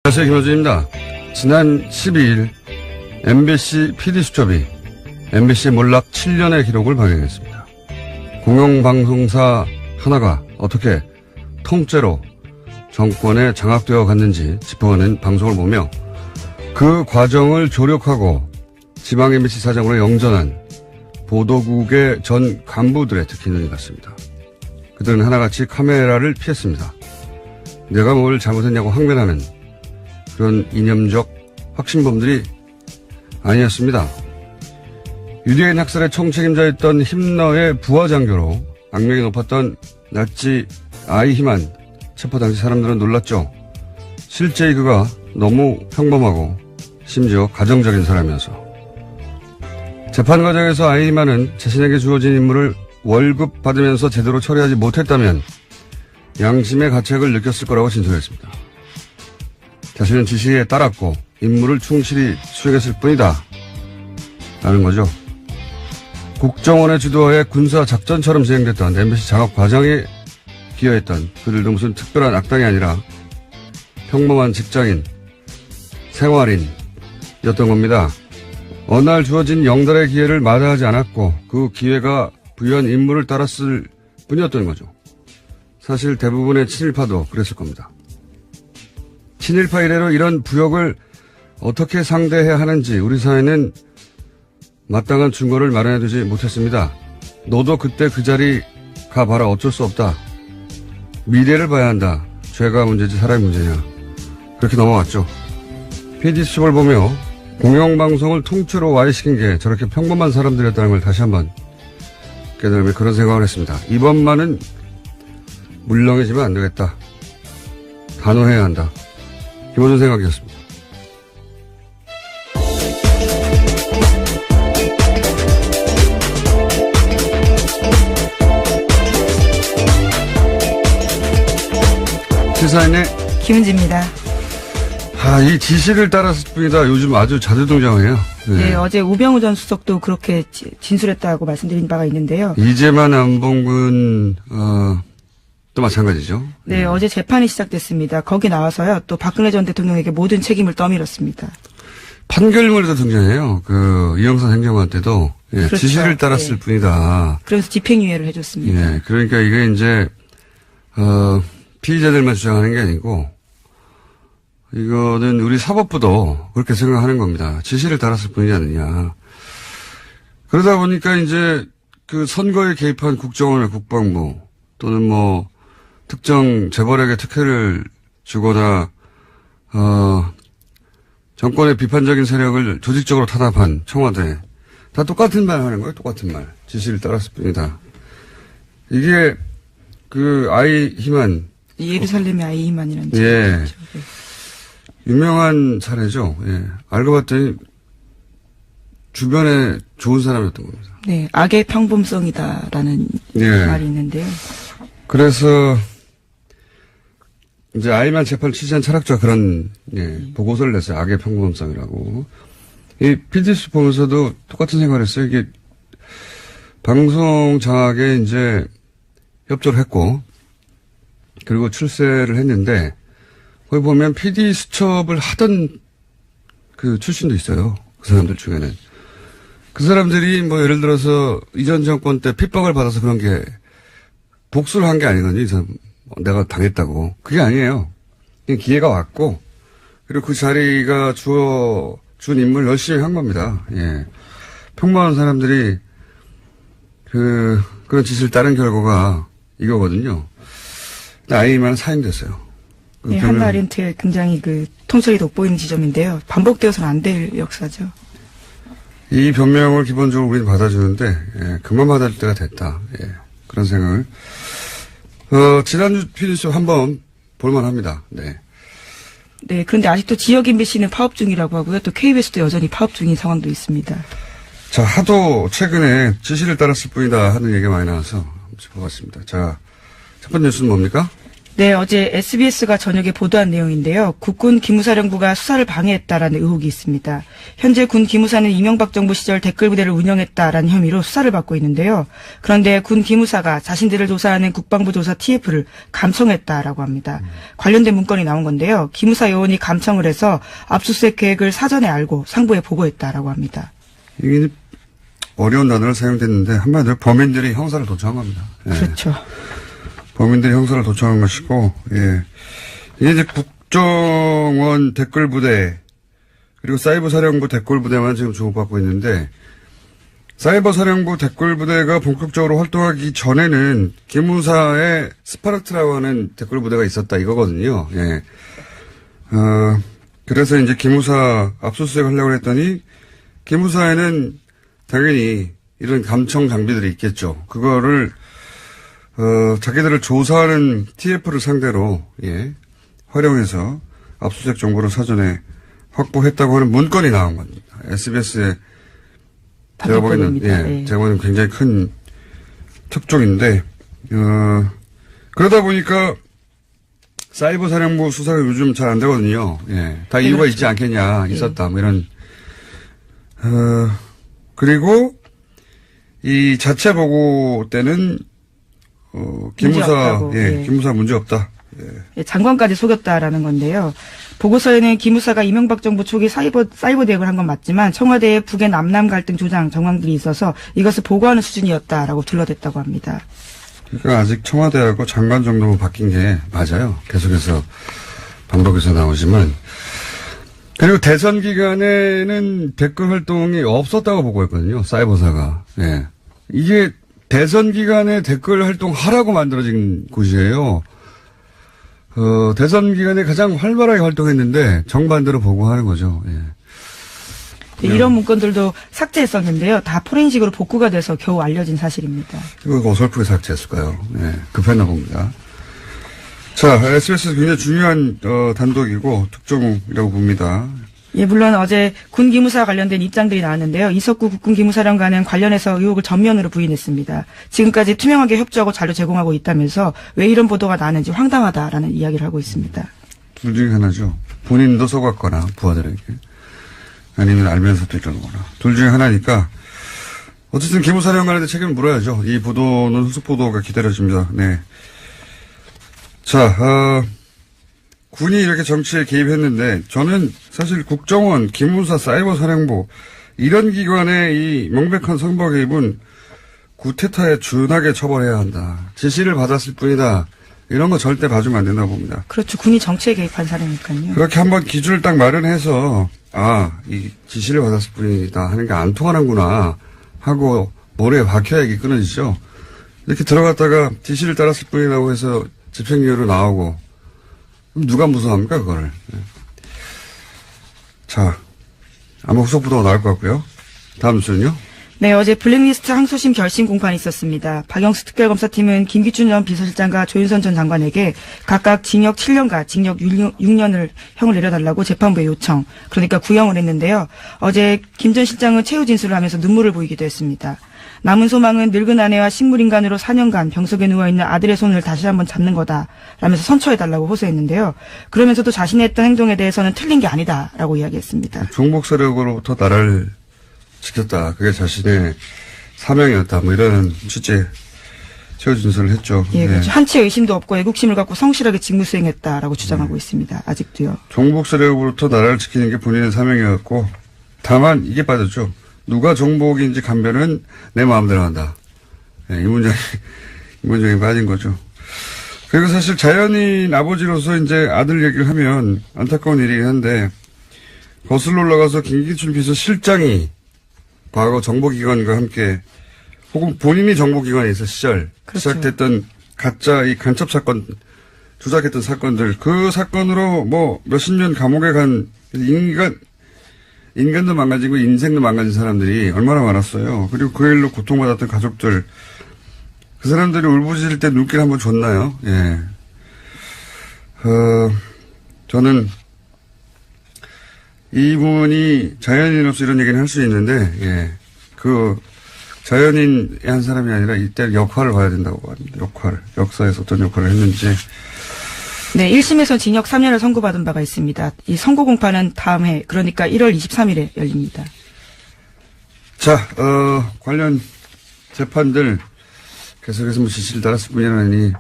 안녕하세요. 김호준입니다. 지난 12일 MBC PD수첩이 MBC 몰락 7년의 기록을 발견했습니다. 공영방송사 하나가 어떻게 통째로 정권에 장악되어 갔는지 짚어가는 방송을 보며 그 과정을 조력하고 지방 MBC 사장으로 영전한 보도국의 전 간부들의 특히 눈이 갔습니다. 그들은 하나같이 카메라를 피했습니다. 내가 뭘 잘못했냐고 항변하는 그런 이념적 확신범들이 아니었습니다. 유대인 학살의 총책임자였던 힘너의 부하장교로 악명이 높았던 나치 아이히만 체포 당시 사람들은 놀랐죠. 실제 그가 너무 평범하고 심지어 가정적인 사람이어서. 재판 과정에서 아이히만은 자신에게 주어진 임무를 월급 받으면서 제대로 처리하지 못했다면 양심의 가책을 느꼈을 거라고 진술했습니다. 자신은 지시에 따랐고 임무를 충실히 수행했을 뿐이다 라는 거죠. 국정원의 주도하에 군사작전처럼 진행됐던 MBC 장악 과정에 기여했던 그들도 무슨 특별한 악당이 아니라 평범한 직장인, 생활인이었던 겁니다. 어느 날 주어진 영달의 기회를 마다하지 않았고 그 기회가 부여한 임무를 따랐을 뿐이었던 거죠. 사실 대부분의 친일파도 그랬을 겁니다. 친일파 이래로 이런 부역을 어떻게 상대해야 하는지 우리 사회는 마땅한 증거를 마련해두지 못했습니다. 너도 그때 그 자리 가봐라. 어쩔 수 없다. 미래를 봐야 한다. 죄가 문제지 사람이 문제냐. 그렇게 넘어갔죠. PD수첩을 보며 공영방송을 통째로 와해시킨 게 저렇게 평범한 사람들이었다는 걸 다시 한번 깨달으며 그런 생각을 했습니다. 이번만은 물렁해지면 안 되겠다. 단호해야 한다. 기본적인 생각이었습니다. 시사인의 김은지입니다. 이 지시를 따랐을 뿐이다. 요즘 아주 자주 등장해요. 네, 어제 우병우 전 수석도 그렇게 진술했다고 말씀드린 바가 있는데요. 이재만 안봉근 또 마찬가지죠. 네, 어제 재판이 시작됐습니다. 거기 나와서요. 또 박근혜 전 대통령에게 모든 책임을 떠밀었습니다. 판결문에도 등장해요. 이영선 행정관 때도 그렇죠. 지시를 따랐을 뿐이다. 그래서 집행유예를 해줬습니다. 예, 그러니까 이게 이제 피의자들만 주장하는 게 아니고 이거는 우리 사법부도 그렇게 생각하는 겁니다. 지시를 따랐을 뿐이지 않느냐. 그러다 보니까 이제 그 선거에 개입한 국정원이나 국방부 또는 뭐 특정 재벌에게 특혜를 주거나 정권의 비판적인 세력을 조직적으로 탄압한 청와대 다 똑같은 말 하는 거예요. 똑같은 말. 지시를 따랐을 뿐이다. 이게 아이히만 예루살렘의 아이히만이라는 예. 유명한 사례죠. 예. 알고 봤더니 주변에 좋은 사람이었던 겁니다. 네, 악의 평범성이다라는 말이 있는데요. 그래서 이제 아이만 재판을 취재한 철학자가 그런 보고서를 냈어요. 악의 평범성이라고. 이 PD수 보면서도 똑같은 생각을 했어요. 이게 방송 장악에 이제 협조를 했고 그리고 출세를 했는데 거기 보면 PD수첩을 하던 그 출신도 있어요. 그 사람들 중에는. 그 사람들이 뭐 예를 들어서 이전 정권 때 핍박을 받아서 그런 게 복수를 한 게 아니거든요. 이 사람 내가 당했다고. 그게 아니에요. 그냥 기회가 왔고 그리고 그 자리가 준 임무를 열심히 한 겁니다. 예. 평범한 사람들이 그런 짓을 따른 결과가 이거거든요. 아이만 사형됐어요. 네, 한나 아렌트의 굉장히 통찰이 돋보이는 지점인데요. 반복되어서는 안 될 역사죠. 이 변명을 기본적으로 우리는 받아주는데, 그만 받을 때가 됐다. 예, 그런 생각을. 지난주 PD수첩 한번 볼만합니다. 네. 네, 그런데 아직도 지역 MBC는 파업 중이라고 하고요. 또 KBS도 여전히 파업 중인 상황도 있습니다. 자, 하도 최근에 지시를 따랐을 뿐이다 하는 얘기가 많이 나와서 한번 짚어봤습니다. 자, 첫 번째 뉴스는 뭡니까? 네, 어제 SBS가 저녁에 보도한 내용인데요. 국군 기무사령부가 수사를 방해했다라는 의혹이 있습니다. 현재 군 기무사는 이명박 정부 시절 댓글부대를 운영했다라는 혐의로 수사를 받고 있는데요. 그런데 군 기무사가 자신들을 조사하는 국방부 조사 TF를 감청했다라고 합니다. 관련된 문건이 나온 건데요. 기무사 요원이 감청을 해서 압수수색 계획을 사전에 알고 상부에 보고했다라고 합니다. 이게 어려운 단어를 사용됐는데 한마디로 범인들이 형사를 도청한 겁니다. 예. 그렇죠. 범인들이 형사를 도청한 것이고, 예. 이게 이제 국정원 댓글부대, 그리고 사이버사령부 댓글부대만 지금 주목받고 있는데, 사이버사령부 댓글부대가 본격적으로 활동하기 전에는 기무사의 스파르트라고 하는 댓글부대가 있었다 이거거든요. 예. 그래서 이제 기무사 압수수색 하려고 했더니, 기무사에는 당연히 이런 감청 장비들이 있겠죠. 그거를 자기들을 조사하는 TF를 상대로, 예, 활용해서 압수수색 정보를 사전에 확보했다고 하는 문건이 나온 겁니다. SBS에 제가 보기에는, 예, 제가 보기에는 굉장히 큰 특종인데, 그러다 보니까 사이버 사령부 수사가 요즘 잘 안 되거든요. 예, 다 이유가 있지 않겠냐, 있었다, 뭐 이런, 그리고 이 자체 보고 때는 기무사, 예, 기무사 문제 없다. 예, 장관까지 속였다라는 건데요. 보고서에는 기무사가 이명박 정부 초기 사이버 대응을 한 건 맞지만 청와대의 북의 남남 갈등 조장 정황들이 있어서 이것을 보고하는 수준이었다라고 둘러댔다고 합니다. 그러니까 아직 청와대하고 장관 정도만 바뀐 게 맞아요. 계속해서 반복해서 나오지만. 그리고 대선 기간에는 댓글 활동이 없었다고 보고 있거든요. 사이버사가. 예. 이게 대선 기간에 댓글 활동 하라고 만들어진 곳이에요. 대선 기간에 가장 활발하게 활동했는데 정반대로 보고하는 거죠. 예. 네, 이런 문건들도 삭제했었는데요. 다 포렌식으로 복구가 돼서 겨우 알려진 사실입니다. 이거 어설프게 삭제했을까요? 예. 급했나 봅니다. 자, SBS 굉장히 중요한 단독이고 특종이라고 봅니다. 예, 물론 어제 군 기무사 관련된 입장들이 나왔는데요. 이석구 국군 기무사령관은 관련해서 의혹을 전면으로 부인했습니다. 지금까지 투명하게 협조하고 자료 제공하고 있다면서 왜 이런 보도가 나는지 황당하다라는 이야기를 하고 있습니다. 둘 중에 하나죠. 본인도 속았거나 부하들에게 아니면 알면서도 이러거나 둘 중에 하나니까 어쨌든 기무사령관한테 책임을 물어야죠. 이 보도는 후속 보도가 기다려집니다. 네. 자, 군이 이렇게 정치에 개입했는데 저는 사실 국정원, 기무사, 사이버사령부 이런 기관의 이 명백한 선거 개입은 구테타에 준하게 처벌해야 한다. 지시를 받았을 뿐이다. 이런 거 절대 봐주면 안 된다고 봅니다. 그렇죠. 군이 정치에 개입한 사례니까요. 그렇게 한번 기준을 딱 마련해서 이 지시를 받았을 뿐이다 하는 게 안 통하는구나 하고 머리에 박혀야 이게 끊어지죠. 이렇게 들어갔다가 지시를 따랐을 뿐이라고 해서 집행유예로 나오고 그럼 누가 무서워합니까 그거를. 자, 아마 후속 보도가 나올 것 같고요. 다음 뉴스는요. 네, 어제 블랙리스트 항소심 결심 공판이 있었습니다. 박영수 특별검사팀은 김기춘 전 비서실장과 조윤선 전 장관에게 각각 징역 7년과 징역 6년을 형을 내려달라고 재판부에 요청, 그러니까 구형을 했는데요. 어제 김 전 실장은 최후 진술을 하면서 눈물을 보이기도 했습니다. 남은 소망은 늙은 아내와 식물인간으로 4년간 병석에 누워있는 아들의 손을 다시 한번 잡는 거다 라면서 선처해달라고 호소했는데요. 그러면서도 자신이 했던 행동에 대해서는 틀린 게 아니다라고 이야기했습니다. 종북 세력으로부터 나라를 지켰다. 그게 자신의 사명이었다. 뭐 이런 취지의 최후 진술을 했죠. 예, 그렇죠. 한치의 의심도 없고 애국심을 갖고 성실하게 직무 수행했다라고 주장하고 있습니다. 아직도요. 종북 세력으로부터 나라를 지키는 게 본인의 사명이었고 다만 이게 빠졌죠. 누가 종북인지 감별은 내 마음대로 한다. 네, 이 문장이 빠진 거죠. 그리고 사실 자연인 아버지로서 이제 아들 얘기를 하면 안타까운 일이긴 한데 거슬러 올라가서 김기춘 비서실장이 과거 정보기관과 함께 혹은 본인이 정보기관에 있을 시절 그렇죠. 시작됐던 가짜 이 간첩 사건 조작했던 사건들 그 사건으로 뭐 몇십 년 감옥에 간 인간도 망가지고 인생도 망가진 사람들이 얼마나 많았어요. 그리고 그 일로 고통받았던 가족들 그 사람들이 울부짖을 때 눈길 한번 줬나요? 예. 저는 이분이 자연인으로서 이런 얘기는 할 수 있는데, 예. 자연인의 한 사람이 아니라 이때 역할을 봐야 된다고 합니다. 역사에서 어떤 역할을 했는지. 네, 1심에서 징역 3년을 선고받은 바가 있습니다. 이 선고 공판은 다음 해, 그러니까 1월 23일에 열립니다. 자, 관련 재판들 계속해서 뭐 지시를 따랐을 뿐이라니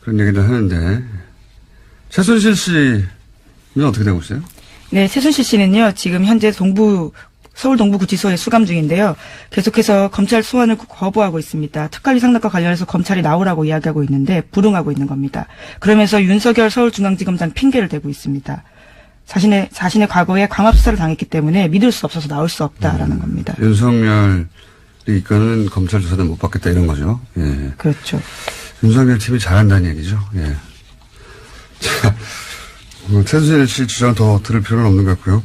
그런 얘기를 하는데, 최순실 씨는 어떻게 되고 있어요? 네, 최순실 씨는요, 지금 현재 서울 동부구치소에 수감 중인데요. 계속해서 검찰 소환을 거부하고 있습니다. 특활비 상납과 관련해서 검찰이 나오라고 이야기하고 있는데 불응하고 있는 겁니다. 그러면서 윤석열 서울중앙지검장 핑계를 대고 있습니다. 자신의 과거에 강압수사를 당했기 때문에 믿을 수 없어서 나올 수 없다라는 겁니다. 윤석열이 이거는 검찰 조사는 못 받겠다 이런 거죠. 예. 그렇죠. 윤석열 팀이 잘한다는 얘기죠. 예. 자, 최순실 씨 주장 더 들을 필요는 없는 것 같고요.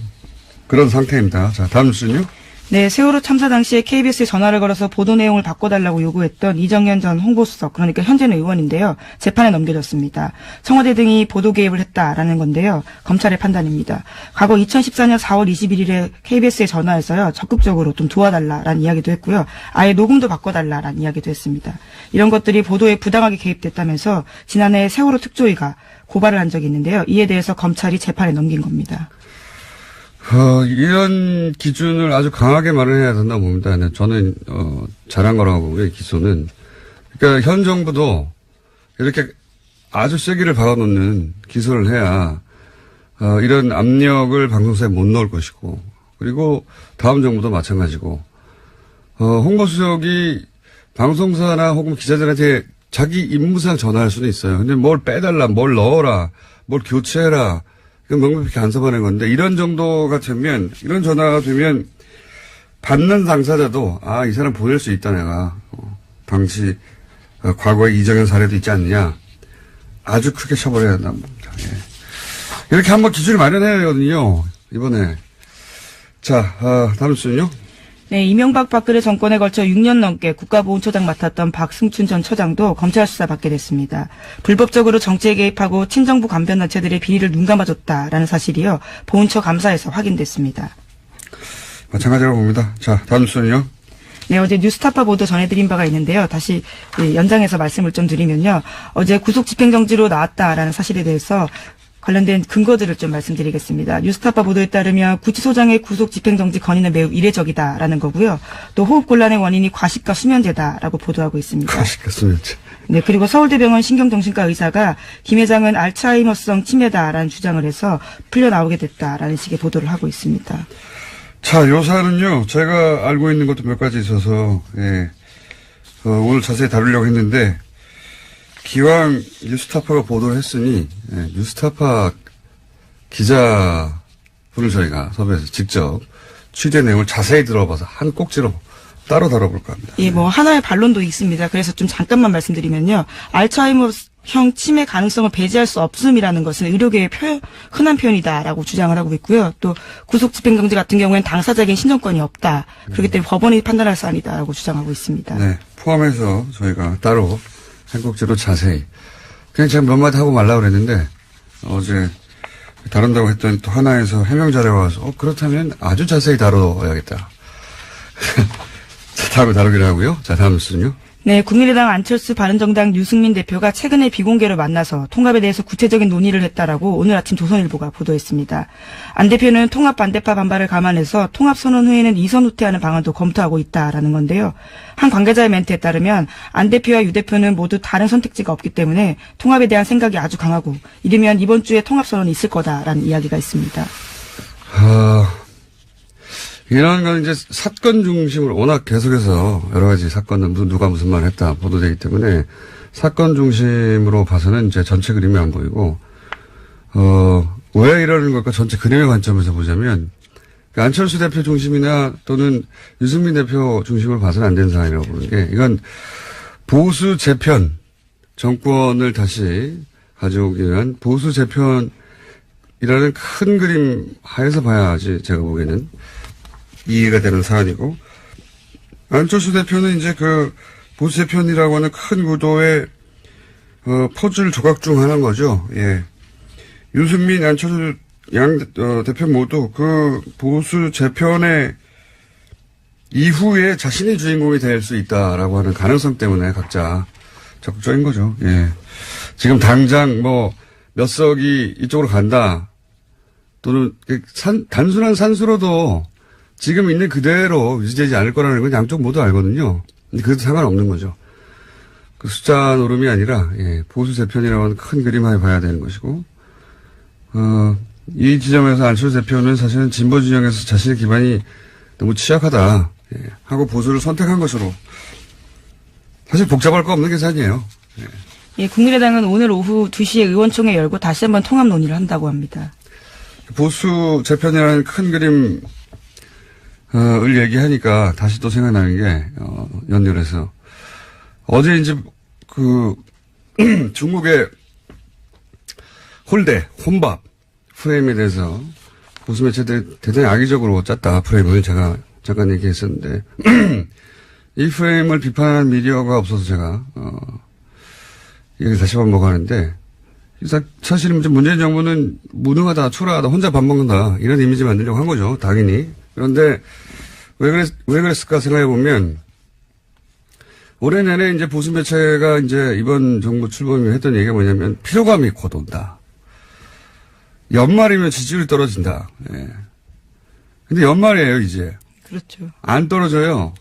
그런 상태입니다. 자, 다음 뉴스는요? 네, 세월호 참사 당시에 KBS에 전화를 걸어서 보도 내용을 바꿔달라고 요구했던 이정현 전 홍보수석, 그러니까 현재는 의원인데요. 재판에 넘겨졌습니다. 청와대 등이 보도 개입을 했다라는 건데요. 검찰의 판단입니다. 과거 2014년 4월 21일에 KBS에 전화해서요. 적극적으로 좀 도와달라라는 이야기도 했고요. 아예 녹음도 바꿔달라라는 이야기도 했습니다. 이런 것들이 보도에 부당하게 개입됐다면서 지난해 세월호 특조위가 고발을 한 적이 있는데요. 이에 대해서 검찰이 재판에 넘긴 겁니다. 이런 기준을 아주 강하게 말을 해야 된다고 봅니다. 네, 저는, 잘한 거라고 보고요, 이 기소는. 그러니까 현 정부도 이렇게 아주 세기를 박아놓는 기소를 해야, 이런 압력을 방송사에 못 넣을 것이고, 그리고 다음 정부도 마찬가지고, 홍보수석이 방송사나 혹은 기자들한테 자기 임무상 전화할 수는 있어요. 근데 뭘 빼달라, 뭘 넣어라, 뭘 교체해라, 이건 명백히 간섭하는 건데, 이런 정도가 되면, 이런 전화가 되면, 받는 당사자도, 아, 이 사람 보낼 수 있다, 내가. 당시, 과거에 이정현 사례도 있지 않느냐. 아주 크게 처벌해야 한다는 겁니다. 예. 이렇게 한번 기준을 마련해야 되거든요, 이번에. 자, 다음 수는요? 네, 이명박 박근혜 정권에 걸쳐 6년 넘게 국가보훈처장 맡았던 박승춘 전 처장도 검찰 수사 받게 됐습니다. 불법적으로 정치에 개입하고 친정부 관변단체들의 비리를 눈감아줬다라는 사실이요. 보훈처 감사에서 확인됐습니다. 마찬가지라고 봅니다. 자, 다음 수는요? 네, 어제 뉴스타파 보도 전해드린 바가 있는데요. 다시 연장해서 말씀을 좀 드리면요. 어제 구속 집행정지로 나왔다라는 사실에 대해서 관련된 근거들을 좀 말씀드리겠습니다. 뉴스타파 보도에 따르면 구치소장의 구속 집행정지 건의는 매우 이례적이다라는 거고요. 또 호흡곤란의 원인이 과식과 수면제다라고 보도하고 있습니다. 과식과 수면제. 네, 그리고 서울대병원 신경정신과 의사가 김 회장은 알츠하이머성 치매다라는 주장을 해서 풀려나오게 됐다라는 식의 보도를 하고 있습니다. 자, 요 사안은요, 제가 알고 있는 것도 몇 가지 있어서, 예, 오늘 자세히 다루려고 했는데, 기왕 뉴스타파가 보도를 했으니, 예, 뉴스타파 기자분을 저희가 섭외해서 직접 취재 내용을 자세히 들어봐서 한 꼭지로 따로 다뤄볼까 합니다. 예, 뭐 하나의 반론도 있습니다. 그래서 좀 잠깐만 말씀드리면요. 알츠하이머형 치매 가능성을 배제할 수 없음이라는 것은 의료계의 흔한 표현이다라고 주장을 하고 있고요. 또 구속 집행정지 같은 경우에는 당사자에겐 신청권이 없다. 그렇기 때문에 법원이 판단할 사안이다라고 주장하고 있습니다. 네, 포함해서 저희가 따로 한 꼭지로 자세히. 그냥 제가 몇 마디 하고 말라고 그랬는데, 어제 다룬다고 했더니 또 하나에서 해명 자료가 와서, 그렇다면 아주 자세히 다뤄야겠다. 자, 다음에 다루기로 하고요. 자, 다음 뉴스는요. 네, 국민의당 안철수 바른정당 유승민 대표가 최근에 비공개로 만나서 통합에 대해서 구체적인 논의를 했다라고 오늘 아침 조선일보가 보도했습니다. 안 대표는 통합 반대파 반발을 감안해서 통합 선언 후에는 이선 후퇴하는 방안도 검토하고 있다라는 건데요. 한 관계자의 멘트에 따르면 안 대표와 유 대표는 모두 다른 선택지가 없기 때문에 통합에 대한 생각이 아주 강하고 이르면 이번 주에 통합 선언이 있을 거다라는 이야기가 있습니다. 이런 건 이제 사건 중심으로 워낙 계속해서 여러 가지 사건은 누가 무슨 말 했다 보도되기 때문에 사건 중심으로 봐서는 이제 전체 그림이 안 보이고, 왜 이러는 걸까 전체 그림의 관점에서 보자면, 안철수 대표 중심이나 또는 유승민 대표 중심으로 봐서는 안 되는 상황이라고 보는 게, 이건 보수 재편, 정권을 다시 가져오기 위한 보수 재편이라는 큰 그림 하에서 봐야지 제가 보기에는 이해가 되는 사안이고, 안철수 대표는 이제 그 보수 재편이라고 하는 큰 구도의 퍼즐 조각 중 하나인 거죠. 예. 유승민, 안철수 양 대표 모두 그 보수 재편의 이후에 자신이 주인공이 될 수 있다라고 하는 가능성 때문에 각자 적극적인 거죠. 예. 지금 당장 뭐 몇 석이 이쪽으로 간다. 또는 단순한 산수로도 지금 있는 그대로 유지되지 않을 거라는 건 양쪽 모두 알거든요. 근데 그래도 상관없는 거죠. 그 숫자 노름이 아니라 보수 재편이라고 하는 큰 그림하에 봐야 되는 것이고 이 지점에서 안철수 대표는 사실은 진보 진영에서 자신의 기반이 너무 취약하다 하고 보수를 선택한 것으로 사실 복잡할 거 없는 계산이에요. 예, 국민의당은 오늘 오후 2시에 의원총회 열고 다시 한번 통합 논의를 한다고 합니다. 보수 재편이라는 큰 그림을 얘기하니까 다시 또 생각나는 게 연결해서 어제 이제 중국의 혼밥 프레임에 대해서 보수 매체들이 대단히 악의적으로 짰다 프레임을 제가 잠깐 얘기했었는데 이 프레임을 비판하는 미디어가 없어서 제가 얘기를 다시 반복하는데 사실은 문재인 정부는 무능하다, 초라하다, 혼자 밥 먹는다 이런 이미지 만들려고 한 거죠. 당연히. 그런데 왜 그랬을까 생각해 보면 올해 내내 이제 보수 매체가 이제 이번 정부 출범이 했던 얘기가 뭐냐면 피로감이 곧 온다. 연말이면 지지율이 떨어진다. 예. 근데 연말이에요 이제. 그렇죠. 안 떨어져요.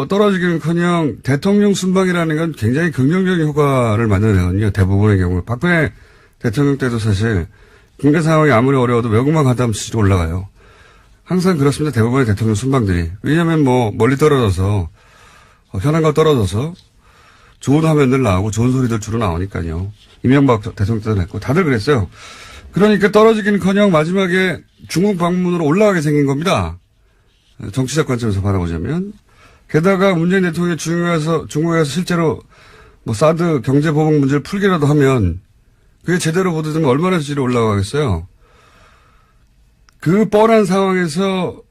떨어지기는커녕 대통령 순방이라는 건 굉장히 긍정적인 효과를 만들어내거든요. 대부분의 경우. 박근혜 대통령 때도 사실 경제 상황이 아무리 어려워도 외국만 가다 하면 지지율이 올라가요. 항상 그렇습니다. 대부분의 대통령 순방들이. 왜냐하면 멀리 떨어져서 현안과 떨어져서 좋은 화면들 나오고 좋은 소리들 주로 나오니까요. 이명박 대통령 때도 했고 다들 그랬어요. 그러니까 떨어지기는커녕 마지막에 중국 방문으로 올라가게 생긴 겁니다. 정치적 관점에서 바라보자면. 게다가 문재인 대통령이 중국에 가서 실제로 사드 경제 보복 문제를 풀기라도 하면 그게 제대로 보도되면 얼마나 지지율이 올라가겠어요. 그 뻔한 상황에서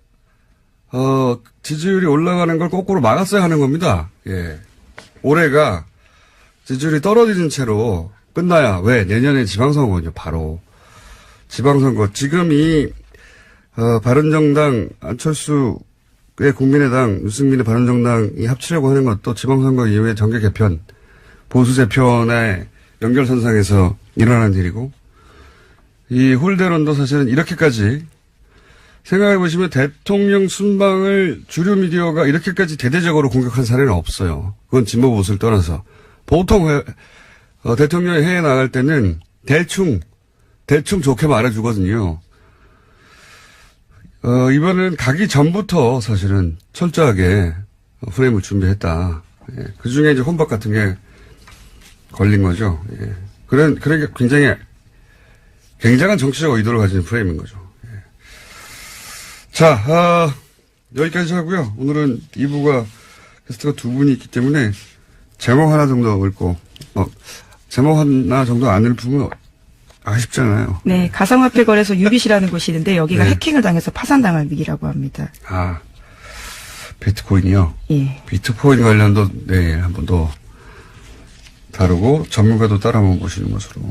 지지율이 올라가는 걸 거꾸로 막았어야 하는 겁니다. 예. 올해가 지지율이 떨어지는 채로 끝나야 왜 내년에 지방선거거든요. 바로 지방선거. 지금 이 바른정당 안철수 국민의당, 유승민의 바른정당이 합치려고 하는 것도 지방선거 이후에 정계 개편, 보수 재편의 연결선상에서 일어난 일이고, 이 홀대론도 사실은 이렇게까지 생각해 보시면 대통령 순방을 주류 미디어가 이렇게까지 대대적으로 공격한 사례는 없어요. 그건 진보 보수를 떠나서. 보통 대통령이 해외 나갈 때는 대충 좋게 말해주거든요. 이번에는 가기 전부터 사실은 철저하게 프레임을 준비했다. 예. 그 중에 이제 혼밥 같은 게 걸린 거죠. 예. 그러니까 굉장한 정치적 의도를 가진 프레임인 거죠. 예. 자, 여기까지 하고요. 오늘은 2부가 게스트가 두 분이 있기 때문에 제목 하나 정도 읽고, 제목 하나 정도 안 읽으면 아쉽잖아요. 네, 가상화폐 거래소 유빗이라는 곳이 있는데 여기가 해킹을 당해서 파산당할 위기라고 합니다. 아, 비트코인이요? 예. 비트코인 관련도 내일 한 번 더 다루고 전문가도 따라 한번 보시는 것으로.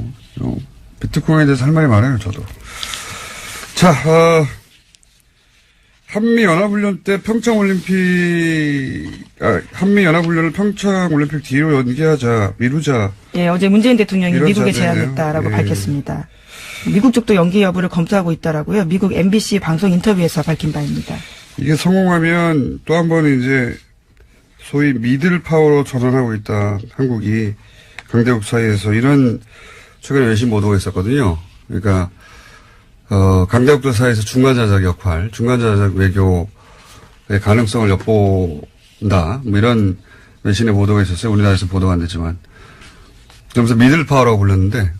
비트코인에 대해서 할 말이 많아요, 저도. 자, 한미연합훈련 때 한미연합훈련을 평창올림픽 뒤로 미루자. 예, 어제 문재인 대통령이 미국에 자세네요. 제안했다라고 밝혔습니다. 미국 쪽도 연기 여부를 검토하고 있다라고요. 미국 MBC 방송 인터뷰에서 밝힌 바입니다. 이게 성공하면 또 한 번 이제 소위 미들 파워로 전환하고 있다. 한국이 강대국 사이에서 이런 최근에 외신 보도가 있었거든요. 그러니까 강대국들 사이에서 중간자적 역할, 중간자적 외교의 가능성을 엿본다. 이런 외신의 보도가 있었어요. 우리나라에서 보도가 안 됐지만. 그러면서 미들파워라고 불렀는데,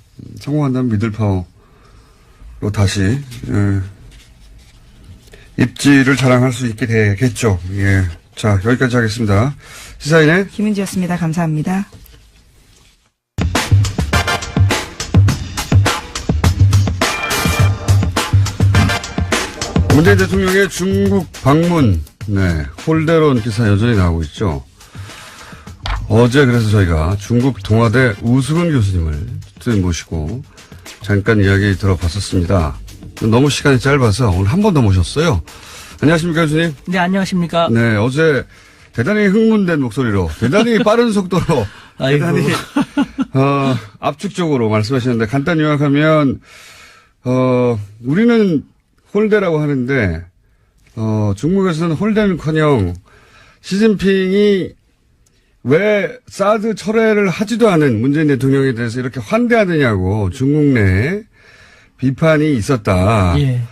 성공한다면 미들파워로 다시, 입지를 자랑할 수 있게 되겠죠. 예. 자, 여기까지 하겠습니다. 시사인의 김은지였습니다. 감사합니다. 문재인 대통령의 중국 방문, 홀대론 기사 여전히 나오고 있죠. 어제 그래서 저희가 중국 동아대 우수근 교수님을 모시고 잠깐 이야기 들어봤었습니다. 너무 시간이 짧아서 오늘 한 번 더 모셨어요. 안녕하십니까, 교수님? 네, 안녕하십니까? 네, 어제 대단히 흥분된 목소리로, 대단히 빠른 속도로, 아이고. 대단히 압축적으로 말씀하셨는데 간단히 요약하면 우리는 홀대라고 하는데 중국에서는 홀대는커녕 시진핑이 왜 사드 철회를 하지도 않은 문재인 대통령에 대해서 이렇게 환대하느냐고 중국 내에 비판이 있었다. 예.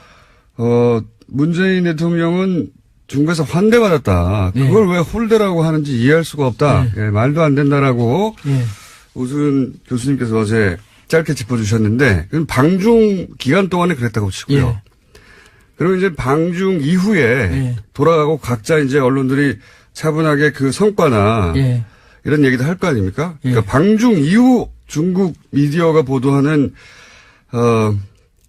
문재인 대통령은 중국에서 환대받았다. 그걸 왜 홀대라고 하는지 이해할 수가 없다. 예. 예, 말도 안 된다라고 예. 우순 교수님께서 어제 짧게 짚어주셨는데 그건 방중 기간 동안에 그랬다고 치고요. 예. 그러면 이제 방중 이후에 예. 돌아가고 각자 이제 언론들이 차분하게 그 성과나 예. 이런 얘기도 할 거 아닙니까? 예. 그러니까 방중 이후 중국 미디어가 보도하는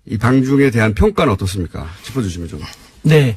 이 방중에 대한 평가는 어떻습니까? 짚어주시면 좀. 네.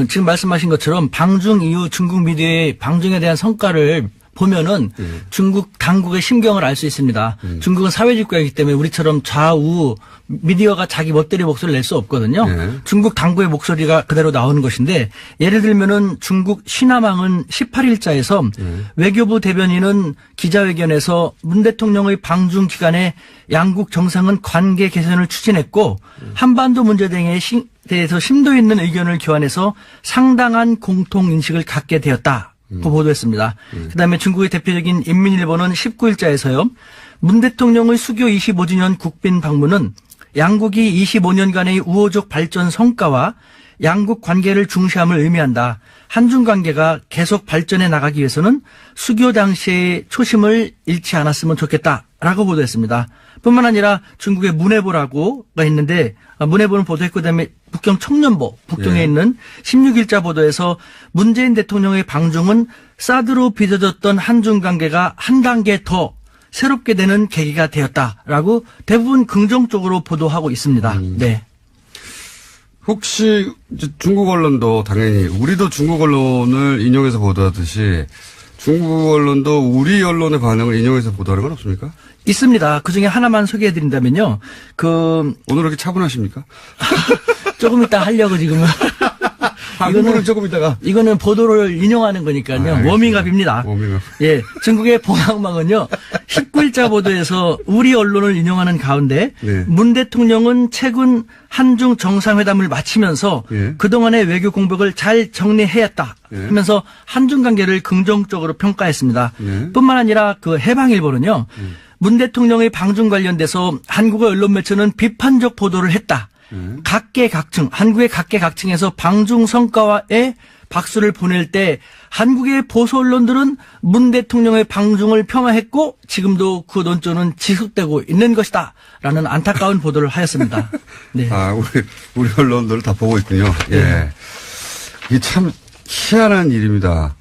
지금 말씀하신 것처럼 방중 이후 중국 미디어의 방중에 대한 성과를 보면은 중국 당국의 심경을 알 수 있습니다. 중국은 사회주의 국가이기 때문에 우리처럼 좌우 미디어가 자기 멋대로 목소리를 낼 수 없거든요. 중국 당국의 목소리가 그대로 나오는 것인데 예를 들면은 중국 시나망은 18일자에서 외교부 대변인은 기자회견에서 문 대통령의 방중 기간에 양국 정상은 관계 개선을 추진했고 한반도 문제 등에 대해서 심도 있는 의견을 교환해서 상당한 공통인식을 갖게 되었다. 고 보도했습니다. 그다음에 중국의 대표적인 인민일보는 19일자에서요. 문 대통령의 수교 25주년 국빈 방문은 양국이 25년간의 우호적 발전 성과와 양국 관계를 중시함을 의미한다. 한중 관계가 계속 발전해 나가기 위해서는 수교 당시의 초심을 잃지 않았으면 좋겠다라고 보도했습니다. 뿐만 아니라 중국의 문해보라고가 있는데 문해보는 보도했고 그다음에 북경 청년보 북경에 있는 16일자 보도에서 문재인 대통령의 방중은 사드로 빚어졌던 한중 관계가 한 단계 더 새롭게 되는 계기가 되었다라고 대부분 긍정적으로 보도하고 있습니다. 네. 혹시 이제 중국 언론도 당연히 우리도 중국 언론을 인용해서 보도하듯이 중국 언론도 우리 언론의 반응을 인용해서 보도하는 건 없습니까? 있습니다. 그중에 하나만 소개해드린다면요. 오늘 이렇게 차분하십니까? 조금 이따 하려고 지금은. 이거는 조금 이따가. 이거는 보도를 인용하는 거니까요. 워밍업입니다. 워밍업. 예. 중국의 봉황망은요. 19일자 보도에서 우리 언론을 인용하는 가운데 네. 문 대통령은 최근 한중 정상회담을 마치면서 예. 그동안의 외교 공백을 잘 정리해왔다 예. 하면서 한중 관계를 긍정적으로 평가했습니다. 예. 뿐만 아니라 해방일보는요. 문 대통령의 방중 관련돼서 한국의 언론 매체는 비판적 보도를 했다. 각계각층, 한국의 각계각층에서 방중 성과에 박수를 보낼 때 한국의 보수 언론들은 문 대통령의 방중을 폄하했고 지금도 그 논조는 지속되고 있는 것이다. 라는 안타까운 보도를 하였습니다. 네. 우리 언론들 다 보고 있군요. 예. 네. 이게 참 희한한 일입니다.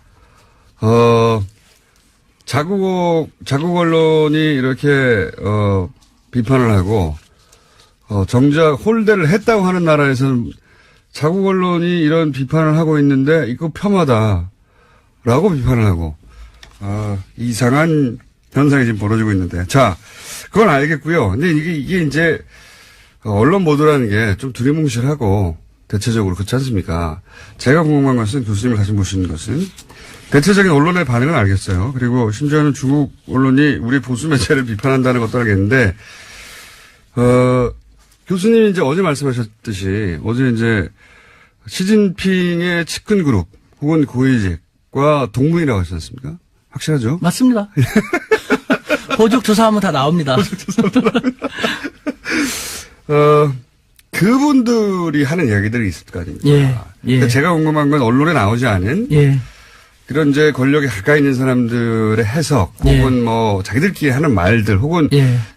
자국 언론이 이렇게, 비판을 하고, 정작 홀대를 했다고 하는 나라에서는 자국 언론이 이런 비판을 하고 있는데 이거 폄하다라고 비판을 하고 이상한 현상이 지금 벌어지고 있는데 자 그건 알겠고요. 근데 이게 이제 언론 보도라는 게 좀 두리뭉실하고 대체적으로 그렇지 않습니까? 제가 궁금한 것은 교수님을 다시 모시는 것은 대체적인 언론의 반응은 알겠어요. 그리고 심지어는 중국 언론이 우리 보수 매체를 비판한다는 것도 알겠는데 교수님이 이제 어제 말씀하셨듯이 어제 이제 시진핑의 측근 그룹 혹은 고위직과 동문이라고 하셨지 않습니까? 확실하죠? 맞습니다. 보직 조사하면 다 나옵니다. 그분들이 하는 이야기들이 있을 거 아닙니까? 예. 그러니까 제가 궁금한 건 언론에 나오지 않은 그런 이제 권력에 가까이 있는 사람들의 해석 혹은 뭐 자기들끼리 하는 말들 혹은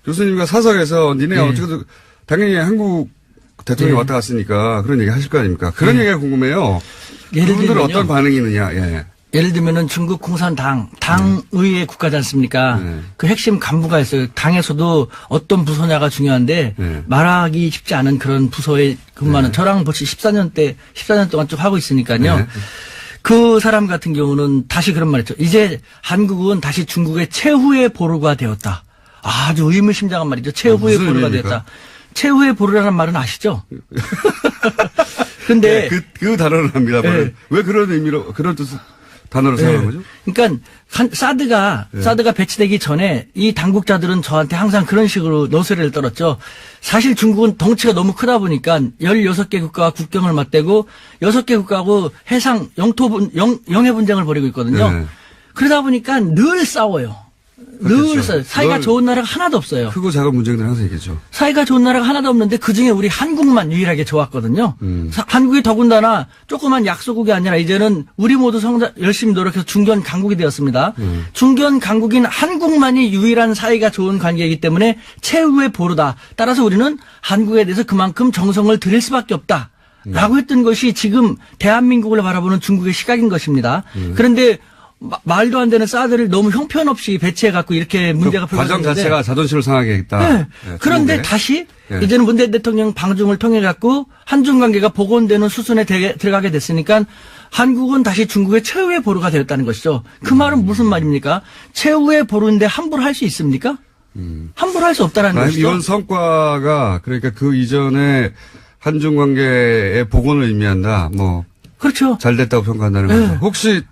교수님과 사석에서 니네 어떻게 당연히 한국 대통령이 왔다 갔으니까 그런 얘기 하실 거 아닙니까? 그런 얘기가 궁금해요. 그분들은 어떤 반응이 있느냐. 예를 들면은 중국 공산당, 당의회 국가지 않습니까? 그 핵심 간부가 있어요. 당에서도 어떤 부서냐가 중요한데 말하기 쉽지 않은 그런 부서에 근무하는 저랑 벌써 14년 동안 쭉 하고 있으니까요. 그 사람 같은 경우는 다시 그런 말 했죠. 이제 한국은 다시 중국의 최후의 보루가 되었다. 아주 의미심장한 말이죠. 최후의 보루가 되었다. 최후의 보루라는 말은 아시죠? 근데 그 단어를 합니다. 왜 그런 의미로 그런 뜻을 단어로 사용한 거죠? 그러니까 사드가 배치되기 전에 이 당국자들은 저한테 항상 그런 식으로 노래를 떨었죠. 사실 중국은 덩치가 너무 크다 보니까 16개 국가와 국경을 맞대고 6개 국가하고 해상 영해 분쟁을 벌이고 있거든요. 네. 그러다 보니까 늘 싸워요. 늘 그렇죠. 싸워요. 사이가 좋은 나라가 하나도 없어요. 크고 작은 문제들은 항상 있겠죠. 사이가 좋은 나라가 하나도 없는데 그중에 우리 한국만 유일하게 좋았거든요. 한국이 더군다나 조그만 약소국이 아니라 이제는 우리 모두 열심히 노력해서 중견 강국이 되었습니다. 중견 강국인 한국만이 유일한 사이가 좋은 관계이기 때문에 최후의 보루다. 따라서 우리는 한국에 대해서 그만큼 정성을 들일 수밖에 없다. 라고 했던 것이 지금 대한민국을 바라보는 중국의 시각인 것입니다. 그런데 말도 안 되는 사드를 너무 형편없이 배치해갖고 이렇게 문제가 그 과정 불거졌는데 자체가 자존심을 상하게 했다. 네. 네, 그런데 중국에. 다시 네. 이제는 문재인 대통령 방중을 통해 갖고 한중 관계가 복원되는 수순에 들어가게 됐으니까 한국은 다시 중국의 최후의 보루가 되었다는 것이죠. 그 말은 무슨 말입니까? 최후의 보루인데 함부로 할 수 있습니까? 함부로 할 수 없다라는 것이죠. 이번 성과가 그러니까 그 이전에 한중 관계의 복원을 의미한다. 뭐 그렇죠. 잘 됐다고 평가한다는 네. 거죠. 혹시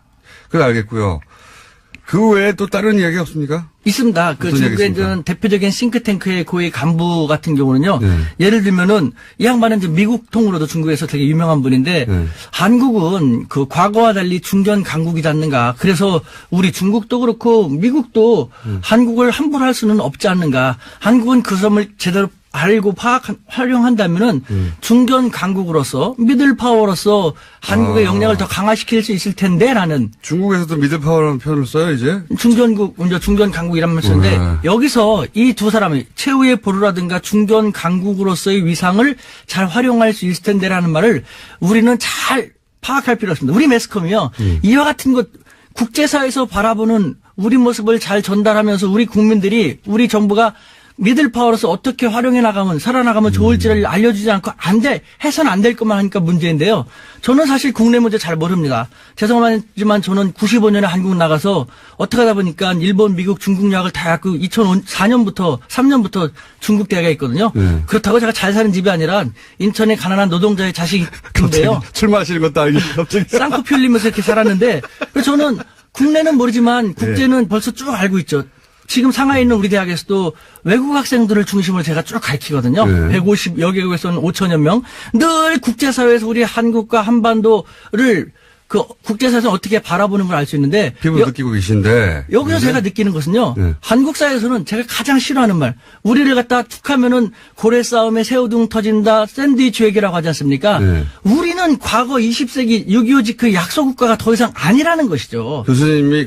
그건 알겠고요. 그 외에 또 다른 이야기 없습니까? 있습니다. 그 어떤 중국의 얘기겠습니까? 저는 대표적인 싱크탱크의 고위 간부 같은 경우는요. 네. 예를 들면은 이 양반은 이제 미국 통으로도 중국에서 되게 유명한 분인데 네. 한국은 그 과거와 달리 중견 강국이지 않는가. 그래서 우리 중국도 그렇고 미국도 한국을 함부로 할 수는 없지 않는가. 한국은 그 점을 제대로 알고 활용한다면은 중견 강국으로서 미들 파워로서 한국의 역량을 더 강화시킬 수 있을 텐데라는 중국에서도 미들파워라는 표현을 써요, 이제? 중견 강국이라는 말을 쓰는데 네. 여기서 이 두 사람이 최후의 보루라든가 중견 강국으로서의 위상을 잘 활용할 수 있을 텐데라는 말을 우리는 잘 파악할 필요가 있습니다. 우리 매스컴이요. 이와 같은 것 국제사회에서 바라보는 우리 모습을 잘 전달하면서 우리 국민들이 우리 정부가 미들파워로서 어떻게 활용해 나가면 살아나가면 좋을지를 알려주지 않고 해서는 안 될 것만 하니까 문제인데요. 저는 사실 국내 문제 잘 모릅니다. 죄송하지만 저는 95년에 한국 나가서 어떻게 하다 보니까 일본, 미국, 중국 유학을 다 갖고 2004년부터 3년부터 중국 대학에 있거든요. 네. 그렇다고 제가 잘 사는 집이 아니라 인천의 가난한 노동자의 자식인데요. 출마하시는 것도 아니고 갑자기. 쌍코피 흘리면서 이렇게 살았는데 그래서 저는 국내는 모르지만 국제는 벌써 쭉 알고 있죠. 지금 상하이에 있는 우리 대학에서도 외국 학생들을 중심으로 제가 쭉 가르치거든요. 네. 150여 개국에서는 5천여 명. 늘 국제사회에서 우리 한국과 한반도를 그 국제사회에서 어떻게 바라보는 걸 알 수 있는데 피부 느끼고 계신데. 여기서 네. 제가 느끼는 것은요. 네. 한국 사회에서는 제가 가장 싫어하는 말. 우리를 갖다 툭 하면은 고래 싸움에 새우등 터진다. 샌드위치 외교라고 하지 않습니까? 네. 우리는 과거 20세기 6.25 그 약소국가가 더 이상 아니라는 것이죠. 교수님이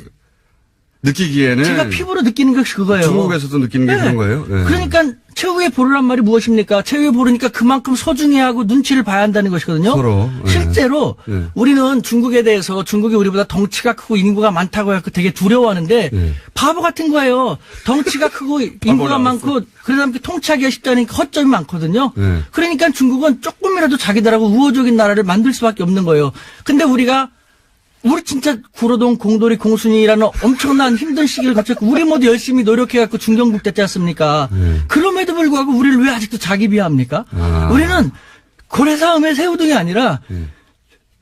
느끼기에는. 제가 피부로 느끼는 것이 그거예요. 중국에서도 느끼는 게 그런 거예요? 네. 그러니까 최후의 보루란 말이 무엇입니까? 최후의 보루니까 그만큼 소중히 하고 눈치를 봐야 한다는 것이거든요. 서로. 네. 실제로 네. 우리는 중국에 대해서 중국이 우리보다 덩치가 크고 인구가 많다고 해서 되게 두려워하는데 네. 바보 같은 거예요. 덩치가 크고 인구가 많고 그러다 보니 통치하기가 쉽다니까 허점이 많거든요. 네. 그러니까 중국은 조금이라도 자기들하고 우호적인 나라를 만들 수밖에 없는 거예요. 근데 우리 진짜 구로동 공돌이 공순이라는 엄청난 힘든 시기를 거쳤고 우리 모두 열심히 노력해갖고 중견국 됐지 않습니까? 그럼에도 불구하고 우리를 왜 아직도 자기 비하합니까? 아. 우리는 고래싸움의 새우등이 아니라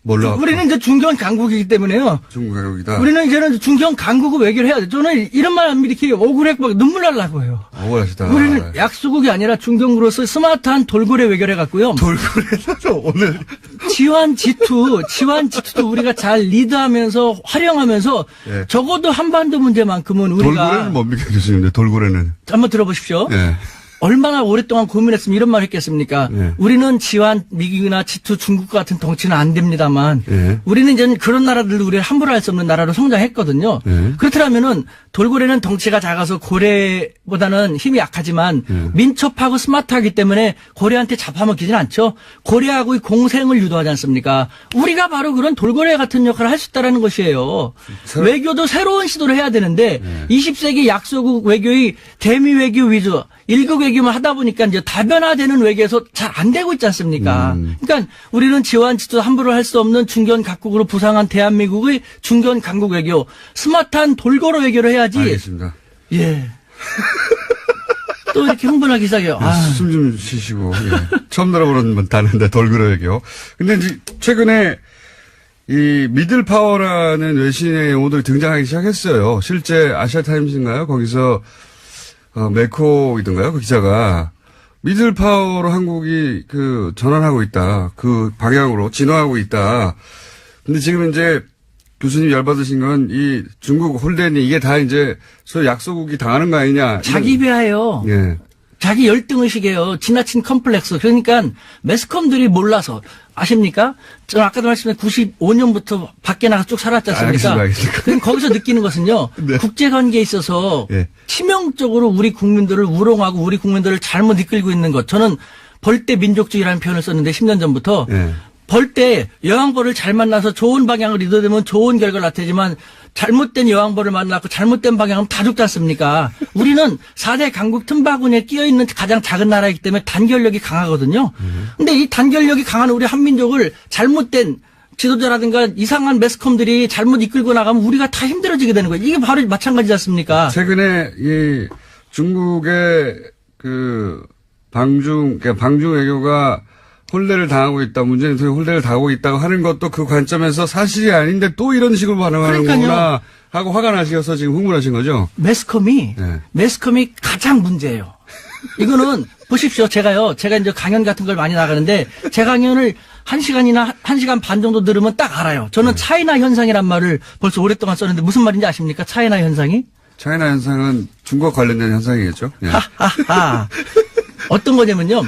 몰라. 우리는 이제 중견 강국이기 때문에요. 중국 외국이다. 우리는 이제는 중견 강국을 외교를 해야 돼. 저는 이런 말 하면 이렇게 억울해고 막 눈물 날라고 해요. 억울하시다. 우리는 약소국이 아니라 중견국으로서 스마트한 돌고래 외교를 해갖고요. 돌고래도 오늘. 지환 G2도 우리가 잘 리드하면서 활용하면서 예. 적어도 한반도 문제만큼은 우리가 돌고래는 뭡니까, 교수님? 돌고래는. 한번 들어보십시오. 예. 얼마나 오랫동안 고민했으면 이런 말 했겠습니까? 예. 우리는 지환 미국이나 G2 중국 같은 덩치는 안 됩니다만 예. 우리는 이제 그런 나라들도 우리를 함부로 할 수 없는 나라로 성장했거든요. 예. 그렇다면은 돌고래는 덩치가 작아서 고래보다는 힘이 약하지만 민첩하고 스마트하기 때문에 고래한테 잡아먹히진 않죠. 고래하고의 공생을 유도하지 않습니까? 우리가 바로 그런 돌고래 같은 역할을 할 수 있다는 것이에요. 외교도 새로운 시도를 해야 되는데 20세기 약소국 외교의 대미 외교 위주 1국 외교만 하다 보니까 이제 다변화되는 외교에서 잘 안 되고 있지 않습니까? 그러니까 우리는 지원치도 함부로 할 수 없는 중견 각국으로 부상한 대한민국의 중견 강국 외교, 스마트한 돌고래 외교를 해야지. 알겠습니다. 예. 또 이렇게 흥분하기 시작해요. 아. 숨 좀 쉬시고. 예. 처음 들어보는 단어인데 돌고래 외교. 근데 이제 최근에 이 미들파워라는 외신의 용어들이 등장하기 시작했어요. 실제 아시아타임스인가요? 거기서 메코이던가요? 그 기자가 미들파워로 한국이 전환하고 있다. 그 방향으로 진화하고 있다. 근데 지금 이제 교수님 열받으신 건 이 중국 홀덴이 이게 다 이제 소위 약소국이 당하는 거 아니냐. 자기 비하예요. 예. 자기 열등의식이에요. 지나친 컴플렉스. 그러니까 매스컴들이 몰라서. 아십니까? 저는 아까도 말씀드린 95년부터 밖에 나가서 쭉 살았지 않습니까? 알겠습니다. 그럼 거기서 느끼는 것은요. 네. 국제관계에 있어서 예. 치명적으로 우리 국민들을 우롱하고 우리 국민들을 잘못 이끌고 있는 것. 저는 벌떼 민족주의라는 표현을 썼는데 10년 전부터 예. 벌떼 여왕벌을 잘 만나서 좋은 방향을 이뤄내면 좋은 결과를 나타내지만 잘못된 여왕벌을 만나고 잘못된 방향은 다 죽지 않습니까? 우리는 4대 강국 틈바구니에 끼어있는 가장 작은 나라이기 때문에 단결력이 강하거든요. 근데 이 단결력이 강한 우리 한민족을 잘못된 지도자라든가 이상한 매스컴들이 잘못 이끌고 나가면 우리가 다 힘들어지게 되는 거예요. 이게 바로 마찬가지지 않습니까? 최근에 이 중국의 방중 외교가 홀대를 당하고 있다. 문재인 대통령이 홀대를 당하고 있다고 하는 것도 그 관점에서 사실이 아닌데 또 이런 식으로 반응하는구나 하고 화가 나셔서 지금 흥분하신 거죠? 매스컴이 네. 가장 문제예요. 이거는 보십시오. 제가 이제 강연 같은 걸 많이 나가는데 제 강연을 1시간 반 정도 들으면 딱 알아요. 저는 차이나 현상이란 말을 벌써 오랫동안 썼는데 무슨 말인지 아십니까? 차이나 현상이? 차이나 현상은 중국 관련된 현상이겠죠? 예. 하하하. 어떤 거냐면요.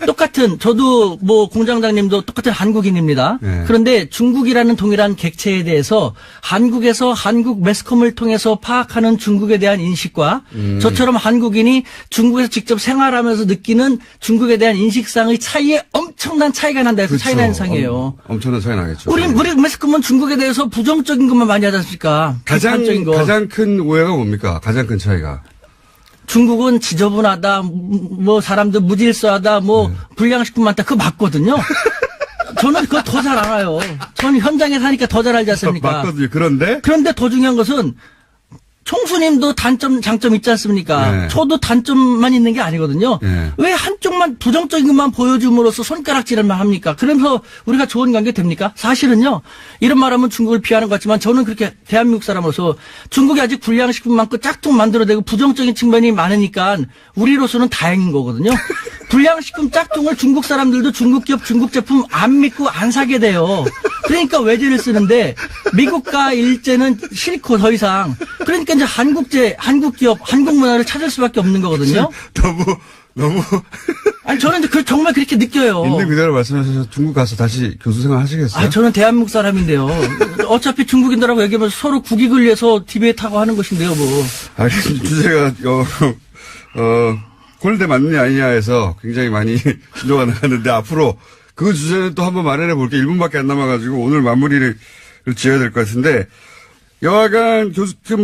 똑같은 저도 공장장님도 똑같은 한국인입니다. 네. 그런데 중국이라는 동일한 객체에 대해서 한국에서 한국 매스컴을 통해서 파악하는 중국에 대한 인식과 저처럼 한국인이 중국에서 직접 생활하면서 느끼는 중국에 대한 인식상의 차이에 엄청난 차이가 난다 해서 그렇죠. 차이나 현상이에요. 엄청난 차이 나겠죠. 우리 매스컴은 중국에 대해서 부정적인 것만 많이 하지 않습니까? 비판적인 거. 가장 큰 오해가 뭡니까? 가장 큰 차이가. 중국은 지저분하다, 사람들 무질서하다, 불량식품 많다, 그거 맞거든요. 저는 그거 더 잘 알아요. 저는 현장에 사니까 더 잘 알지 않습니까? 맞거든요. 그런데 더 중요한 것은 총수님도 장점 있지 않습니까? 네. 저도 단점만 있는 게 아니거든요. 네. 왜 한쪽만 부정적인 것만 보여줌으로써 손가락질을만 합니까? 그러면서 우리가 좋은 관계 됩니까? 사실은요. 이런 말하면 중국을 비하는 것 같지만 저는 그렇게 대한민국 사람으로서 중국이 아직 불량식품 많고 짝퉁 만들어내고 부정적인 측면이 많으니까 우리로서는 다행인 거거든요. 불량식품 짝퉁을 중국 사람들도 중국 기업 중국 제품 안 믿고 안 사게 돼요. 그러니까 외제를 쓰는데 미국과 일제는 싫고 더 이상 그러니까 이제 한국 기업 한국 문화를 찾을 수밖에 없는 거거든요. 너무 아니 저는 이제 정말 그렇게 느껴요. 있는 그대로 말씀하셔서 중국 가서 다시 교수 생활 하시겠어요? 저는 대한민국 사람인데요. 어차피 중국인들하고 얘기하면서 서로 국익을 위해서 디베이트하고 하는 것인데요, 주제가 홀대 맞느냐 아니냐에서 굉장히 많이 진도가 나갔는데 앞으로 그 주제는 또 한번 마련해 볼게요. 1분밖에 안 남아가지고 오늘 마무리를 지어야 될 것 같은데 여하간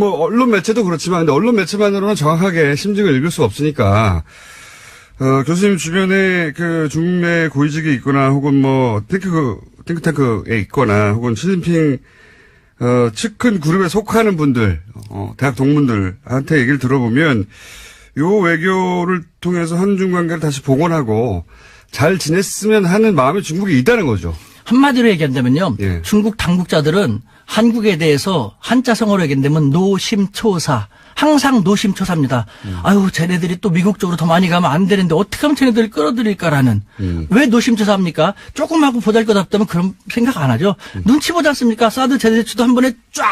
언론 매체도 그렇지만 근데 언론 매체만으로는 정확하게 심증을 읽을 수 없으니까 교수님 주변에 중국 내 고위직에 있거나 혹은 탱크탱크에 있거나 혹은 시진핑 측근 그룹에 속하는 분들 대학 동문들한테 얘기를 들어보면 요 외교를 통해서 한중 관계를 다시 복원하고 잘 지냈으면 하는 마음이 중국에 있다는 거죠. 한마디로 얘기한다면요. 예. 중국 당국자들은 한국에 대해서 한자성어로 얘기한다면 노심초사. 항상 노심초사입니다. 아유, 쟤네들이 또 미국 쪽으로 더 많이 가면 안 되는데 어떻게 하면 쟤네들을 끌어들일까라는. 왜 노심초사합니까? 조금 하고 보잘것없다면 그런 생각 안 하죠. 눈치 보지 않습니까? 사드 제대치도 한 번에 쫙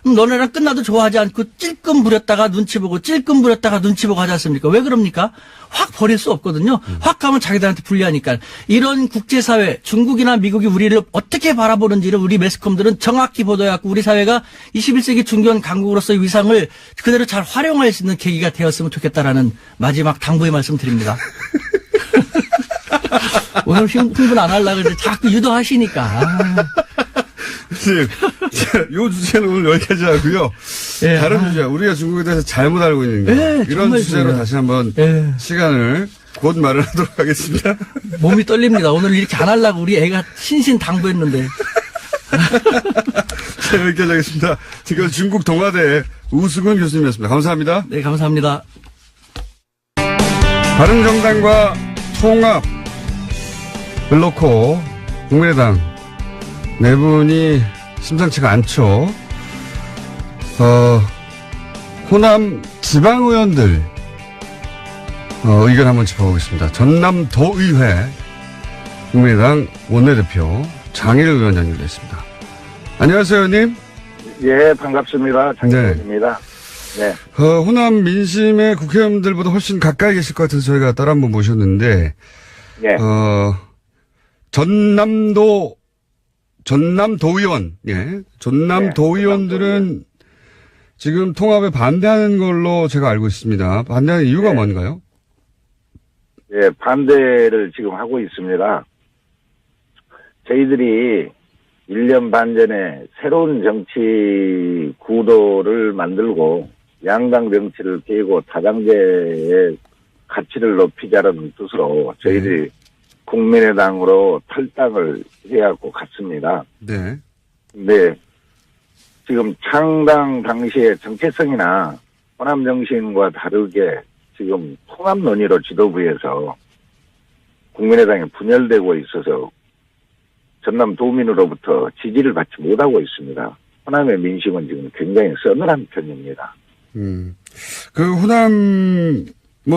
너네랑 끝나도 좋아하지 않고 찔끔 부렸다가 눈치 보고 찔끔 부렸다가 눈치 보고 하지 않습니까? 왜 그럽니까? 확 버릴 수 없거든요. 확 가면 자기들한테 불리하니까. 이런 국제사회, 중국이나 미국이 우리를 어떻게 바라보는지를 우리 매스컴들은 정확히 보도해갖고 우리 사회가 21세기 중견 강국으로서의 위상을 그대로 잘 활용할 수 있는 계기가 되었으면 좋겠다라는 마지막 당부의 말씀 드립니다. 오늘 흥분 안 하려고 했는데 자꾸 유도하시니까. 요 주제는 오늘 여기까지 하고요. 예, 다른 주제, 우리가 중국에 대해서 잘못 알고 있는 거. 예, 이런 주제로 중요해요. 다시 한번 시간을 곧 마련하도록 하겠습니다. 몸이 떨립니다. 오늘 이렇게 안 하려고 우리 애가 신신당부했는데. 자, 여기까지 하겠습니다. 지금 중국 동아대 우수근 교수님이었습니다. 감사합니다. 네, 감사합니다. 바른정당과 통합을 놓고 국민의당 네 분이 심상치가 않죠. 호남 지방의원들, 의견 한번 짚어보겠습니다. 전남도의회 국민의당 원내대표 장일 의원 연결됐습니다. 안녕하세요, 의원님. 예, 반갑습니다. 장일입니다. 네. 호남 민심의 국회의원들보다 훨씬 가까이 계실 것 같아서 저희가 따로 한번 모셨는데, 예. 전남도의원, 예. 전남도의원들은 지금 통합에 반대하는 걸로 제가 알고 있습니다. 반대하는 이유가 네. 뭔가요? 예, 반대를 지금 하고 있습니다. 저희들이 1년 반 전에 새로운 정치 구도를 만들고 양당 정치를 깨고 다당제의 가치를 높이자는 뜻으로 저희들이 국민의당으로 탈당을 해갖고 갔습니다. 네. 근데 지금 창당 당시의 정체성이나 호남 정신과 다르게 지금 통합 논의로 지도부에서 국민의당이 분열되고 있어서 전남 도민으로부터 지지를 받지 못하고 있습니다. 호남의 민심은 지금 굉장히 서늘한 편입니다. 그 호남,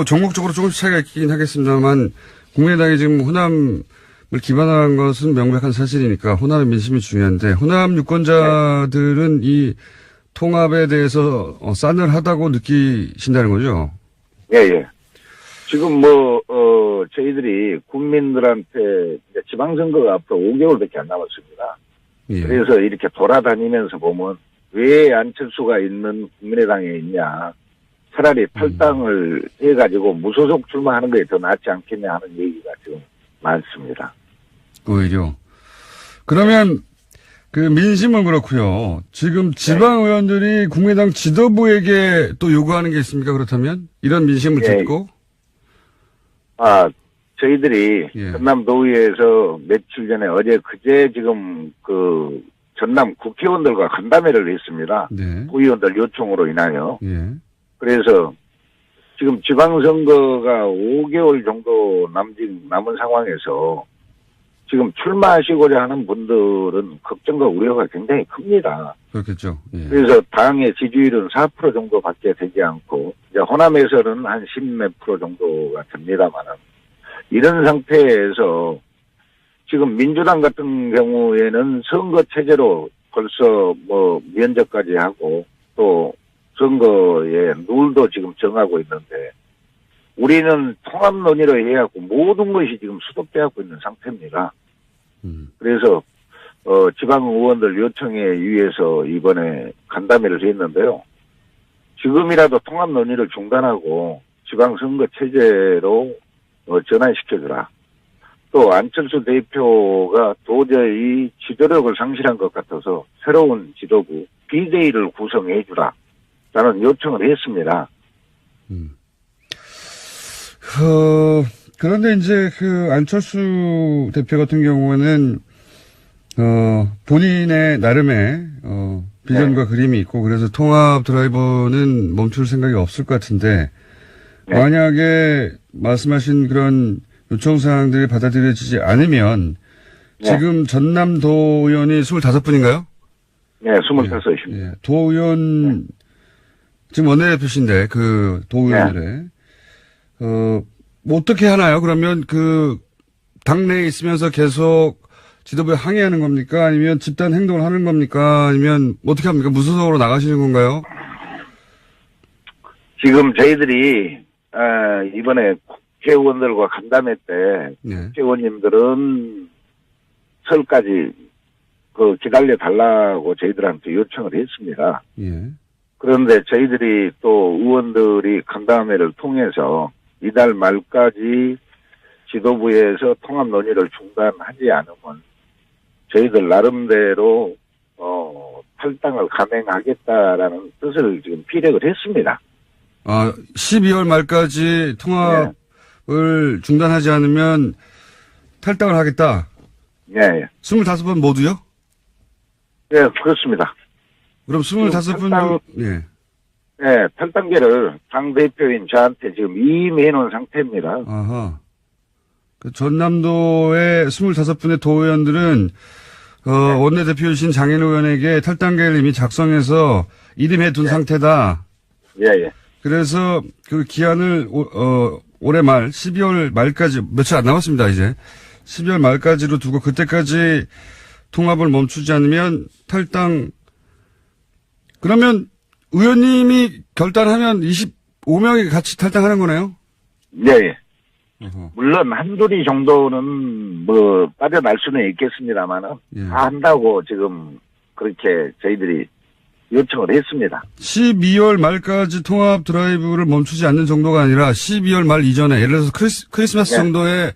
전국적으로 조금씩 차이가 있긴 하겠습니다만, 국민의당이 지금 호남을 기반한 것은 명백한 사실이니까 호남의 민심이 중요한데, 호남 유권자들은 이 통합에 대해서 싸늘하다고 느끼신다는 거죠? 예, 예. 지금 저희들이 국민들한테 이제 지방선거가 앞으로 5개월밖에 안 남았습니다. 예. 그래서 이렇게 돌아다니면서 보면 왜 안철수가 있는 국민의당에 있냐. 차라리 탈당을 해가지고 무소속 출마하는 게 더 낫지 않겠냐 하는 얘기가 지금 많습니다. 오히려. 그러면 그 민심은 그렇고요. 지금 지방 의원들이 국민의당 지도부에게 또 요구하는 게 있습니까? 그렇다면 이런 민심을 예. 듣고 저희들이 예. 전남도의회에서 며칠 전에 그제 지금 그 전남 국회의원들과 간담회를 했습니다. 네. 도의원들 요청으로 인하여. 예. 그래서 지금 지방선거가 5개월 정도 남은 상황에서 지금 출마하시고자 하는 분들은 걱정과 우려가 굉장히 큽니다. 그렇겠죠. 예. 그래서 당의 지지율은 4% 정도밖에 되지 않고 이제 호남에서는 한 10몇 프로 정도가 됩니다만은 이런 상태에서 지금 민주당 같은 경우에는 선거 체제로 벌써 면접까지 하고 또 선거의 룰도 지금 정하고 있는데 우리는 통합 논의로 해갖고 모든 것이 지금 수독되어 있는 상태입니다. 그래서 지방 의원들 요청에 의해서 이번에 간담회를 했는데요. 지금이라도 통합 논의를 중단하고 지방선거 체제로 전환시켜주라. 또 안철수 대표가 도저히 지도력을 상실한 것 같아서 새로운 지도부 비대위를 구성해주라. 라는 요청을 했습니다. 그런데 이제 그 안철수 대표 같은 경우는 본인의 나름의 비전과 그림이 있고 그래서 통합 드라이버는 멈출 생각이 없을 것 같은데 만약에 말씀하신 그런 요청사항들이 받아들여지지 않으면 지금 전남도 의원이 25분인가요? 네, 25입니다. 예. 도 의원 지금 원내대표신데 그 도의원들의 어떻게 하나요? 그러면 그 당내에 있으면서 계속 지도부에 항의하는 겁니까? 아니면 집단 행동을 하는 겁니까? 아니면 어떻게 합니까? 무소속으로 나가시는 건가요? 지금 저희들이 이번에 국회의원들과 간담회 때 국회의원님들은 설까지 기다려 달라고 저희들한테 요청을 했습니다. 예. 그런데 저희들이 또 의원들이 간담회를 통해서 이달 말까지 지도부에서 통합 논의를 중단하지 않으면 저희들 나름대로 탈당을 감행하겠다라는 뜻을 지금 피력을 했습니다. 12월 말까지 통합을 중단하지 않으면 탈당을 하겠다. 예. 25번 모두요? 예, 그렇습니다. 그럼 25분 예. 네, 탈당계를 당대표인 저한테 지금 이임해 놓은 상태입니다. 아하. 그 전남도의 25분의 도의원들은 원내대표이신 장인 의원에게 탈당계를 이미 작성해서 이름해 둔 상태다. 예. 그래서 그 기한을 올해 말 12월 말까지 며칠 안 남았습니다. 이제 12월 말까지로 두고 그때까지 통합을 멈추지 않으면 탈당. 그러면 의원님이 결단하면 25명이 같이 탈당하는 거네요? 예. 어허. 물론 한둘이 정도는 뭐 빠져날 수는 있겠습니다만은 예. 다 한다고 지금 그렇게 저희들이 요청을 했습니다. 12월 말까지 통합 드라이브를 멈추지 않는 정도가 아니라 12월 말 이전에 예를 들어서 크리스마스 네. 정도에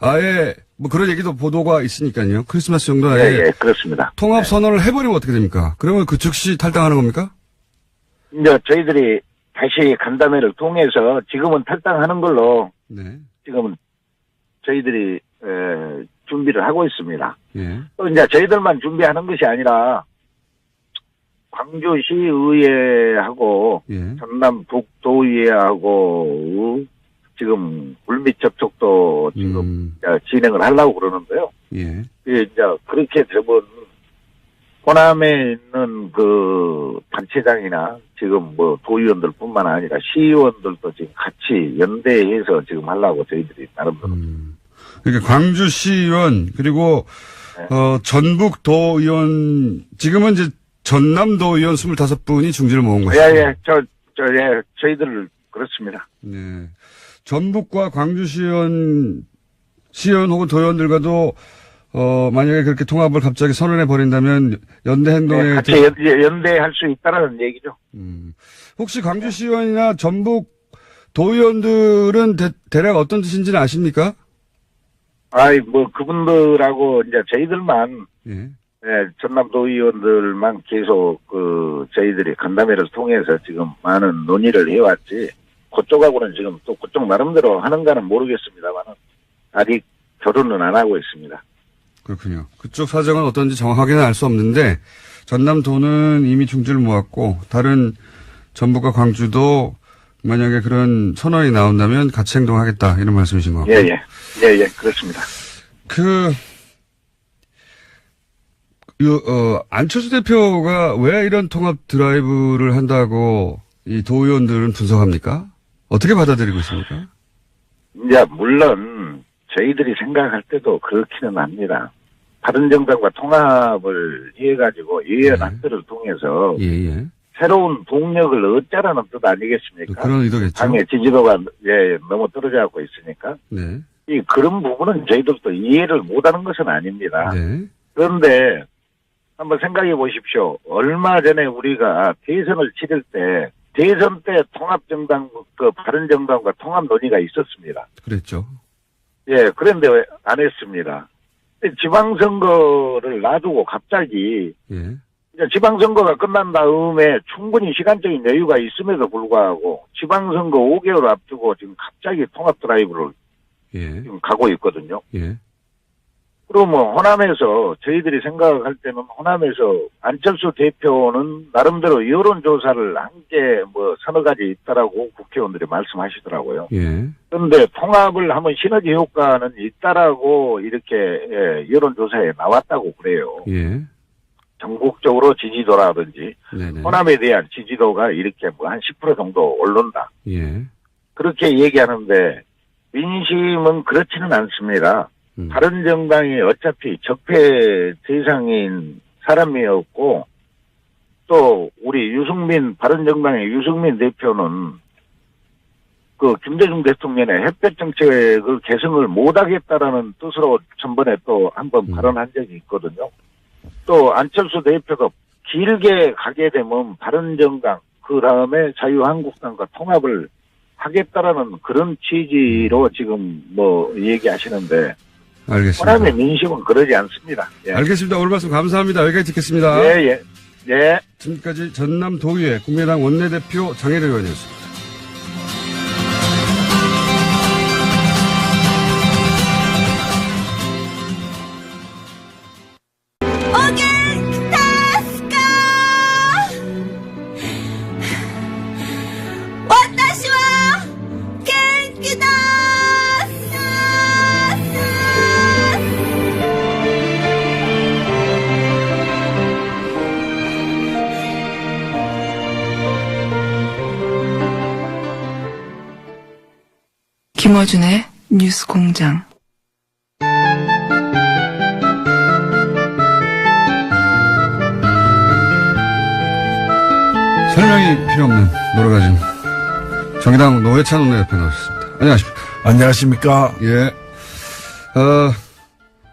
아예 뭐 그런 얘기도 보도가 있으니까요. 크리스마스 정도에 예, 그렇습니다. 통합 선언을 해버리면 어떻게 됩니까? 그러면 그 즉시 탈당하는 겁니까? 이제 저희들이 다시 간담회를 통해서 지금은 탈당하는 걸로 네. 지금은 저희들이 준비를 하고 있습니다. 예. 또 이제 저희들만 준비하는 것이 아니라 광주시의회하고 예. 전남 북도의회하고 지금 물밑 접촉도 지금 진행을 하려고 그러는데요. 예. 이제 그렇게 되면 호남에 있는 그 단체장이나 지금 뭐 도의원들뿐만 아니라 시의원들도 지금 같이 연대해서 지금 하려고 저희들이 나름대로. 그러니까 광주시의원 그리고 네. 전북도의원 지금은 이제 전남도의원 25분이 중지를 모은 것이죠. 예. 저희들 그렇습니다. 네. 전북과 광주시의원 혹은 도의원들과도 만약에 그렇게 통합을 갑자기 선언해 버린다면 연대 행동에 네, 같이 연대할 수 있다라는 얘기죠. 혹시 광주시의원이나 전북 도의원들은 대략 어떤 뜻인지는 아십니까? 뭐 그분들하고 이제 저희들만 예. 전남 도의원들만 계속 저희들이 간담회를 통해서 지금 많은 논의를 해왔지. 그쪽하고는 지금 또 그쪽 나름대로 하는가는 모르겠습니다만은 아직 결혼은 안 하고 있습니다. 그렇군요. 그쪽 사정은 어떤지 정확하게는 알 수 없는데 전남도는 이미 중지를 모았고 다른 전북과 광주도 만약에 그런 선언이 나온다면 같이 행동하겠다 이런 말씀이신 것 같고. 예, 그렇습니다. 안철수 대표가 왜 이런 통합 드라이브를 한다고 이 도의원들은 분석합니까? 어떻게 받아들이고 있습니까? 이제 물론 저희들이 생각할 때도 그렇기는 합니다. 바른정당과 통합을 해가지고 예언 합의를 통해서 예. 새로운 동력을 얻자라는 뜻 아니겠습니까? 그런 의도겠죠. 당의 지지도가 너무 떨어져 갖고 있으니까. 네. 그런 부분은 저희들도 이해를 못하는 것은 아닙니다. 네. 그런데 한번 생각해 보십시오. 얼마 전에 우리가 대선을 치를 때 대선 때 통합정당, 바른정당과 통합 논의가 있었습니다. 그랬죠. 예, 그런데 왜 안 했습니다. 지방선거를 놔두고 갑자기 예. 이제 지방선거가 끝난 다음에 충분히 시간적인 여유가 있음에도 불구하고 지방선거 5개월 앞두고 지금 갑자기 통합 드라이브를 예. 지금 가고 있거든요. 예. 그러면 호남에서 저희들이 생각할 때는 호남에서 안철수 대표는 나름대로 여론조사를 한 게 서너 가지 있다라고 국회의원들이 말씀하시더라고요. 예. 그런데 통합을 하면 시너지 효과는 있다라고 이렇게 여론조사에 나왔다고 그래요. 예. 전국적으로 지지도라든지 네네. 호남에 대한 지지도가 이렇게 한 10% 정도 오른다. 예. 그렇게 얘기하는데 민심은 그렇지는 않습니다. 바른정당이 어차피 적폐 대상인 사람이었고 또 우리 바른정당의 유승민 대표는 김대중 대통령의 햇볕 정책을 개선을 못하겠다라는 뜻으로 전번에 또 한번 발언한 적이 있거든요. 또 안철수 대표가 길게 가게 되면 바른정당 그 다음에 자유한국당과 통합을 하겠다라는 그런 취지로 지금 얘기하시는데 알겠습니다. 호남의 민심은 그러지 않습니다. 예. 알겠습니다. 오늘 말씀 감사합니다. 여기까지 듣겠습니다. 예. 지금까지 전남도의회 국민의당 원내대표 장혜대 의원이었습니다. 김어준의 뉴스 공장. 설명이 필요 없는 노래가진 정의당 노회찬 원내대표 나오셨습니다. 안녕하십니까. 안녕하십니까. 예.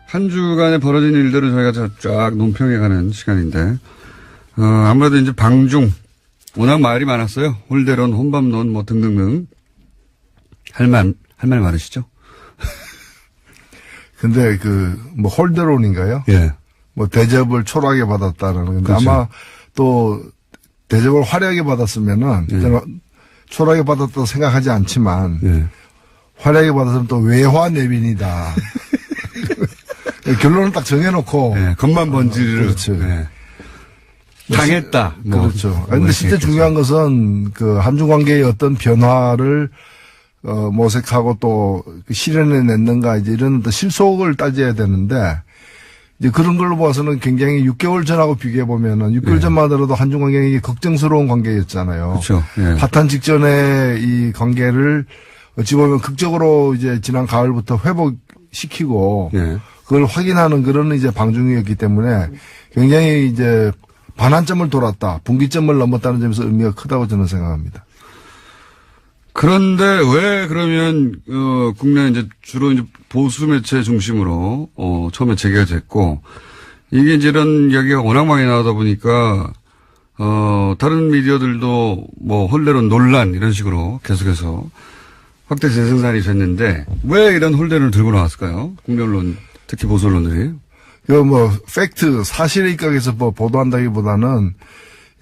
한 주간에 벌어진 일들을 저희가 쫙 논평해가는 시간인데, 아무래도 이제 방중, 워낙 말이 많았어요. 홀대론, 혼밥론, 뭐 등등등. 할 말 많으시죠? 근데 뭐 홀대론인가요? 예. 뭐 대접을 초라하게 받았다라는 건데 그렇죠. 아마 또 대접을 화려하게 받았으면은 예. 저는 초라하게 받았다고 생각하지 않지만 예. 화려하게 받았으면 또 외화 내빈이다. 결론을 딱 정해놓고. 예. 겉만 번지를. 그렇죠. 예. 당했다. 뭐. 그렇죠. 근데 진짜 중요한 것은 한중 관계의 어떤 변화를 모색하고 또 실현해 냈는가 이제 이런 또 실속을 따져야 되는데 이제 그런 걸로 봐서는 굉장히 6개월 전하고 비교해 보면은 6개월 네. 전만 하더라도 한중 관계가 걱정스러운 관계였잖아요. 그렇죠. 예. 파탄 직전에 이 관계를 어찌 보면 극적으로 이제 지난 가을부터 회복시키고 예. 그걸 확인하는 그런 이제 방중이었기 때문에 굉장히 이제 반환점을 돌았다, 분기점을 넘었다는 점에서 의미가 크다고 저는 생각합니다. 그런데 왜 그러면 국내 이제 주로 이제 보수 매체 중심으로 처음에 재개가 됐고 이게 이제 이런 이야기가 워낙 많이 나오다 보니까 다른 미디어들도 뭐 홀대론 논란 이런 식으로 계속해서 확대 재생산이 됐는데 왜 이런 홀대론을 들고 나왔을까요? 국내 언론 특히 보수 언론들이. 뭐 팩트 사실에 입각해서 뭐 보도한다기보다는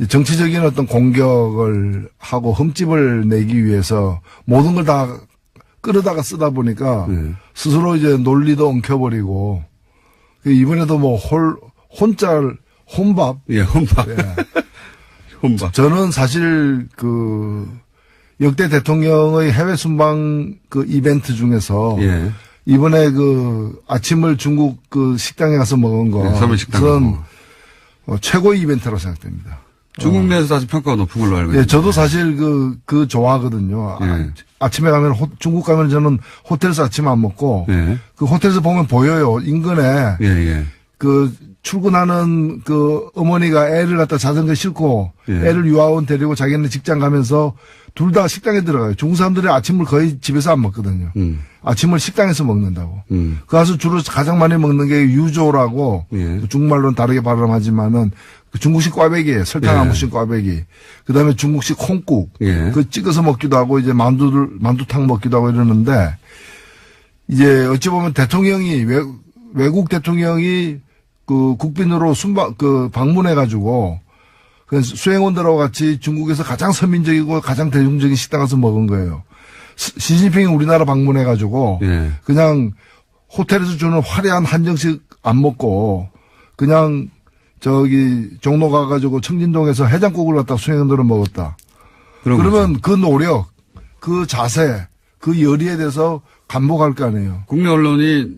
정치적인 어떤 공격을 하고 흠집을 내기 위해서 모든 걸 다 끌어다가 쓰다 보니까 스스로 이제 논리도 엉켜버리고 이번에도 뭐 혼밥. 예, 혼밥. 예. 혼밥. 저는 사실 역대 대통령의 해외 순방 이벤트 중에서 예. 이번에 아침을 중국 식당에 가서 먹은 거. 네, 서울식당 그건 최고의 이벤트라고 생각됩니다. 중국 내에서 아주 평가가 높은 걸로 알고 있습니다. 예, 저도 사실 좋아하거든요. 예. 아침에 가면 중국 가면 저는 호텔에서 아침 안 먹고 예. 호텔에서 보면 보여요. 인근에 예, 예. 출근하는 어머니가 애를 갖다 자전거 싣고 예. 애를 유아원 데리고 자기는 직장 가면서 둘 다 식당에 들어가요. 중국 사람들이 아침을 거의 집에서 안 먹거든요. 아침을 식당에서 먹는다고. 그래서 주로 가장 많이 먹는 게 유조라고 예. 중국말로는 다르게 발음하지만은 중국식 꽈배기예요. 설탕 안 묻힌 꽈배기. 그다음에 중국식 콩국. 예. 찍어서 먹기도 하고 이제 만두탕 먹기도 하고 이러는데 이제 어찌 보면 대통령이 외국 대통령이 국빈으로 방문해가지고 수행원들하고 같이 중국에서 가장 서민적이고 가장 대중적인 식당 가서 먹은 거예요. 시진핑이 우리나라 방문해가지고 예. 그냥 호텔에서 주는 화려한 한정식 안 먹고 그냥 종로 가가지고 청진동에서 해장국을 갖다 수행원들은 먹었다. 그러면 그 노력, 그 자세, 그 열의에 대해서 감복할 거 아니에요. 국내 언론이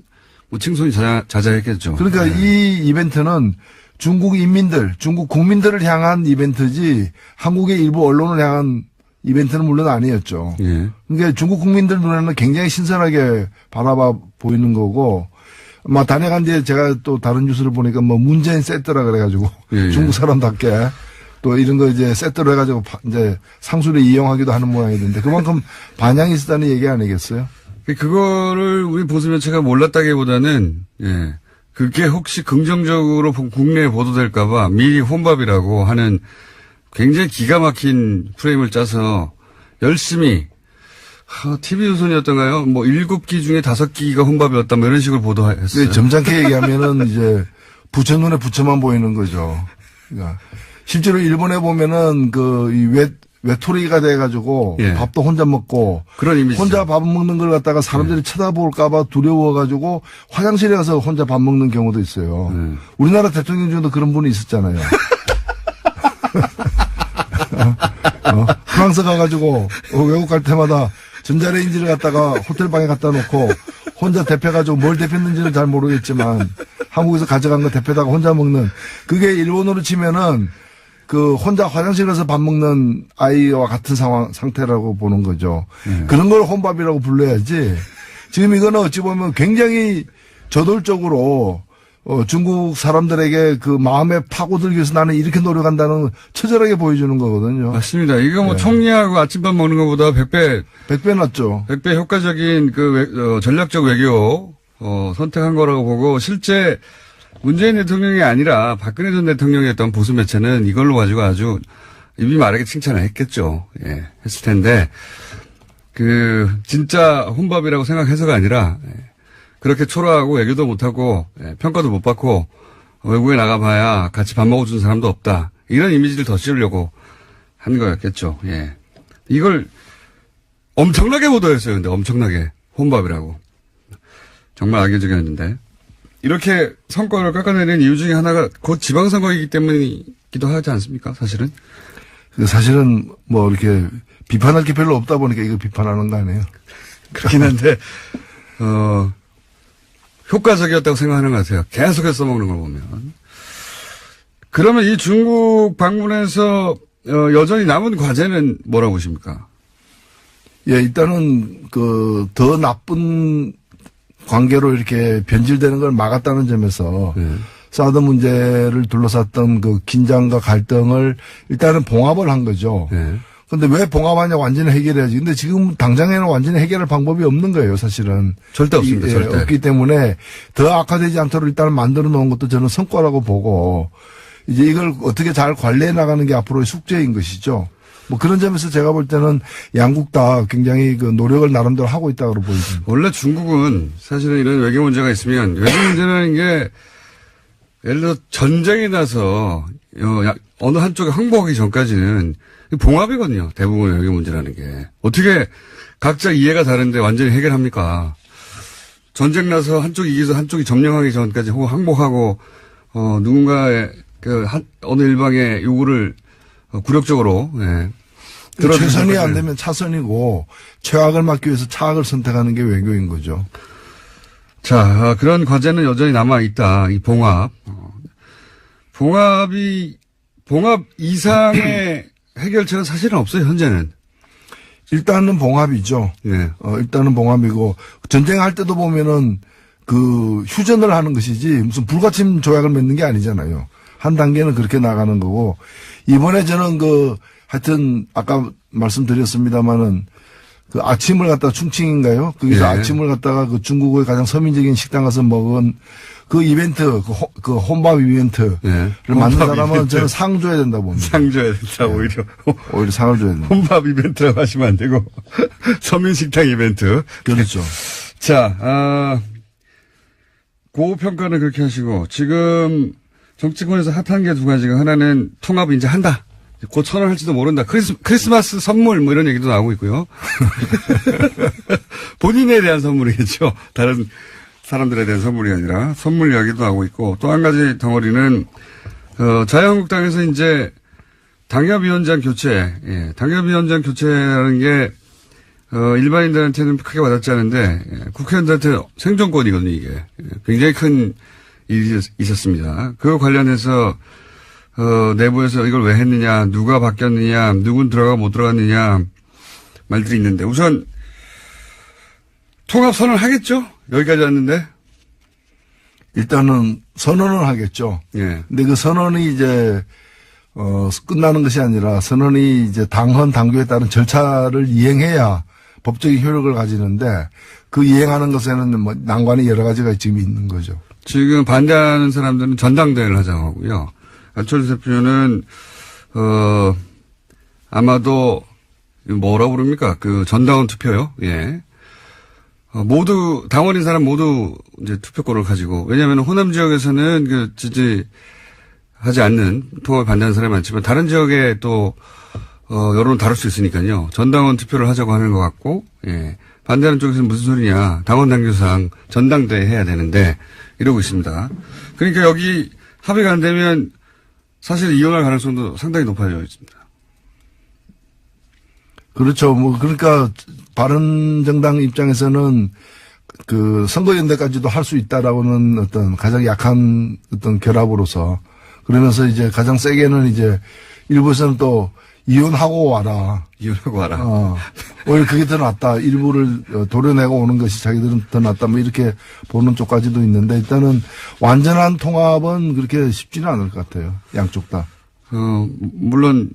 뭐 칭송이 자자했겠죠. 그러니까 네. 이 이벤트는 중국 국민들을 향한 이벤트지 한국의 일부 언론을 향한 이벤트는 물론 아니었죠. 예. 그러니까 중국 국민들 눈에는 굉장히 신선하게 바라봐 보이는 거고, 단해간 뒤에 제가 또 다른 뉴스를 보니까 문재인 세트라 그래가지고 예. 중국 사람답게 또 이런 거 이제 세트로 해가지고 이제 상술에 이용하기도 하는 모양이던데 그만큼 반향이 있었다는 얘기 아니겠어요? 그거를 우리 보수 매체가 몰랐다기보다는 예. 그게 혹시 긍정적으로 국내에 보도될까봐 미리 혼밥이라고 하는 굉장히 기가 막힌 프레임을 짜서 열심히 TV 우선이었던가요? 7기 중에 5기가 혼밥이었다 뭐 이런 식으로 보도했어요. 점잖게 얘기하면은 이제 부처 눈에 부처만 보이는 거죠. 그러니까 실제로 일본에 보면은 외톨이가 돼가지고 예. 밥도 혼자 먹고 그런 이미지. 혼자 밥 먹는 걸 갖다가 사람들이 쳐다볼까봐 두려워가지고 화장실에 가서 혼자 밥 먹는 경우도 있어요. 우리나라 대통령 중에도 그런 분이 있었잖아요. 프랑스 가가지고 외국 갈 때마다 전자레인지를 갖다가 호텔방에 갖다 놓고 혼자 데펴가지고 뭘 데폈는지는 잘 모르겠지만 한국에서 가져간 거 데펴다가 혼자 먹는 그게 일본어로 치면은 그 혼자 화장실 가서 밥 먹는 아이와 같은 상태라고 보는 거죠. 그런 걸 혼밥이라고 불러야지. 지금 이거는 어찌 보면 굉장히 저돌적으로 중국 사람들에게 그 마음에 파고들기 위해서 나는 이렇게 노력한다는 처절하게 보여주는 거거든요. 맞습니다. 이거 뭐 총리하고 아침밥 먹는 것보다 100배 낫죠. 100배 효과적인 전략적 외교, 선택한 거라고 보고, 실제 문재인 대통령이 아니라 박근혜 전 대통령이었던 보수 매체는 이걸로 가지고 아주 입이 마르게 칭찬을 했겠죠. 예, 했을 텐데, 진짜 혼밥이라고 생각해서가 아니라, 그렇게 초라하고 외교도 못하고, 평가도 못 받고, 외국에 나가봐야 같이 밥 먹어준 사람도 없다. 이런 이미지를 더 씌우려고 한 거였겠죠. 예. 이걸 엄청나게 보도했어요. 근데 엄청나게. 혼밥이라고. 정말 악의적이었는데. 이렇게 성과를 깎아내는 이유 중에 하나가 곧 지방선거이기 때문이기도 하지 않습니까? 사실은. 사실은 뭐 이렇게 비판할 게 별로 없다 보니까 이거 비판하는 거 아니에요? 그렇긴 한데, 효과적이었다고 생각하는 것 같아요. 계속해서 써먹는 걸 보면. 그러면 이 중국 방문에서 여전히 남은 과제는 뭐라고 보십니까? 예, 일단은 더 나쁜 관계로 이렇게 변질되는 걸 막았다는 점에서 사드 문제를 둘러쌌던 그 긴장과 갈등을 일단은 봉합을 한 거죠. 근데 왜 봉합하냐고 완전히 해결해야지. 근데 지금 당장에는 완전히 해결할 방법이 없는 거예요, 사실은. 절대 없습니다, 절대. 없기 때문에 더 악화되지 않도록 일단 만들어 놓은 것도 저는 성과라고 보고, 이제 이걸 어떻게 잘 관리해 나가는 게 앞으로의 숙제인 것이죠. 뭐 그런 점에서 제가 볼 때는 양국 다 굉장히 노력을 나름대로 하고 있다고 보입니다. 원래 중국은 사실은 이런 외교 문제가 있으면 외교 문제라는 게 예를 들어 전쟁이 나서 어느 한쪽에 항복하기 전까지는 봉합이거든요. 대부분 외교 문제라는 게. 어떻게 각자 이해가 다른데 완전히 해결합니까? 전쟁 나서 한쪽이 이겨서 한쪽이 점령하기 전까지 혹은 항복하고 누군가의 어느 일방의 요구를 굴욕적으로 최선이 안 되면 차선이고 최악을 막기 위해서 차악을 선택하는 게 외교인 거죠. 자, 그런 과제는 여전히 남아 있다. 이 봉합. 봉합 이상의 해결책은 사실은 없어요, 현재는. 일단은 봉합이죠. 네. 일단은 봉합이고 전쟁할 때도 보면은 휴전을 하는 것이지 무슨 불가침 조약을 맺는 게 아니잖아요. 한 단계는 그렇게 나가는 거고 이번에 저는 하여튼 아까 말씀드렸습니다마는 아침을 갖다가 충칭인가요? 거기서 아침을 갖다가 중국의 가장 서민적인 식당 가서 먹은 그 이벤트, 혼밥 이벤트를 만든 사람은 저는 상 줘야 된다고 봅니다. 상 줘야 된다, 오히려. 오히려 상을 줘야 된다. 혼밥 이벤트라고 하시면 안 되고, 서민식당 이벤트. 그렇죠. 자, 고평가는 그렇게 하시고, 지금 정치권에서 핫한 게 두 가지가 하나는 통합을 이제 한다. 곧 선언할지도 모른다. 크리스마스 선물 뭐 이런 얘기도 나오고 있고요. 본인에 대한 선물이겠죠. 다른 사람들에 대한 선물이 아니라 선물 이야기도 나오고 있고 또 한 가지 덩어리는 자유한국당에서 이제 당협위원장 교체, 당협위원장 교체라는 게 일반인들한테는 크게 와닿지 않은데 국회의원들한테 생존권이거든요. 이게 굉장히 큰 일이 있었습니다. 그거 관련해서 내부에서 이걸 왜 했느냐, 누가 바뀌었느냐, 누군 들어가 못 들어갔느냐 말들이 있는데 우선 통합 선언 하겠죠? 여기까지 왔는데 일단은 선언을 하겠죠. 예. 근데 그 선언이 이제 끝나는 것이 아니라 선언이 이제 당헌 당규에 따른 절차를 이행해야 법적인 효력을 가지는데 그 이행하는 것에는 뭐 난관이 여러 가지가 지금 있는 거죠. 지금 반대하는 사람들은 전당대회를 하자고 하고요. 안철수 대표는 아마도 뭐라고 부릅니까? 전당원 투표요. 예. 모두 당원인 사람 모두 이제 투표권을 가지고 왜냐하면 호남 지역에서는 지지하지 않는 통합을 반대하는 사람이 많지만 다른 지역에 또 여론을 다룰 수 있으니까요. 전당원 투표를 하자고 하는 것 같고 예. 반대하는 쪽에서는 무슨 소리냐. 당원 당규상 전당대회 해야 되는데 이러고 있습니다. 그러니까 여기 합의가 안 되면 사실 이혼할 가능성도 상당히 높아져 있습니다. 그렇죠. 그러니까 바른정당 입장에서는 선거연대까지도 할 수 있다라고는 어떤 가장 약한 어떤 결합으로서 그러면서 이제 가장 세게는 이제 일부에서는 또 이혼하고 와라. 이혼하고 와라. 오히려 그게 더 낫다. 일부를 도려내고 오는 것이 자기들은 더 낫다. 뭐 이렇게 보는 쪽까지도 있는데 일단은 완전한 통합은 그렇게 쉽지는 않을 것 같아요. 양쪽 다. 물론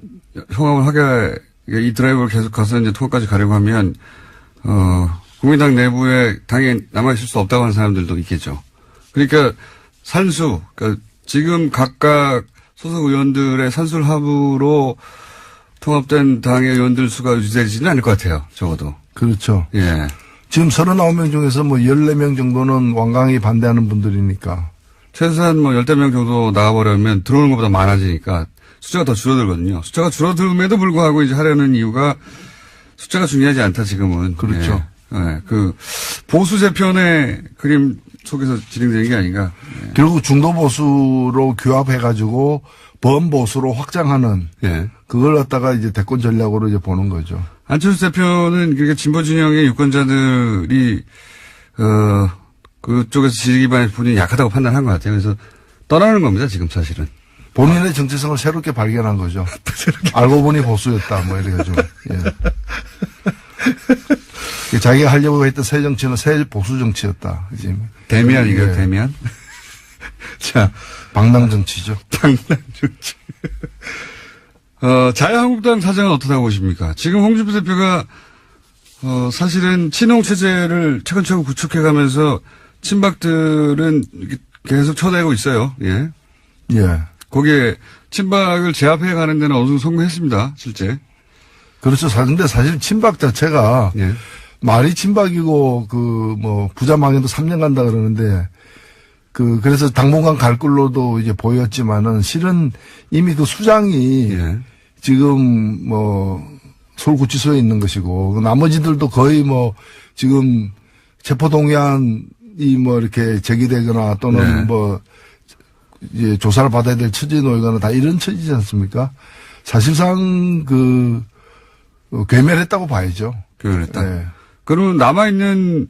통합을 하게 이 드라이브를 계속 가서 이제 통합까지 가려고 하면 국민당 내부에 당에 남아있을 수 없다고 하는 사람들도 있겠죠. 그러니까 산수, 그러니까 지금 각각 소속 의원들의 산술 합으로 통합된 당의 의원들 수가 유지되지는 않을 것 같아요. 적어도. 그렇죠. 예. 지금 39명 중에서 뭐 14명 정도는 완강히 반대하는 분들이니까. 최소한 뭐 10명 정도 나가버리면 들어오는 것보다 많아지니까 숫자가 더 줄어들거든요. 숫자가 줄어들음에도 불구하고 이제 하려는 이유가 숫자가 중요하지 않다 지금은. 그렇죠. 예. 예. 그 보수 재편의 그림 속에서 진행되는 게 아닌가. 예. 결국 중도 보수로 규합해가지고 범보수로 확장하는. 예. 그걸 갖다가 이제 대권 전략으로 이제 보는 거죠. 안철수 대표는 그러니까 진보 진영의 유권자들이 그쪽에서 지지 기반의 본인이 약하다고 판단한 것 같아요. 그래서 떠나는 겁니다. 지금 사실은. 본인의 정체성을 새롭게 발견한 거죠. 알고 보니 보수였다. 뭐 이래가지고. 예. 자기가 하려고 했던 새 정치는 새 보수 정치였다. 지금. 대면이고요. 예. 대면. 자, 방랑 정치죠. 방랑 정치. 자유한국당 사정은 어떻다고 보십니까? 지금 홍준표 대표가 사실은 친홍 체제를 차근차근 구축해가면서 친박들은 계속 쳐내고 있어요. 예. 예. 거기에 친박을 제압해 가는 데는 어느 정도 성공했습니다. 실제. 그렇죠. 근데 사실 친박 자체가 예. 말이 친박이고 부자 망해도 3년 간다 그러는데 그래서 당분간 갈 걸로도 이제 보였지만은 실은 이미 그 수장이 예. 지금 서울구치소에 있는 것이고 나머지들도 거의 지금 체포동의안이 이렇게 제기되거나 또는 네. 이제 조사를 받아야 될 처지에 놓이거나 다 이런 처지지 않습니까? 사실상 괴멸했다고 봐야죠. 괴멸했다. 네. 그러면 남아있는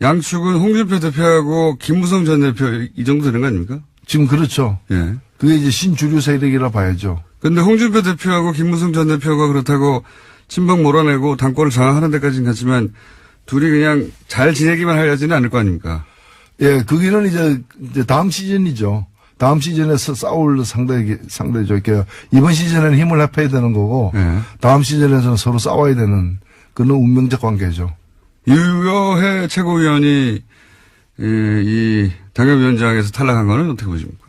양축은 홍준표 대표하고 김무성 전 대표 이 정도 되는 거 아닙니까? 지금 그렇죠. 예. 그게 이제 신주류 세력이라 봐야죠. 근데 홍준표 대표하고 김무성 전 대표가 그렇다고 친박 몰아내고 당권을 장악하는 데까지는 갔지만 둘이 그냥 잘 지내기만 하려지는 않을 거 아닙니까? 예, 거기는 이제 다음 시즌이죠. 다음 시즌에서 싸울 상대죠. 이렇게 이번 시즌에는 힘을 합해야 되는 거고 예. 다음 시즌에서는 서로 싸워야 되는 그런 운명적 관계죠. 유여해 최고위원이 이 당협위원장에서 탈락한 거는 어떻게 보십니까?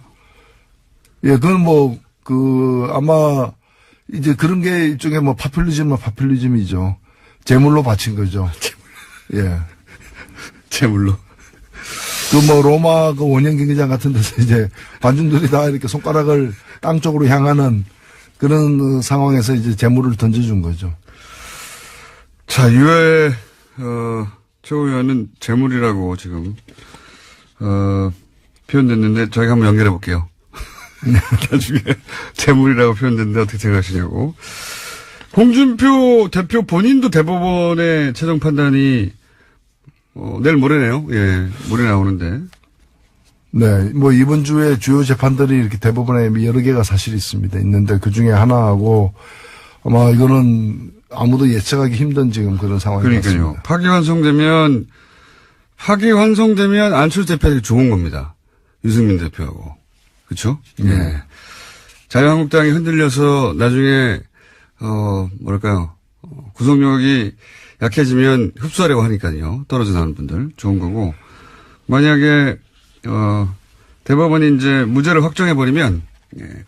예, 그건 아마 이제 그런 게 일종의 파퓰리즘이죠. 재물로 바친 거죠. 예. 재물로. 로마 원형 경기장 같은 데서 이제 관중들이 다 이렇게 손가락을 땅 쪽으로 향하는 그런 상황에서 이제 재물을 던져준 거죠. 자, 유해, 최고위원은 재물이라고 지금, 표현됐는데 저희가 한번 연결해 볼게요. 나중에 재물이라고 표현됐는데 어떻게 생각하시냐고. 홍준표 대표 본인도 대법원의 최종 판단이 내일 모레네요. 예, 모레 나오는데. 네, 이번 주에 주요 재판들이 이렇게 대법원에 여러 개가 사실 있는데 그 중에 하나하고 아마 이거는 아무도 예측하기 힘든 지금 그런 상황이 그러니까요. 같습니다. 파기환송되면 안철수 대표에게 좋은 겁니다. 유승민 대표하고. 그렇죠? 예. 자유한국당이 흔들려서 나중에 구속력이 약해지면 흡수하려고 하니까요. 떨어져 나오는 분들 좋은 거고. 만약에 대법원이 이제 무죄를 확정해 버리면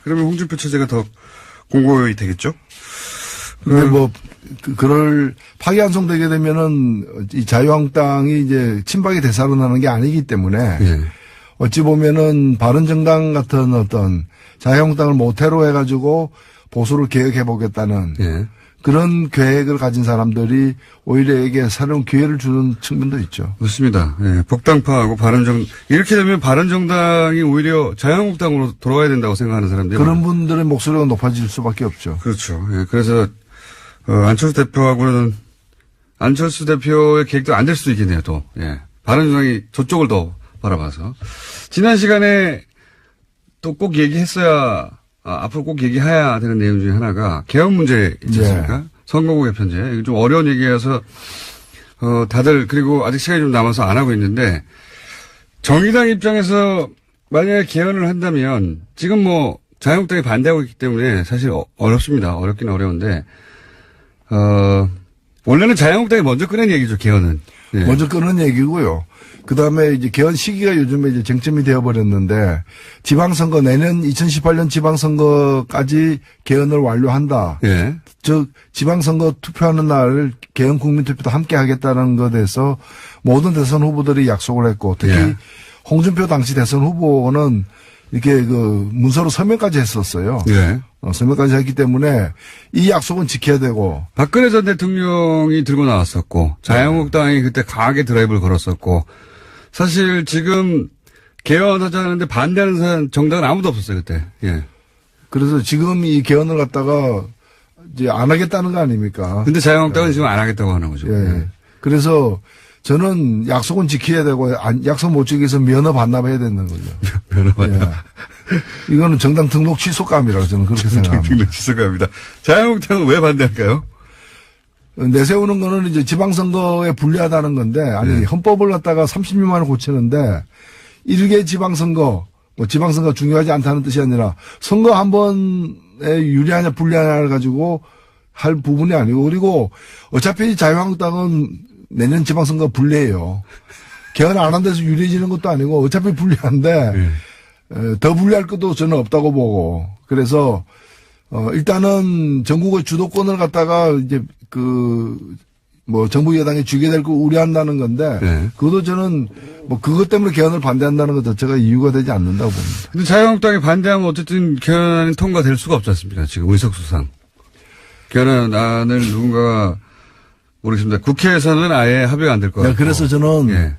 그러면 홍준표 체제가 더 공고히 되겠죠. 근데 그럴 파기환송되게 되면은 이 자유한국당이 이제 친박이 되살아나는 게 아니기 때문에 예. 어찌 보면은 바른정당 같은 어떤 자유한국당을 모태로 해가지고 보수를 개혁해보겠다는 예. 그런 계획을 가진 사람들이 오히려 이게 새로운 기회를 주는 측면도 있죠. 맞습니다. 예. 복당파하고 이렇게 되면 바른정당이 오히려 자유한국당으로 돌아와야 된다고 생각하는 사람들이 그런 많아요. 분들의 목소리가 높아질 수밖에 없죠. 그렇죠. 예. 그래서 안철수 대표하고는 안철수 대표의 계획도 안 될 수도 있겠네요. 또 예. 바른정당이 저쪽을 더 바라봐서 지난 시간에 또 꼭 얘기했어야 앞으로 꼭 얘기해야 되는 내용 중에 하나가 개헌 문제 있지 않습니까? 선거구 개편제. 이거 좀 어려운 얘기여서 다들 그리고 아직 시간이 좀 남아서 안 하고 있는데 정의당 입장에서 만약에 개헌을 한다면 지금 뭐 자유한국당이 반대하고 있기 때문에 사실 어렵습니다. 어렵긴 어려운데 원래는 자유한국당이 먼저 꺼낸 얘기죠. 개헌은. 네. 먼저 끄는 얘기고요. 그 다음에 이제 개헌 시기가 요즘에 이제 쟁점이 되어버렸는데 지방선거 내년 2018년 지방선거까지 개헌을 완료한다. 예. 즉 지방선거 투표하는 날 개헌 국민투표도 함께 하겠다는 것에 대해서 모든 대선 후보들이 약속을 했고 특히 예. 홍준표 당시 대선 후보는 이렇게 그 문서로 서명까지 했었어요. 예. 서명까지 했기 때문에 이 약속은 지켜야 되고 박근혜 전 대통령이 들고 나왔었고 자유한국당이 그때 강하게 드라이브를 걸었었고 사실 지금 개헌하자는데 반대하는 정당은 아무도 없었어요 그때. 예. 그래서 지금 이 개헌을 갖다가 이제 안 하겠다는 거 아닙니까? 근데 자유한국당은 지금 안 하겠다고 하는 거죠. 예. 그래서 저는 약속은 지켜야 되고 약속 못 지켜서 면허 반납해야 되는 거죠. 면허 반납. 예. 이거는 정당 등록 취소감이라고 저는 그렇게 생각합니다. 등록 취소감입니다. 자유한국당은 왜 반대할까요? 내세우는 거는 이제 지방선거에 불리하다는 건데 아니 헌법을 갖다가 30년만에 고치는데 일개 지방선거 뭐 지방선거 중요하지 않다는 뜻이 아니라 선거 한 번에 유리하냐 불리하냐를 가지고 할 부분이 아니고 그리고 어차피 자유한국당은 내년 지방선거 불리해요. 개헌 안 한 데서 유리해지는 것도 아니고 어차피 불리한데 더 불리할 것도 저는 없다고 보고 그래서 일단은 전국의 주도권을 갖다가 이제 뭐 정부 여당이 쥐게 될 거 우려한다는 건데 그것도 저는 뭐 그것 때문에 개헌을 반대한다는 것 자체가 이유가 되지 않는다고 봅니다. 근데 자유한국당이 반대하면 어쨌든 개헌안이 통과될 수가 없지 않습니까? 지금 의석수상. 개헌안을 누군가가 모르겠습니다. 국회에서는 아예 합의가 안 될 것 같아요. 그래서 저는 예.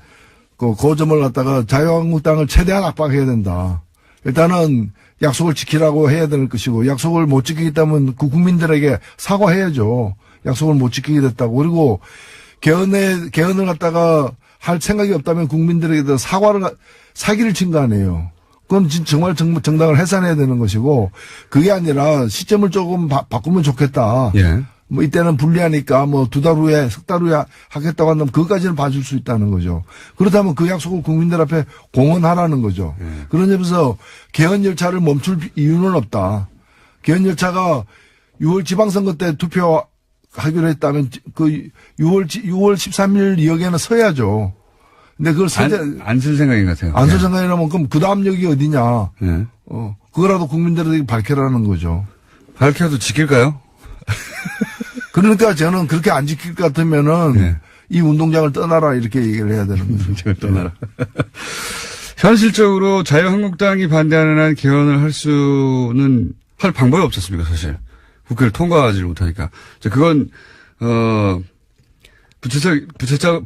그 점을 갖다가 자유한국당을 최대한 압박해야 된다. 일단은 약속을 지키라고 해야 될 것이고 약속을 못 지키기 때문에 그 국민들에게 사과해야죠. 약속을 못 지키게 됐다고. 그리고 개헌을 갖다가 할 생각이 없다면 국민들에게 사기를 친 거 아니에요. 그건 정말 정당을 해산해야 되는 것이고 그게 아니라 시점을 조금 바꾸면 좋겠다. 예. 뭐 이때는 불리하니까 뭐 석 달 후에 하겠다고 한다면 그것까지는 봐줄 수 있다는 거죠. 그렇다면 그 약속을 국민들 앞에 공언하라는 거죠. 그런 점에서 개헌 열차를 멈출 이유는 없다. 개헌 열차가 6월 지방선거 때 투표하기로 했다면 그 6월 13일 역에는 서야죠. 근데 그걸 안 쓸 생각인 것 같아요. 안 쓸 생각이라면 그럼 그 다음 역이 어디냐. 예. 그거라도 국민들에게 밝혀라는 거죠. 밝혀도 지킬까요? 그러니까 저는 그렇게 안 지킬 것 같으면은 이 운동장을 떠나라 이렇게 얘기를 해야 되는 거죠. 운동장을 떠나라. 현실적으로 자유한국당이 반대하는 한 개헌을 할 방법이 없었습니까, 사실. 국회를 통과하지를 못하니까. 그건,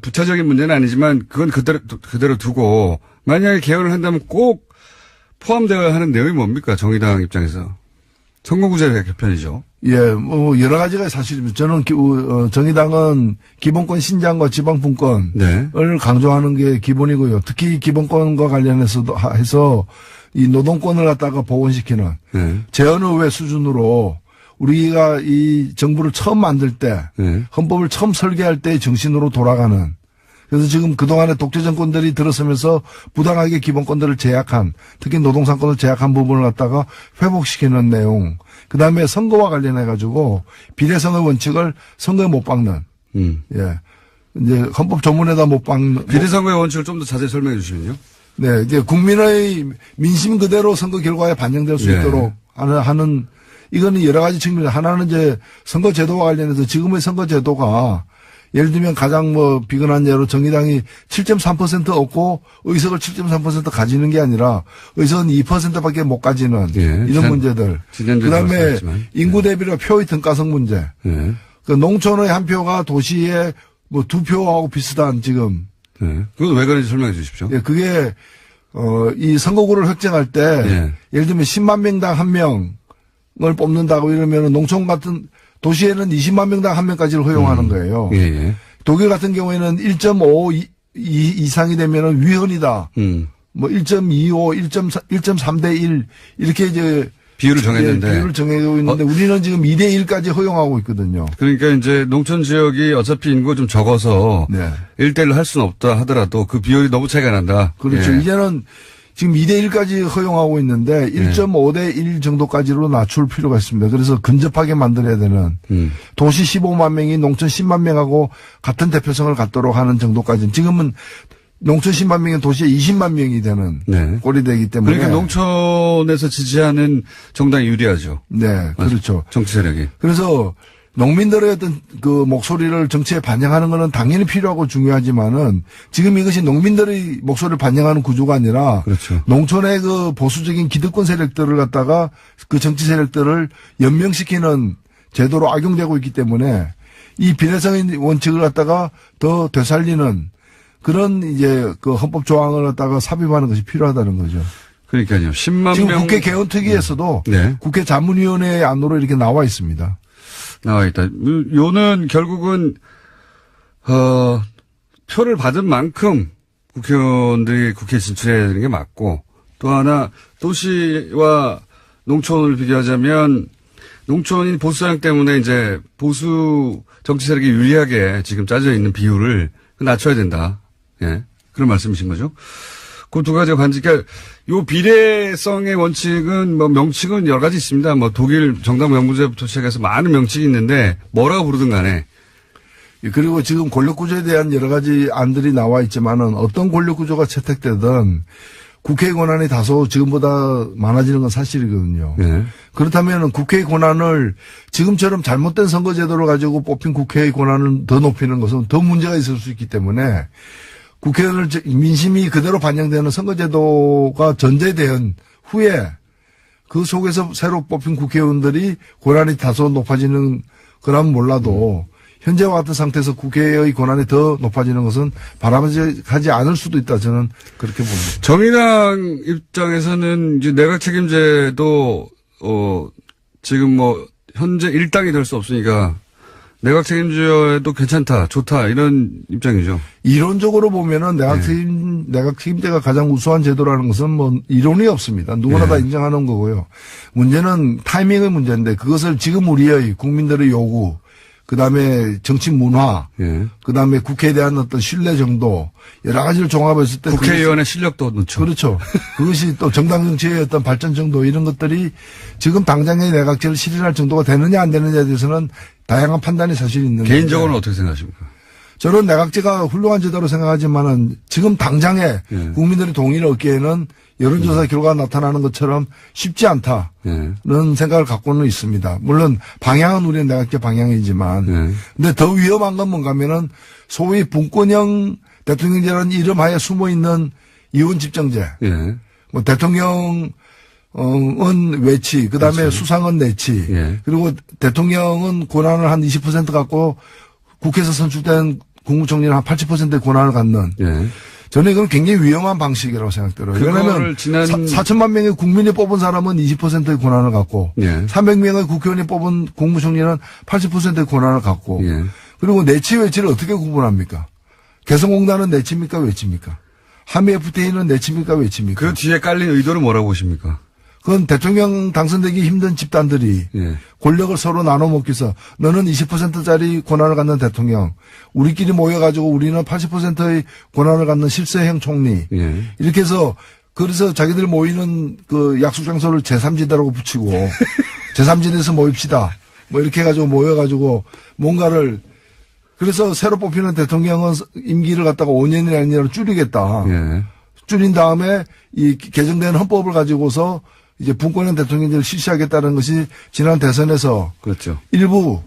부차적인 문제는 아니지만 그건 그대로 두고 만약에 개헌을 한다면 꼭 포함되어야 하는 내용이 뭡니까, 정의당 입장에서. 선거구제 개편이죠. 예, 뭐, 여러 가지가 사실입니다. 저는, 정의당은 기본권 신장과 지방분권을 강조하는 게 기본이고요. 특히 기본권과 관련해서도 해서 이 노동권을 갖다가 복원시키는 재헌의회 수준으로 우리가 이 정부를 처음 만들 때 헌법을 처음 설계할 때의 정신으로 돌아가는 그래서 지금 그동안의 독재 정권들이 들어서면서 부당하게 기본권들을 제약한 특히 노동상권을 제약한 부분을 갖다가 회복시키는 내용 그다음에 선거와 관련해 가지고 비례선거 원칙을 선거에 못 박는 예 이제 헌법 조문에다 못 박는 비례선거의 원칙을 좀 더 자세히 설명해 주시면요. 네 이제 국민의 민심 그대로 선거 결과에 반영될 수 있도록 하는 이거는 여러 가지 측면 하나는 이제 선거 제도와 관련해서 지금의 선거 제도가 예를 들면 가장 뭐 비근한 예로 정의당이 7.3% 얻고 의석을 7.3% 가지는 게 아니라 의석은 2%밖에 못 가지는 이런 문제들. 그다음에 인구 대비로 표의 등가성 문제. 그 농촌의 한 표가 도시의 뭐 2표하고 비슷한 지금. 그건 왜 그런지 설명해 주십시오. 예, 그게 이 선거구를 획정할 때 예를 들면 10만 명당 1명을 뽑는다고 이러면 농촌 같은 도시에는 20만 명당 1명까지를 허용하는 거예요. 독일 같은 경우에는 1.5 이상이 되면은 위헌이다. 뭐 1.25, 1.3대 1 이렇게 이제 비율을 정했는데. 비율을 정해고 있는데 우리는 지금 2대1까지 허용하고 있거든요. 그러니까 이제 농촌 지역이 어차피 인구가 좀 적어서 네. 1대1로 할 수는 없다 하더라도 그 비율이 너무 차이가 난다. 그렇죠. 예. 이제는 지금 2대1까지 허용하고 있는데 1.5대1 정도까지로 낮출 필요가 있습니다. 그래서 근접하게 만들어야 되는 도시 15만 명이 농촌 10만 명하고 같은 대표성을 갖도록 하는 정도까지. 지금은 농촌 10만 명이 도시에 20만 명이 되는 네. 꼴이 되기 때문에. 그러니까 농촌에서 지지하는 정당이 유리하죠. 네, 그렇죠. 정치 세력이. 그래서 농민들의 어떤 그 목소리를 정치에 반영하는 것은 당연히 필요하고 중요하지만은 지금 이것이 농민들의 목소리를 반영하는 구조가 아니라 그렇죠. 농촌의 그 보수적인 기득권 세력들을 갖다가 그 정치 세력들을 연명시키는 제도로 악용되고 있기 때문에 이 비례성의 원칙을 갖다가 더 되살리는 그런 이제 그 헌법 조항을 갖다가 삽입하는 것이 필요하다는 거죠. 그러니까요. 10만 지금 명. 국회 개헌특위에서도 네. 국회 자문위원회 안으로 이렇게 나와 있습니다. 나와 있다. 요는 결국은, 표를 받은 만큼 국회의원들이 국회에 진출해야 되는 게 맞고 또 하나 도시와 농촌을 비교하자면 농촌인 보수 성향 때문에 이제 보수 정치 세력이 유리하게 지금 짜져 있는 비율을 낮춰야 된다. 예. 그런 말씀이신 거죠. 그 두 가지가 반지. 그러니까 요 비례성의 원칙은 뭐 명칭은 여러 가지 있습니다. 뭐 독일 정당 명부제부터 시작해서 많은 명칭이 있는데 뭐라고 부르든 간에. 그리고 지금 권력구조에 대한 여러 가지 안들이 나와 있지만은 어떤 권력구조가 채택되든 국회의 권한이 다소 지금보다 많아지는 건 사실이거든요. 예. 그렇다면 국회의 권한을 지금처럼 잘못된 선거제도를 가지고 뽑힌 국회의 권한을 더 높이는 것은 더 문제가 있을 수 있기 때문에 국회의원을 민심이 그대로 반영되는 선거제도가 전제된 후에 그 속에서 새로 뽑힌 국회의원들이 권한이 다소 높아지는 거라면 몰라도 현재와 같은 상태에서 국회의 권한이 더 높아지는 것은 바람직하지 않을 수도 있다. 저는 그렇게 봅니다. 정의당 입장에서는 이제 내각 책임제도 지금 뭐 현재 일당이 될 수 없으니까 내각 책임제도 괜찮다, 좋다 이런 입장이죠. 이론적으로 보면은 내각 책임제가 가장 우수한 제도라는 것은 뭐 이론이 없습니다. 누구나 다 인정하는 거고요. 문제는 타이밍의 문제인데 그것을 지금 우리의 국민들의 요구, 그다음에 정치 문화, 그다음에 국회에 대한 어떤 신뢰 정도 여러 가지를 종합했을 때 국회의원의 실력도 넣죠. 그렇죠. 그것이 또 정당 정치의 어떤 발전 정도 이런 것들이 지금 당장의 내각제를 실현할 정도가 되느냐 안 되느냐에 대해서는 다양한 판단이 사실 있는데 개인적으로는 어떻게 생각하십니까? 저는 내각제가 훌륭한 제도로 생각하지만은 지금 당장에 국민들의 동의를 얻기에는 여론조사 결과가 나타나는 것처럼 쉽지 않다는 생각을 갖고는 있습니다. 물론 방향은 우리는 내각제 방향이지만 근데 더 위험한 건 뭔가 하면은 소위 분권형 대통령제라는 이름 하에 숨어 있는 이원 집정제. 뭐 대통령은 외치, 그다음에 그렇죠. 수상은 내치. 그리고 대통령은 권한을 한 20% 갖고 국회에서 선출된 국무총리는 한 80%의 권한을 갖는. 저는 이건 굉장히 위험한 방식이라고 생각들어요. 왜냐하면 4천만 명의 국민이 뽑은 사람은 20%의 권한을 갖고 300명의 국회의원이 뽑은 국무총리는 80%의 권한을 갖고 그리고 내치 외치를 어떻게 구분합니까? 개성공단은 내치입니까 외치입니까? 한미 FTA는 내치입니까 외치입니까? 그 뒤에 깔린 의도는 뭐라고 보십니까? 그건 대통령 당선되기 힘든 집단들이 권력을 서로 나눠 먹기 위해서 너는 20%짜리 권한을 갖는 대통령, 우리끼리 모여가지고 우리는 80%의 권한을 갖는 실세형 총리. 이렇게 해서 그래서 자기들 모이는 그 약속 장소를 제3지대라고 붙이고 제3지대에서 모입시다. 뭐 이렇게 해가지고 모여가지고 뭔가를 그래서 새로 뽑히는 대통령은 임기를 갖다가 5년이 아니라 줄이겠다. 줄인 다음에 이 개정된 헌법을 가지고서 이제 분권형 대통령제를 실시하겠다는 것이 지난 대선에서 그렇죠. 일부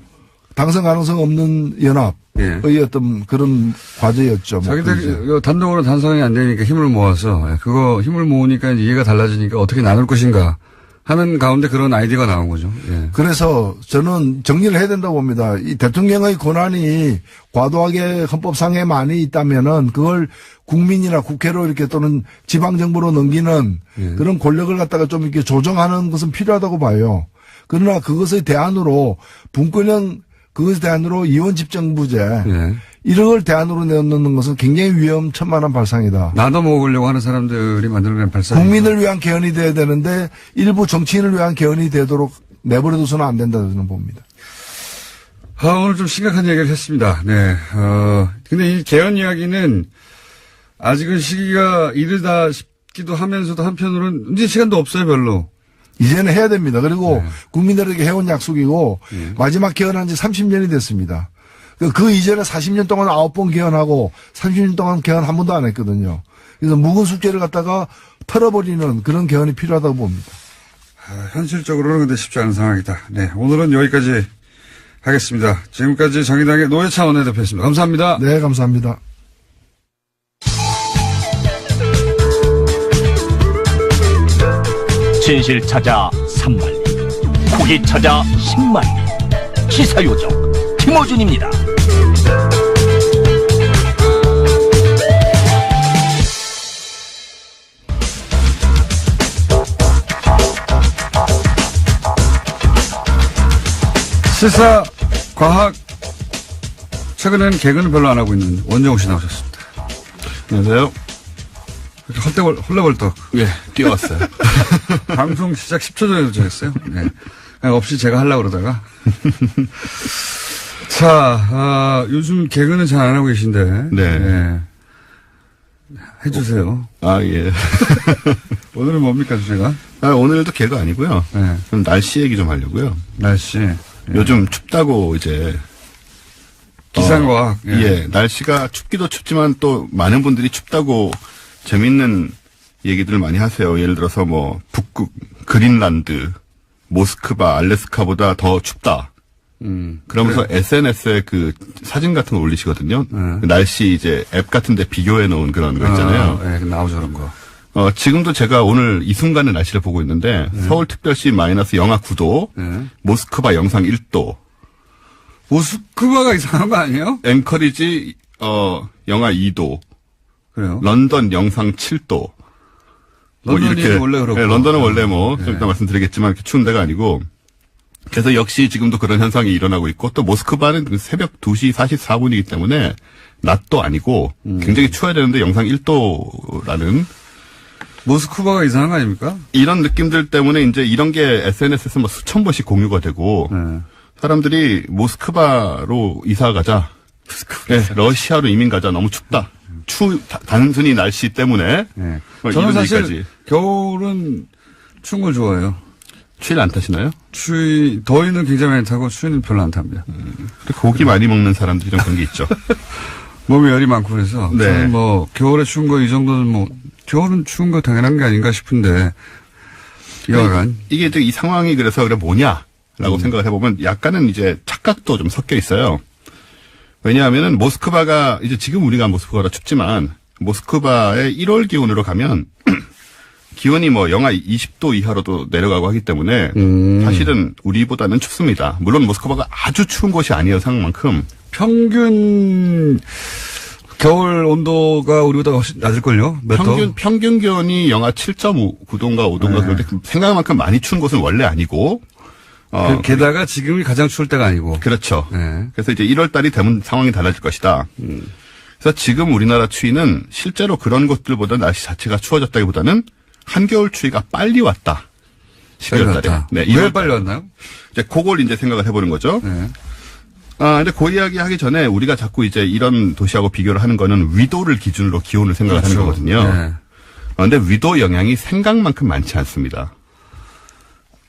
당선 가능성 없는 연합의 어떤 그런 과제였죠. 자기들 단독으로 단성이 안 되니까 힘을 모아서 그거 힘을 모으니까 이해가 달라지니까 어떻게 나눌 것인가 하는 가운데 그런 아이디어가 나온 거죠. 그래서 저는 정리를 해야 된다고 봅니다. 이 대통령의 권한이 과도하게 헌법상에 많이 있다면은 그걸 국민이나 국회로 이렇게 또는 지방정부로 넘기는 그런 권력을 갖다가 좀 이렇게 조정하는 것은 필요하다고 봐요. 그러나 그것의 대안으로 분권형 그것에 대한으로 이원 집정부제 이런 걸 대안으로 내놓는 것은 굉장히 위험천만한 발상이다. 나눠 먹으려고 하는 사람들이 만들어낸 발상. 국민을 위한 개헌이 돼야 되는데 일부 정치인을 위한 개헌이 되도록 내버려둬서는 안 된다 저는 봅니다. 오늘 좀 심각한 얘기를 했습니다. 네. 근데 이 개헌 이야기는 아직은 시기가 이르다 싶기도 하면서도 한편으로는 이제 시간도 없어요, 별로. 이제는 해야 됩니다. 그리고 네. 국민들에게 해온 약속이고 마지막 개헌한 지 30년이 됐습니다. 그 이전에 40년 동안 9번 개헌하고 30년 동안 개헌 한 번도 안 했거든요. 그래서 묵은 숙제를 갖다가 털어버리는 그런 개헌이 필요하다고 봅니다. 현실적으로는 근데 쉽지 않은 상황이다. 네. 오늘은 여기까지 하겠습니다. 지금까지 정의당의 노회찬 원내대표였습니다. 감사합니다. 네, 감사합니다. 진실 찾아 3만리, 고기 찾아 10만리. 시사요정 김어준입니다. 시사, 과학, 최근에는 개그는 별로 안 하고 있는 원정우 씨 나오셨습니다. 안녕하세요. 이렇게 헐레벌떡. 예, 뛰어왔어요. 방송 시작 10초 전에 도착했어요. 네. 그냥 없이 제가 하려고 그러다가. 자, 요즘 개그는 잘 안 하고 계신데. 네. 해주세요. 예. 오늘은 뭡니까, 주제가? 오늘도 개가 아니고요. 네. 좀 날씨 얘기 좀 하려고요. 날씨. 요즘 춥다고 이제. 기상과학. 날씨가 춥기도 춥지만 또 많은 분들이 춥다고 재밌는 얘기들을 많이 하세요. 예를 들어서 뭐, 북극, 그린란드, 모스크바, 알래스카보다 더 춥다. 그러면서 그래. SNS에 그 사진 같은 거 올리시거든요. 그 날씨 이제 앱 같은 데 비교해 놓은 그런 거 있잖아요. 네, 나오죠, 그런 거. 지금도 제가 오늘 이 순간의 날씨를 보고 있는데, 서울특별시 마이너스 영하 9도, 모스크바 영상 1도, 모스크바가 이상한 거 아니에요? 앵커리지, 영하 2도, 그래요? 런던 영상 7도. 런던이 원래 그렇고. 네, 런던은 원래 좀 이따 말씀드리겠지만 이렇게 추운 데가 아니고, 그래서 역시 지금도 그런 현상이 일어나고 있고, 또 모스크바는 새벽 2시 44분이기 때문에, 낮도 아니고, 굉장히 추워야 되는데 영상 1도라는, 모스크바가 이상한 거 아닙니까? 이런 느낌들 때문에 이제 이런 게 SNS에서 뭐 수천 번씩 공유가 되고, 사람들이 모스크바로 이사 가자. 네, 러시아로 이민 가자. 너무 춥다. 단순히 날씨 때문에. 네. 뭐 저는 이런 사실 얘기까지. 겨울은 추운 걸 좋아해요. 추위를 안 타시나요? 더위는 굉장히 많이 타고 추위는 별로 안 탑니다. 고기 많이 먹는 사람들이 좀 그런 게 있죠. 몸에 열이 많고 그래서. 네. 저는 뭐, 겨울에 추운 거 이 정도는 뭐, 겨울은 추운 거 당연한 게 아닌가 싶은데, 여하간. 이게 이 상황이 그래서 그래 뭐냐라고 생각을 해보면 약간은 이제 착각도 좀 섞여 있어요. 왜냐하면은 모스크바가 이제 지금 우리가 모스크바라 춥지만 모스크바의 1월 기온으로 가면 기온이 뭐 영하 20도 이하로도 내려가고 하기 때문에 사실은 우리보다는 춥습니다. 물론 모스크바가 아주 추운 곳이 아니에요, 상만큼. 평균 겨울 온도가 우리보다 훨씬 낮을걸요? 몇 도? 평균 기온이 영하 7.9도인가 5도인가 그런데 생각만큼 많이 추운 곳은 원래 아니고. 게다가 지금이 가장 추울 때가 아니고. 그렇죠. 네. 그래서 이제 1월 달이 되면 상황이 달라질 것이다. 그래서 지금 우리나라 추위는 실제로 그런 곳들보다 날씨 자체가 추워졌다기보다는 한겨울 추위가 빨리 왔다. 12월 달에. 네, 왜 빨리 왔나요? 이제 그걸 이제 생각을 해보는 거죠. 네. 근데 그 이야기 하기 전에 우리가 자꾸 이제 이런 도시하고 비교를 하는 거는 위도를 기준으로 기온을 생각을 그렇죠. 하는 거거든요. 네. 근데 위도 영향이 생각만큼 많지 않습니다.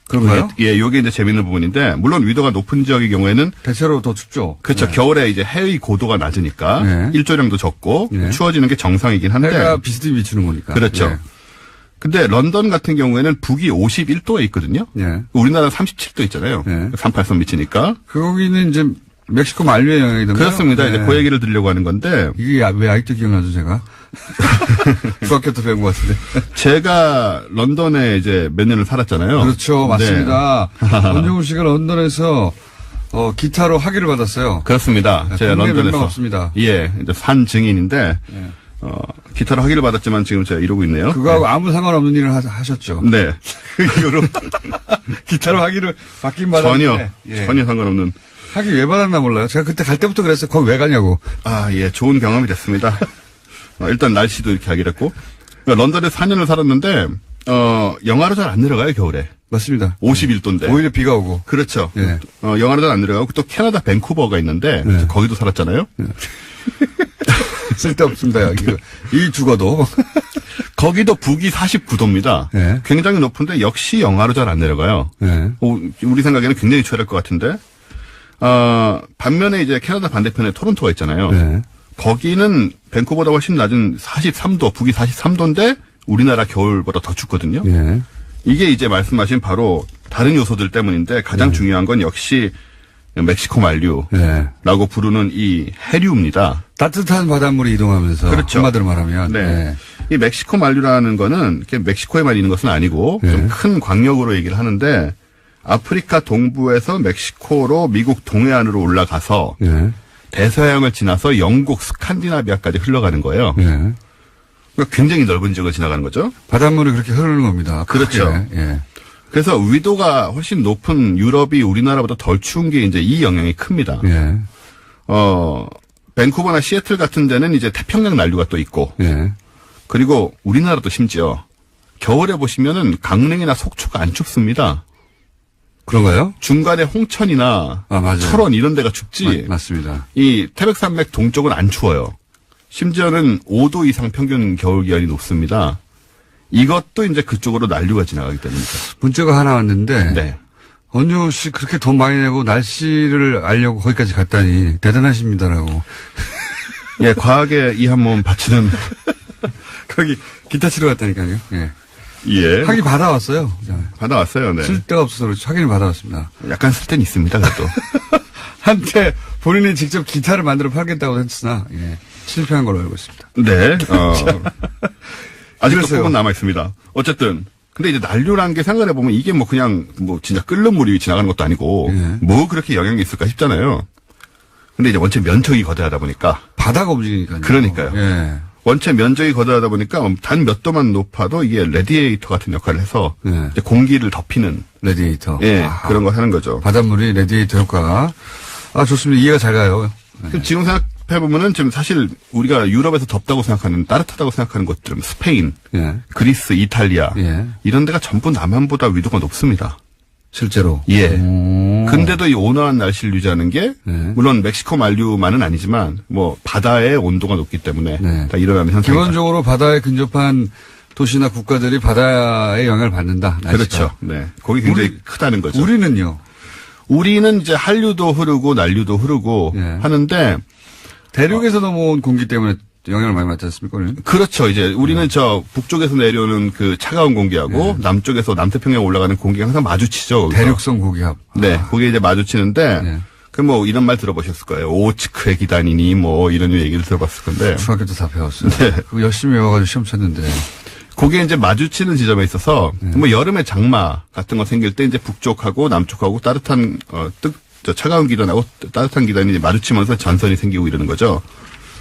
그런가요? 예, 요게 이제 재밌는 부분인데, 물론 위도가 높은 지역의 경우에는 대체로 더 춥죠. 그렇죠. 네. 겨울에 이제 해의 고도가 낮으니까 네. 일조량도 적고 네. 추워지는 게 정상이긴 한데. 해가 비슷히 비추는 거니까. 그렇죠. 네. 근데 런던 같은 경우에는 북이 51도에 있거든요. 네. 우리나라 38도 있잖아요. 네. 38선 미치니까. 거기는 이제 멕시코 만류의 영향이던가요? 그렇습니다. 네. 이제 그 얘기를 드리려고 하는 건데. 이게 왜 아직도 기억나죠, 제가? 중학교 때 배운 것 같은데. 제가 런던에 이제 몇 년을 살았잖아요. 그렇죠. 맞습니다. 네. 원정우 씨가 런던에서 기타로 학위를 받았어요. 그렇습니다. 제가 동네 멤버 런던에서. 없습니다. 예, 이제 산 증인인데. 기타로 학위를 받았지만 지금 제가 이러고 있네요. 그거하고 아무 상관없는 일을 하셨죠. 네. 그 이후로 기타로 학위를 받긴 받았는데. 전혀 상관없는. 학위 왜 받았나 몰라요. 제가 그때 갈 때부터 그랬어요. 거기 왜 가냐고. 아, 예, 좋은 경험이 됐습니다. 일단 날씨도 이렇게 하기로 했고. 그러니까 런던에 4년을 살았는데, 영하로 잘 안 내려가요, 겨울에. 맞습니다. 51도인데. 오히려 비가 오고. 그렇죠. 예. 영하로 잘 안 내려가고, 또 캐나다 밴쿠버가 있는데, 네. 거기도 살았잖아요. 쓸데없습니다. 이 죽어도. 거기도 북위 49도입니다. 네. 굉장히 높은데, 역시 영하로 잘 안 내려가요. 네. 우리 생각에는 굉장히 추월할 것 같은데, 반면에 이제 캐나다 반대편에 토론토가 있잖아요. 네. 거기는 밴쿠버보다 훨씬 낮은 43도, 북위 43도인데 우리나라 겨울보다 더 춥거든요. 예. 이게 이제 말씀하신 바로 다른 요소들 때문인데 가장 중요한 건 역시 멕시코 만류라고 네. 부르는 이 해류입니다. 따뜻한 바닷물이 이동하면서. 그렇죠. 한마디로 말하면. 네. 이 멕시코 만류라는 거는 이렇게 멕시코에만 있는 것은 아니고 좀 큰 광역으로 얘기를 하는데 아프리카 동부에서 멕시코로 미국 동해안으로 올라가서 예. 대서양을 지나서 영국 스칸디나비아까지 흘러가는 거예요. 예. 그러니까 굉장히 넓은 지역을 지나가는 거죠. 바닷물이 그렇게 흐르는 겁니다. 그렇죠. 크게. 예. 그래서 위도가 훨씬 높은 유럽이 우리나라보다 덜 추운 게 이제 이 영향이 큽니다. 예. 밴쿠버나 시애틀 같은 데는 이제 태평양 난류가 또 있고, 예. 그리고 우리나라도 심지어 겨울에 보시면은 강릉이나 속초가 안 춥습니다. 그런가요? 중간에 홍천이나 맞아요. 철원 이런 데가 춥지. 맞습니다. 이 태백산맥 동쪽은 안 추워요. 심지어는 5도 이상 평균 겨울 기온이 높습니다. 이것도 이제 그쪽으로 난류가 지나가기 때문이죠. 문자가 하나 왔는데. 네. 언유 씨 그렇게 돈 많이 내고 날씨를 알려고 거기까지 갔다니 대단하십니다라고. 예, 과학에 이 한 몸 바치는. 거기 기타 치러 갔다니까요. 예. 예. 학위 받아왔어요. 받아왔어요, 네. 쓸 데가 없어서 그렇지 학위를 받아왔습니다. 약간 쓸 데는 있습니다, 그래도. 한때 본인이 직접 기타를 만들어 팔겠다고 했으나 예, 실패한 걸로 알고 있습니다. 네. 아직도 그래서요. 꿈은 남아 있습니다. 어쨌든 근데 이제 난류란 게 생각해 보면 이게 뭐 그냥 뭐 진짜 끓는 물이 지나가는 것도 아니고 예. 뭐 그렇게 영향이 있을까 싶잖아요. 근데 이제 원체 면적이 거대하다 보니까 바다가 움직이니까요. 그러니까요. 예. 원체 면적이 거대하다 보니까 단 몇 도만 높아도 이게 레디에이터 같은 역할을 해서 예. 이제 공기를 덮이는 레디에이터. 예, 그런 걸 하는 거죠. 바닷물이 레디에이터 효과. 좋습니다. 이해가 잘 가요. 그럼 지금 생각해 보면은 지금 사실 우리가 유럽에서 덥다고 생각하는 따뜻하다고 생각하는 것들은 스페인, 예. 그리스, 이탈리아 예. 이런 데가 전부 남한보다 위도가 높습니다. 실제로. 예. 오. 근데도 이 온화한 날씨를 유지하는 게 네. 물론 멕시코 만류만은 아니지만 뭐 바다의 온도가 높기 때문에 네. 다 일어나는 현상입니다. 기본적으로 바다에 근접한 도시나 국가들이 바다의 영향을 받는다. 날씨가. 그렇죠. 네. 거기 굉장히 우리- 크다는 거죠. 우리는요. 우리는 이제 한류도 흐르고 난류도 흐르고 예. 하는데 대륙에서 넘어온 공기 때문에 영향을 많이 받지 않습니까? 우리는? 그렇죠. 이제 우리는 저 북쪽에서 내려오는 그 차가운 공기하고 남쪽에서 남태평양 올라가는 공기가 항상 마주치죠. 거기서. 대륙성 고기압. 네. 거기에 이제 마주치는데 네. 그 뭐 이런 말 들어보셨을 거예요. 오츠크의 기단이니 뭐 이런 얘기를 들어봤을 건데 중학교 때 다 배웠어요. 네. 그거 열심히 외워가지고 시험 쳤는데. 그게 이제 마주치는 지점에 있어서 뭐 여름에 장마 같은 거 생길 때 이제 북쪽하고 남쪽하고 따뜻한 차가운 기단하고 따뜻한 기단이 이제 마주치면서 전선이 생기고 이러는 거죠.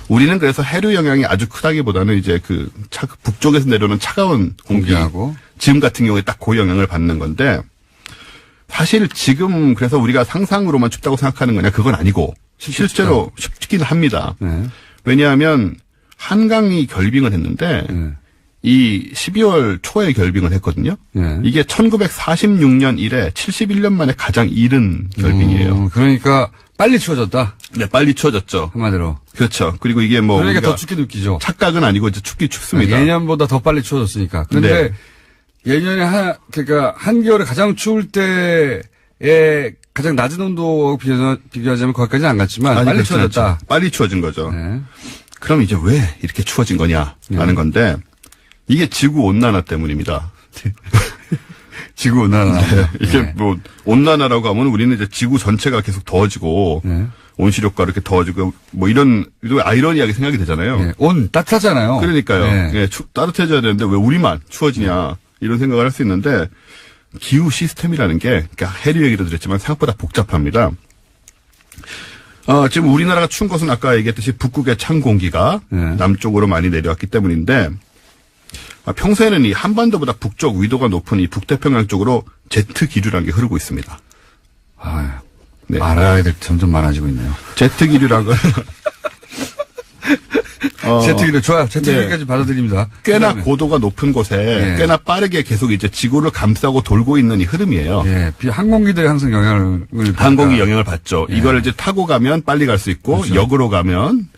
우리는 그래서 해류 영향이 아주 크다기보다는 이제 그 북쪽에서 내려오는 차가운 공기 공기하고. 지금 같은 경우에 딱 그 영향을 받는 건데 사실 지금 그래서 우리가 상상으로만 춥다고 생각하는 거냐 그건 아니고 실제로 춥긴 합니다. 네. 왜냐하면 한강이 결빙을 했는데 네. 이 12월 초에 결빙을 했거든요. 네. 이게 1946년 이래 71년 만에 가장 이른 결빙이에요. 그러니까 빨리 추워졌다. 네, 빨리 추워졌죠. 한마디로. 그렇죠. 그리고 이게 뭐 그러니까 우리가 더 춥게 느끼죠. 착각은 아니고 이제 춥기 춥습니다. 예년보다 더 빨리 추워졌으니까. 근데 예년에 그러니까 한겨울에 가장 추울 때에 가장 낮은 온도하고 비교하자면 거기까지는 안 갔지만 아니, 빨리 그렇진 추워졌다. 않죠. 빨리 추워진 거죠. 네. 그럼 이제 왜 이렇게 추워진 거냐라는 건데 이게 지구 온난화 때문입니다. 지구 온난화. 이게 네. 뭐 온난화라고 하면 우리는 이제 지구 전체가 계속 더워지고 네. 온실효과 이렇게 더워지고 뭐 이런 아이러니하게 생각이 되잖아요. 네. 온 따뜻하잖아요. 그러니까요. 네. 예, 따뜻해져야 되는데 왜 우리만 추워지냐 이런 생각을 할 수 있는데 기후 시스템이라는 게 그러니까 해류 얘기도 드렸지만 생각보다 복잡합니다. 지금 우리나라가 추운 것은 아까 얘기했듯이 북극의 찬 공기가 네. 남쪽으로 많이 내려왔기 때문인데 평소에는 이 한반도보다 북쪽 위도가 높은 이 북태평양 쪽으로 제트 기류라는 게 흐르고 있습니다. 아, 네. 알아야 될 게 점점 많아지고 있네요. 제트 기류라는 건 제트기를 좋아요. 제트기까지 받아들입니다. 꽤나 그다음에. 고도가 높은 곳에 예. 꽤나 빠르게 계속 이제 지구를 감싸고 돌고 있는 이 흐름이에요. 예, 항공기들이 항상 영향을 항공기 받으니까. 영향을 받죠. 예. 이걸 이제 타고 가면 빨리 갈 수 있고 그렇죠. 역으로 가면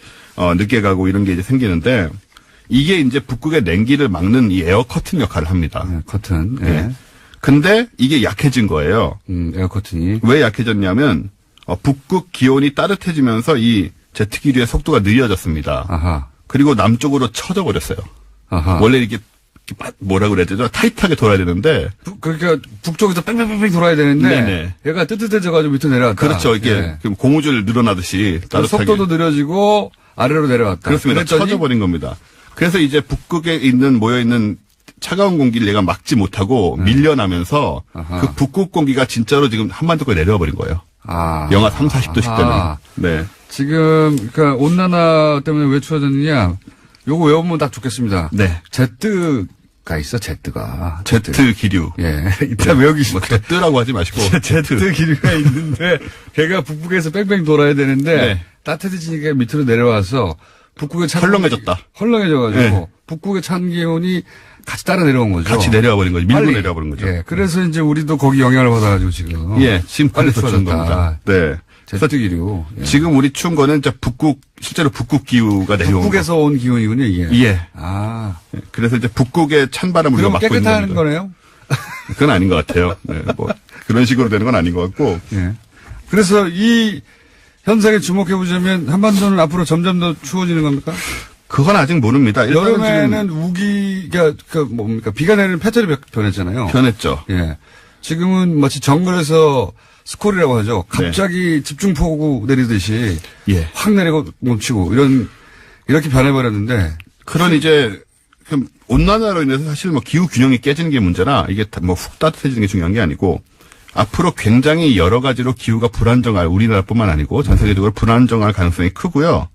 늦게 가고 이런 게 이제 생기는데 이게 이제 북극의 냉기를 막는 이 에어 커튼 역할을 합니다. 예, 커튼. 예. 예. 근데 이게 약해진 거예요. 에어 커튼이. 왜 약해졌냐면 북극 기온이 따뜻해지면서 이 제트 기류의 속도가 느려졌습니다. 아하. 그리고 남쪽으로 쳐져 버렸어요. 아하. 원래 이게 뭐라 그래야 되죠? 타이트하게 돌아야 되는데 그러니까 북쪽에서 뺑뺑뺑뺑 돌아야 되는데 네네. 얘가 뜨뜻해져가지고 밑으로 내려왔다. 그렇죠. 이게 예. 고무줄 늘어나듯이 그 따뜻하게. 속도도 느려지고 아래로 내려왔다. 그렇습니다. 그랬더니 쳐져버린 겁니다. 그래서 이제 북극에 모여있는 차가운 공기를 얘가 막지 못하고 밀려나면서 아하. 그 북극 공기가 진짜로 지금 한반도까지 내려와 버린 거예요. 아. 영하 3, 40도씩 되는. 아하. 네. 지금 그러니까 온난화 때문에 왜 추워졌느냐? 요거 외우면 딱 좋겠습니다. 네. 제트가 있어. 제트가. 제트 기류. 예. 이따 외우기 뭐 싫다. 제트라고 하지 마시고. 제트 기류가 있는데 걔가 북극에서 뺑뺑 돌아야 되는데 네. 따뜻해지니까 밑으로 내려와서 북극의 찬 헐렁해졌다. 헐렁해져가지고 네. 북극의 찬 기온이 같이 따라 내려온 거죠. 같이 내려와 버린 거죠. 밀고 빨리. 내려와 버린 거죠. 예. 그래서 이제 우리도 거기 영향을 받아가지고 지금. 예. 지금 빨리 그래서 추운 추워졌다. 겁니다. 네. 제트 기류. 예. 지금 우리 추운 거는 이제 실제로 북극 기후가 내려온 거. 북극에서 온 기온이군요, 이게. 예. 아. 그래서 이제 북극의 찬 바람을 우리가 그럼 막고 있는 깨끗한 겁니다. 거네요? 그건 아닌 것 같아요. 네, 뭐 그런 식으로 되는 건 아닌 것 같고. 예. 그래서 이 현상에 주목해보자면 한반도는 앞으로 점점 더 추워지는 겁니까? 그건 아직 모릅니다. 일단은 여름에는 지금 우기가, 뭡니까? 비가 내리는 패턴이 변했잖아요. 변했죠. 예. 지금은 마치 정글에서 스콜이라고 하죠. 네. 갑자기 집중폭우 내리듯이 예. 확 내리고 멈추고 이렇게 변해버렸는데. 그런 이제 온난화로 인해서 사실 뭐 기후 균형이 깨지는 게 문제나 이게 뭐 훅 따뜻해지는 게 중요한 게 아니고 앞으로 굉장히 여러 가지로 기후가 불안정할 우리나라뿐만 아니고 전 세계적으로 불안정할 가능성이 크고요.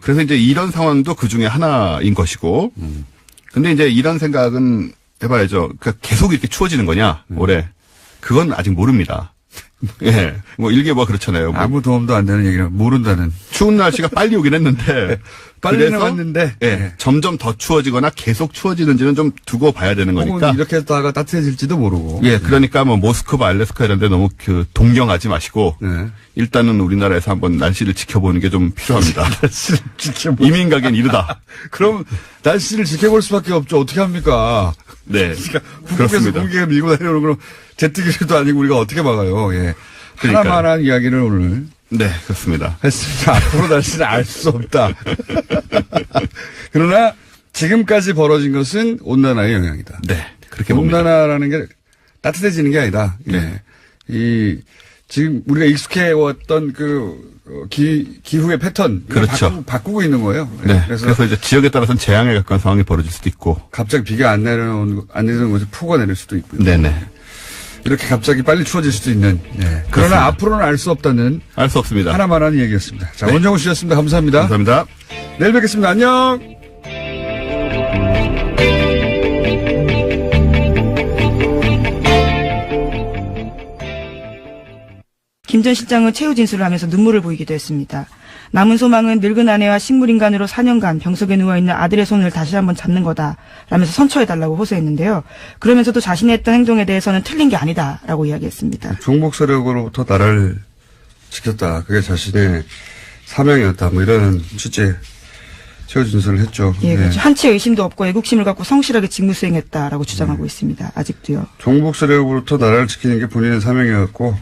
그래서 이제 이런 상황도 그 중에 하나인 것이고. 근데 이제 이런 생각은 해봐야죠. 그러니까 계속 이렇게 추워지는 거냐, 올해. 그건 아직 모릅니다. 예. 뭐 일개 뭐 그렇잖아요. 뭐 아무 도움도 안 되는 얘기를 모른다는. 추운 날씨가 빨리 오긴 했는데. 빨리는 그래서 왔는데. 예. 점점 더 추워지거나 계속 추워지는지는 좀 두고 봐야 되는 거니까. 혹은 이렇게 했다가 따뜻해질지도 모르고. 예, 그러니까 뭐 모스크바, 알래스카 이런 데 너무 동경하지 마시고 네. 일단은 우리나라에서 한번 날씨를 지켜보는 게 좀 필요합니다. 이민 가기엔 이르다. 그럼 날씨를 지켜볼 수밖에 없죠. 어떻게 합니까? 네. 북극에서 그렇습니다. 공기가 밀고 다니는 그럼 제트기류도 아니고 우리가 어떻게 막아요? 예. 그러니까요. 하나만한 이야기를 오늘 네, 그렇습니다. 했습니다. 앞으로 날씨는 알 수 없다. 그러나 지금까지 벌어진 것은 온난화의 영향이다. 네. 그렇게 봅니다. 온난화라는 게 따뜻해지는 게 아니다. 예. 지금 우리가 익숙해왔던 기후의 패턴. 이걸 그렇죠. 바꾸고 있는 거예요. 예. 네. 그래서 이제 지역에 따라서는 재앙에 가까운 상황이 벌어질 수도 있고. 갑자기 비가 안 내리는 곳에 폭우가 내릴 수도 있고요. 네네. 이렇게 갑자기 빨리 추워질 수도 있는. 예. 그러나 그렇습니다. 앞으로는 알 수 없다는 알 수 없습니다. 하나만한 얘기였습니다. 자, 네. 원정우 씨였습니다. 감사합니다. 감사합니다. 내일 뵙겠습니다. 안녕. 김 전 실장은 최후 진술을 하면서 눈물을 보이기도 했습니다. 남은 소망은 늙은 아내와 식물인간으로 4년간 병석에 누워있는 아들의 손을 다시 한번 잡는 거다 라면서 선처해달라고 호소했는데요. 그러면서도 자신이 했던 행동에 대해서는 틀린 게 아니다라고 이야기했습니다. 종북 세력으로부터 나라를 지켰다. 그게 자신의 사명이었다. 뭐 이런 취지의 최후 진술을 했죠. 예, 네. 그렇죠. 한치의 의심도 없고 애국심을 갖고 성실하게 직무 수행했다라고 주장하고 있습니다. 아직도요. 종북 세력으로부터 나라를 지키는 게 본인의 사명이었고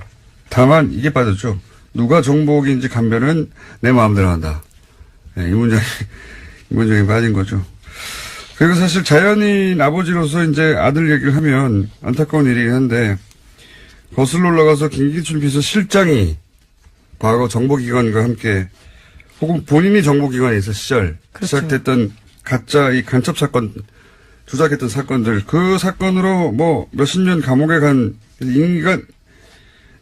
다만 이게 빠졌죠. 누가 종북인지 감별은 내 마음대로 한다. 네, 이 문장이 빠진 거죠. 그리고 사실 자연인 아버지로서 이제 아들 얘기를 하면 안타까운 일이긴 한데 거슬러 올라가서 김기춘 비서실장이 과거 정보기관과 함께 혹은 본인이 정보기관에 있을 시절 그렇죠. 시작됐던 가짜 이 간첩 사건 조작했던 사건들 그 사건으로 뭐 몇십 년 감옥에 간 인간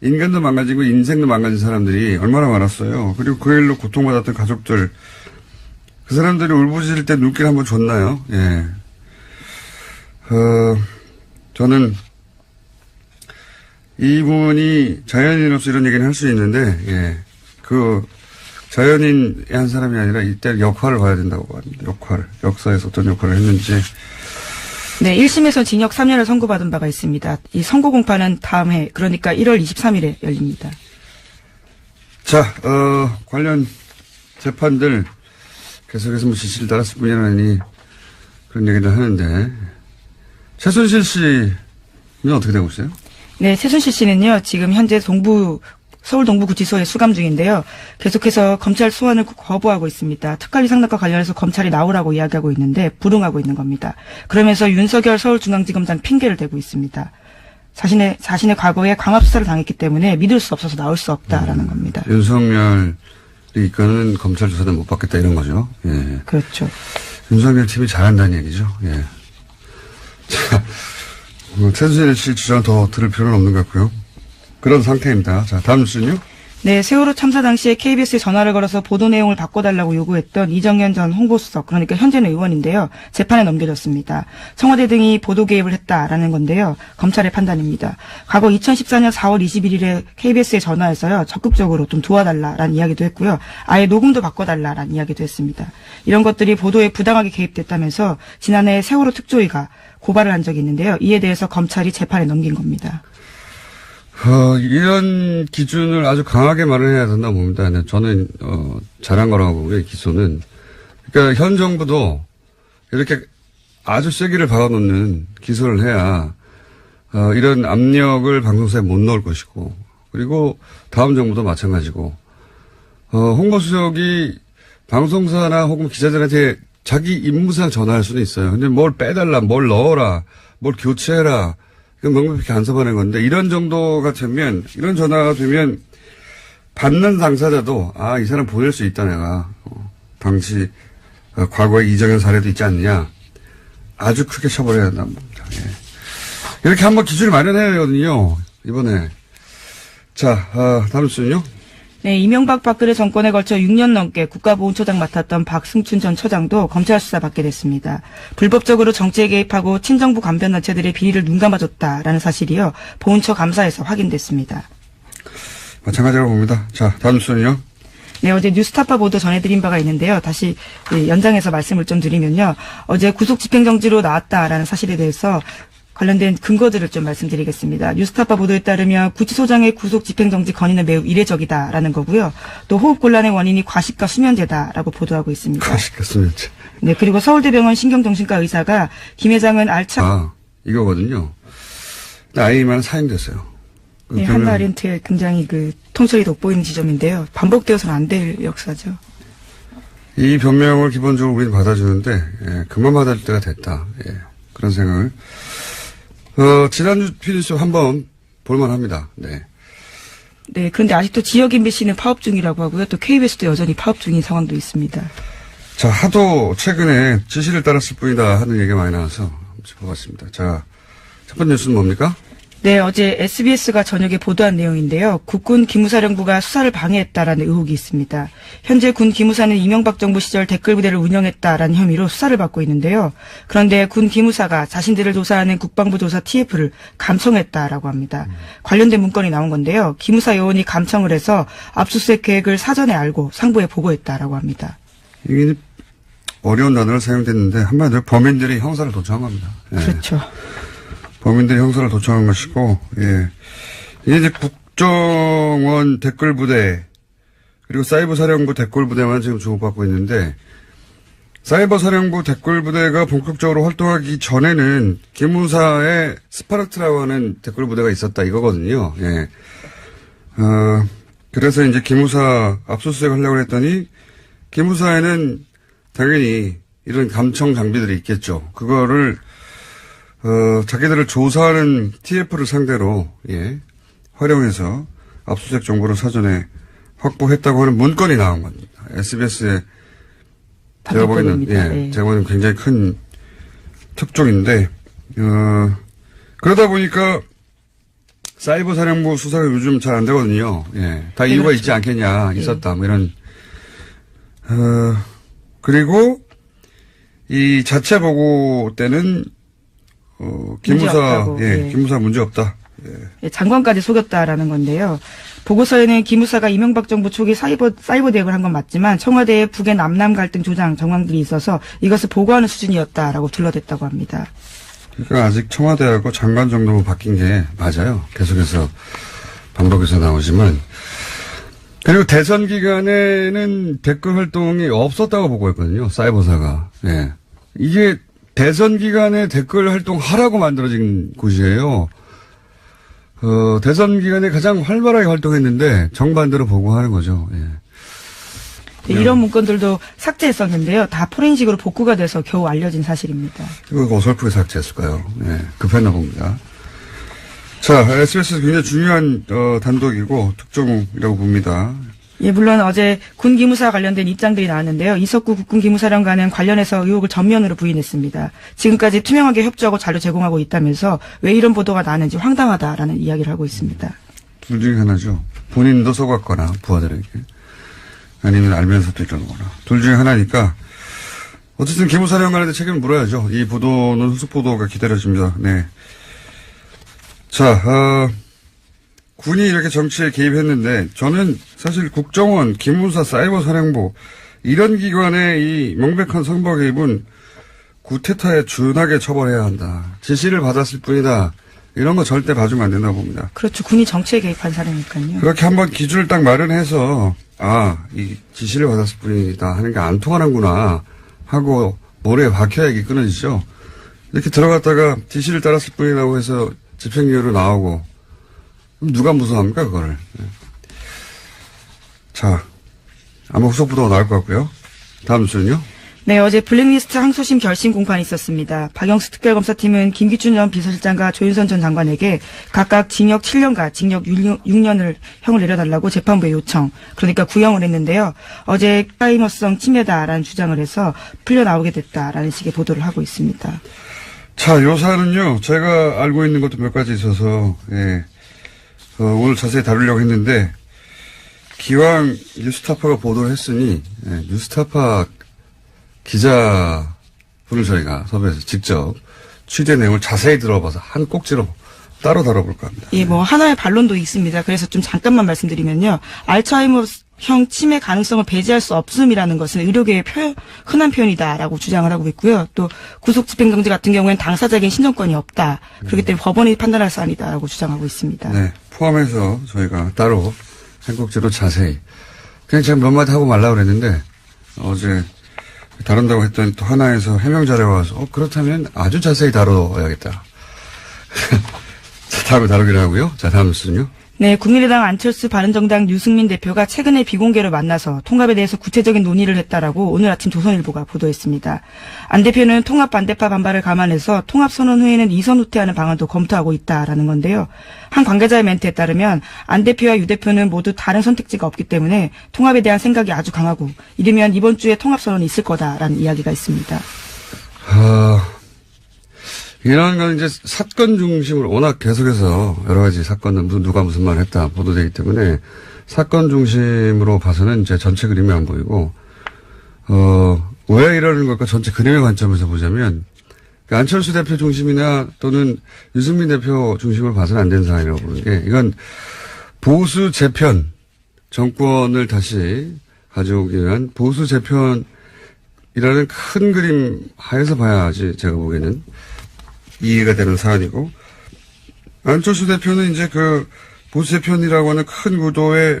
인간도 망가지고 인생도 망가진 사람들이 얼마나 많았어요. 그리고 그 일로 고통받았던 가족들, 그 사람들이 울부짖을 때 눈길 한번 줬나요? 예. 저는 이분이 자연인으로서 이런 얘기는 할 수 있는데, 예. 자연인의 한 사람이 아니라 이때 역할을 봐야 된다고 합니다. 역사에서 어떤 역할을 했는지. 네, 1심에서 징역 3년을 선고받은 바가 있습니다. 이 선고 공판은 다음 해, 그러니까 1월 23일에 열립니다. 자, 관련 재판들 계속해서 지시를 따랐을 뿐이라니 그런 얘기를 하는데, 최순실 씨는 어떻게 되고 있어요? 네, 최순실 씨는요, 지금 현재 서울 동부구치소에 수감 중인데요. 계속해서 검찰 소환을 거부하고 있습니다. 특활비 상납과 관련해서 검찰이 나오라고 이야기하고 있는데 불응하고 있는 겁니다. 그러면서 윤석열 서울중앙지검장 핑계를 대고 있습니다. 자신의 과거에 광합수사를 당했기 때문에 믿을 수 없어서 나올 수 없다라는 겁니다. 윤석열이 이끄는 검찰 조사는 못 받겠다 이런 거죠. 예. 그렇죠. 윤석열 팀이 잘한다는 얘기죠. 예. 자, 최순실 씨 주장 더 들을 필요는 없는 것 같고요. 그런 상태입니다. 자, 다음 뉴스는요? 네, 세월호 참사 당시에 KBS에 전화를 걸어서 보도 내용을 바꿔달라고 요구했던 이정현 전 홍보수석, 그러니까 현재는 의원인데요. 재판에 넘겨졌습니다. 청와대 등이 보도 개입을 했다라는 건데요. 검찰의 판단입니다. 과거 2014년 4월 21일에 KBS에 전화해서요. 적극적으로 좀 도와달라라는 이야기도 했고요. 아예 녹음도 바꿔달라라는 이야기도 했습니다. 이런 것들이 보도에 부당하게 개입됐다면서 지난해 세월호 특조위가 고발을 한 적이 있는데요. 이에 대해서 검찰이 재판에 넘긴 겁니다. 이런 기준을 아주 강하게 말을 해야 된다고 봅니다. 네, 저는, 잘한 거라고 보고요, 기소는. 그러니까 현 정부도 이렇게 아주 세기를 박아놓는 기소를 해야, 이런 압력을 방송사에 못 넣을 것이고, 그리고 다음 정부도 마찬가지고, 홍보수석이 방송사나 혹은 기자들한테 자기 임무상 전화할 수는 있어요. 근데 뭘 빼달라, 뭘 넣어라, 뭘 교체해라, 그 명백히 간섭하는 건데, 이런 정도가 되면, 이런 전화가 되면, 받는 당사자도, 아, 이 사람 보낼 수 있다, 내가. 당시, 과거에 이정현 사례도 있지 않느냐. 아주 크게 처벌해야 한다는 겁니다. 예. 이렇게 한번 기준을 마련해야 되거든요, 이번에. 자, 다음 뉴스는요? 네, 이명박 박근혜 정권에 걸쳐 6년 넘게 국가보훈처장 맡았던 박승춘 전 처장도 검찰 수사 받게 됐습니다. 불법적으로 정치에 개입하고 친정부 관변단체들의 비리를 눈감아줬다라는 사실이요. 보훈처 감사에서 확인됐습니다. 마찬가지라고 봅니다. 자, 다음 뉴스는요? 네, 어제 뉴스타파 보도 전해드린 바가 있는데요. 다시 연장해서 말씀을 좀 드리면요. 어제 구속 집행정지로 나왔다라는 사실에 대해서 관련된 근거들을 좀 말씀드리겠습니다. 뉴스타파 보도에 따르면 구치소장의 구속 집행정지 건의는 매우 이례적이다라는 거고요. 또 호흡곤란의 원인이 과식과 수면제다라고 보도하고 있습니다. 과식과 수면제. 네, 그리고 서울대병원 신경정신과 의사가 김 회장은 이거거든요. 아이만 사형됐어요. 네, 한나린트의 굉장히 통찰이 돋보이는 지점인데요. 반복되어서는 안 될 역사죠. 이 변명을 기본적으로 우리는 받아주는데, 예, 그만 받을 때가 됐다. 예, 그런 생각을. 지난주 피디쇼 한번 볼만합니다. 네. 네, 그런데 아직도 지역 MBC는 파업 중이라고 하고요. 또 KBS도 여전히 파업 중인 상황도 있습니다. 자, 하도 최근에 지시를 따랐을 뿐이다 하는 얘기가 많이 나와서 한번 짚어봤습니다. 자, 첫 번째 뉴스는 뭡니까? 네, 어제 SBS가 저녁에 보도한 내용인데요. 국군 기무사령부가 수사를 방해했다라는 의혹이 있습니다. 현재 군 기무사는 이명박 정부 시절 댓글부대를 운영했다라는 혐의로 수사를 받고 있는데요. 그런데 군 기무사가 자신들을 조사하는 국방부 조사 TF를 감청했다라고 합니다. 관련된 문건이 나온 건데요. 기무사 요원이 감청을 해서 압수수색 계획을 사전에 알고 상부에 보고했다라고 합니다. 이게 어려운 단어를 사용됐는데 한마디로 범인들이 형사를 도청한 겁니다. 예. 그렇죠. 범인들이 형사를 도청한 것이고, 예. 이게 이제 국정원 댓글부대, 그리고 사이버사령부 댓글부대만 지금 주목받고 있는데, 사이버사령부 댓글부대가 본격적으로 활동하기 전에는 기무사의 스파르트라고 하는 댓글부대가 있었다 이거거든요. 예. 그래서 이제 기무사 압수수색 하려고 했더니, 기무사에는 당연히 이런 감청 장비들이 있겠죠. 그거를 자기들을 조사하는 TF를 상대로, 예, 활용해서 압수수색 정보를 사전에 확보했다고 하는 문건이 나온 겁니다. SBS에 제가 보기에는, 예, 제가 보기에는 굉장히 큰 특종인데, 그러다 보니까 사이버 사령부 수사가 요즘 잘 안 되거든요. 예. 다 이유가 그렇죠. 있지 않겠냐, 있었다, 뭐 이런. 그리고 이 자체 보고 때는, 기무사, 없다고. 예, 예. 기무사 문제 없다. 예, 장관까지 속였다라는 건데요. 보고서에는 기무사가 이명박 정부 초기 사이버 대응을 한 건 맞지만 청와대의 북의 남남 갈등 조장 정황들이 있어서 이것을 보고하는 수준이었다라고 둘러댔다고 합니다. 그러니까 아직 청와대하고 장관 정도로 바뀐 게 맞아요. 계속해서 반복해서 나오지만. 그리고 대선 기간에는 댓글 활동이 없었다고 보고했거든요. 사이버사가. 예. 이게 대선 기간에 댓글 활동 하라고 만들어진 곳이에요. 대선 기간에 가장 활발하게 활동했는데 정반대로 보고하는 거죠. 예. 네, 이런 문건들도 삭제했었는데요. 다 포렌식으로 복구가 돼서 겨우 알려진 사실입니다. 이거 어설프게 삭제했을까요? 예. 급했나 봅니다. 자, SBS에서 굉장히 중요한 단독이고 특종이라고 봅니다. 예, 물론 어제 군 기무사 관련된 입장들이 나왔는데요. 이석구 국군 기무사령관은 관련해서 의혹을 전면으로 부인했습니다. 지금까지 투명하게 협조하고 자료 제공하고 있다면서 왜 이런 보도가 나는지 황당하다라는 이야기를 하고 있습니다. 둘 중에 하나죠. 본인도 속았거나 부하들에게. 아니면 알면서도 이러거나. 둘 중에 하나니까 어쨌든 기무사령관한테 책임을 물어야죠. 이 보도는 후속 보도가 기다려집니다. 네. 자, 군이 이렇게 정치에 개입했는데 저는 사실 국정원, 기무사, 사이버사령부 이런 기관의 이 명백한 선거 개입은 구테타에 준하게 처벌해야 한다. 지시를 받았을 뿐이다. 이런 거 절대 봐주면 안 된다고 봅니다. 그렇죠. 군이 정치에 개입한 사례니까요. 그렇게 한번 기준을 딱 마련해서 이 지시를 받았을 뿐이다 하는 게 안 통하는구나 하고 모래에 박혀야 이게 끊어지죠. 이렇게 들어갔다가 지시를 따랐을 뿐이라고 해서 집행유예로 나오고 그럼 누가 무서워합니까 그거를. 자, 아마 후속 보도가 나올 것 같고요. 다음 뉴스는요. 네, 어제 블랙리스트 항소심 결심 공판이 있었습니다. 박영수 특별검사팀은 김기춘 전 비서실장과 조윤선 전 장관에게 각각 징역 7년과 징역 6년을 형을 내려달라고 재판부에 요청. 그러니까 구형을 했는데요. 어제 타이머성 침해다라는 주장을 해서 풀려나오게 됐다라는 식의 보도를 하고 있습니다. 자, 요 사안은요. 제가 알고 있는 것도 몇 가지 있어서 오늘 자세히 다루려고 했는데 기왕 뉴스타파가 보도를 했으니 뉴스타파 기자분을 저희가 섭외해서 직접 취재 내용을 자세히 들어봐서 한 꼭지로 따로 다뤄볼까 합니다. 예, 뭐 하나의 반론도 있습니다. 그래서 좀 잠깐만 말씀드리면요. 알츠하이머형 치매 가능성을 배제할 수 없음이라는 것은 의료계의 흔한 표현이다라고 주장을 하고 있고요. 또 구속 집행정지 같은 경우에는 당사자에겐 신청권이 없다. 그렇기 때문에 법원이 판단할 사안이다라고 주장하고 있습니다. 네, 포함해서 저희가 따로 한 꼭지로 자세히 그냥 제가 몇 마디 하고 말라고 그랬는데 어제 다룬다고 했더니 또 하나에서 해명 자료가 와서 그렇다면 아주 자세히 다뤄야겠다. 자, 다음에 다루기로 하고요. 자, 다음 뉴스는요. 네, 국민의당 안철수 바른정당 유승민 대표가 최근에 비공개로 만나서 통합에 대해서 구체적인 논의를 했다라고 오늘 아침 조선일보가 보도했습니다. 안 대표는 통합 반대파 반발을 감안해서 통합 선언 후에는 이선 후퇴하는 방안도 검토하고 있다라는 건데요. 한 관계자의 멘트에 따르면 안 대표와 유 대표는 모두 다른 선택지가 없기 때문에 통합에 대한 생각이 아주 강하고 이르면 이번 주에 통합 선언이 있을 거다라는 이야기가 있습니다. 이런 건 이제 사건 중심으로 워낙 계속해서 여러 가지 사건은 누가 무슨 말을 했다 보도되기 때문에 사건 중심으로 봐서는 이제 전체 그림이 안 보이고, 왜 이러는 걸까 전체 그림의 관점에서 보자면, 안철수 대표 중심이나 또는 유승민 대표 중심으로 봐서는 안 되는 상황이라고 보는 게, 이건 보수 재편, 정권을 다시 가져오기 위한 보수 재편이라는 큰 그림 하에서 봐야지 제가 보기에는 이해가 되는 사안이고, 안철수 대표는 이제 그 보수 재편이라고 하는 큰 구도의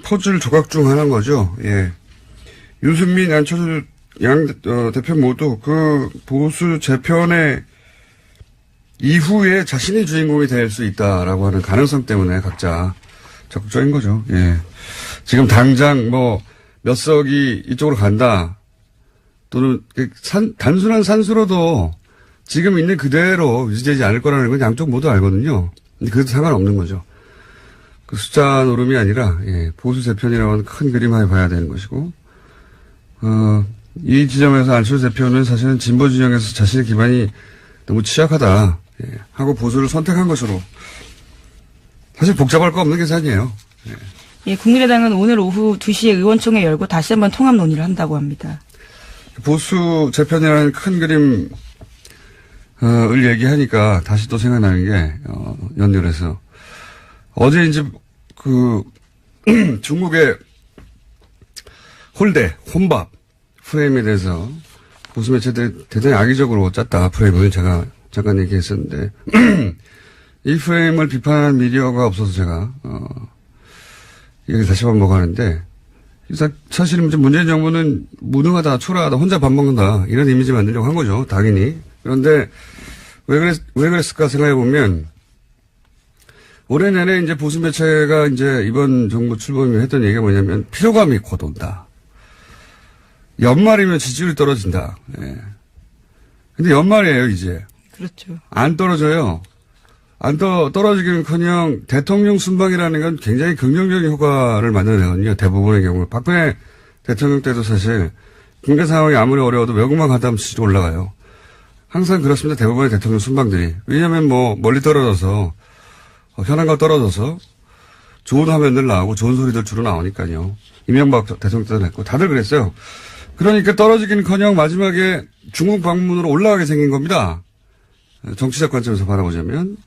퍼즐 조각 중 하나인 거죠. 예. 유승민, 안철수 양 대표 모두 그 보수 재편의 이후에 자신이 주인공이 될 수 있다라고 하는 가능성 때문에 각자 적극적인 거죠. 예. 지금 당장 뭐 몇 석이 이쪽으로 간다 또는 단순한 산수로도 지금 있는 그대로 유지되지 않을 거라는 건 양쪽 모두 알거든요. 근데 그것도 상관없는 거죠. 그 숫자 노름이 아니라, 보수 재편이라고 하는 큰 그림하에 봐야 되는 것이고, 이 지점에서 안철수 대표는 사실은 진보 진영에서 자신의 기반이 너무 취약하다, 하고 보수를 선택한 것으로 사실 복잡할 거 없는 계산이에요. 예, 국민의당은 오늘 오후 2시에 의원총회 열고 다시 한번 통합 논의를 한다고 합니다. 보수 재편이라는 큰 그림을 얘기하니까 다시 또 생각나는 게, 연결해서. 어제 이제 중국의 혼밥 프레임에 대해서 보수 매체들이 대단히 악의적으로 짰다, 프레임을 제가 잠깐 얘기했었는데, 이 프레임을 비판하는 미디어가 없어서 제가, 얘기를 다시 반복하는데, 사실은 이제 문재인 정부는 무능하다, 초라하다, 혼자 밥 먹는다, 이런 이미지 만들려고 한 거죠, 당연히. 그런데, 왜 그랬을까 생각해보면, 올해 내내 이제 보수 매체가 이제 이번 정부 출범이 했던 얘기가 뭐냐면, 피로감이 곧 온다. 연말이면 지지율이 떨어진다. 예. 근데 연말이에요, 이제. 그렇죠. 안 떨어져요. 떨어지기는커녕 대통령 순방이라는 건 굉장히 긍정적인 효과를 만들어내거든요. 대부분의 경우. 박근혜 대통령 때도 사실 경제 상황이 아무리 어려워도 외국만 갔다 하면 지지율이 올라가요. 항상 그렇습니다. 대부분의 대통령 순방들이. 왜냐하면 멀리 떨어져서 현안과 떨어져서 좋은 화면들 나오고 좋은 소리들 주로 나오니까요. 이명박 대통령 때도 했고 다들 그랬어요. 그러니까 떨어지기는커녕 마지막에 중국 방문으로 올라가게 생긴 겁니다. 정치적 관점에서 바라보자면.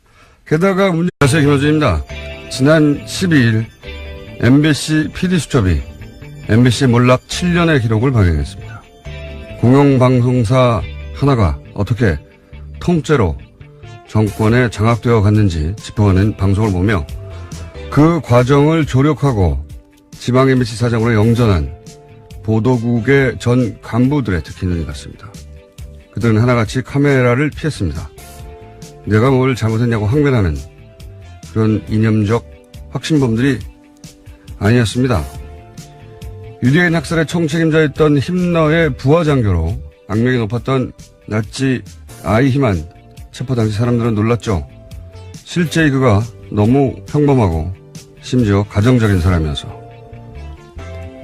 게다가 안녕하세요, 김호준입니다. 지난 12일 MBC PD수첩이 MBC 몰락 7년의 기록을 발견했습니다. 공영방송사 하나가 어떻게 통째로 정권에 장악되어 갔는지 짚어가는 방송을 보며 그 과정을 조력하고 지방 MBC 사장으로 영전한 보도국의 전 간부들의 특히 눈이 갔습니다. 그들은 하나같이 카메라를 피했습니다. 내가 뭘 잘못했냐고 항변하는 그런 이념적 확신범들이 아니었습니다. 유대인 학살의 총책임자였던 힘너의 부하장교로 악명이 높았던 나치 아이히만 체포 당시 사람들은 놀랐죠. 실제 그가 너무 평범하고 심지어 가정적인 사람이어서.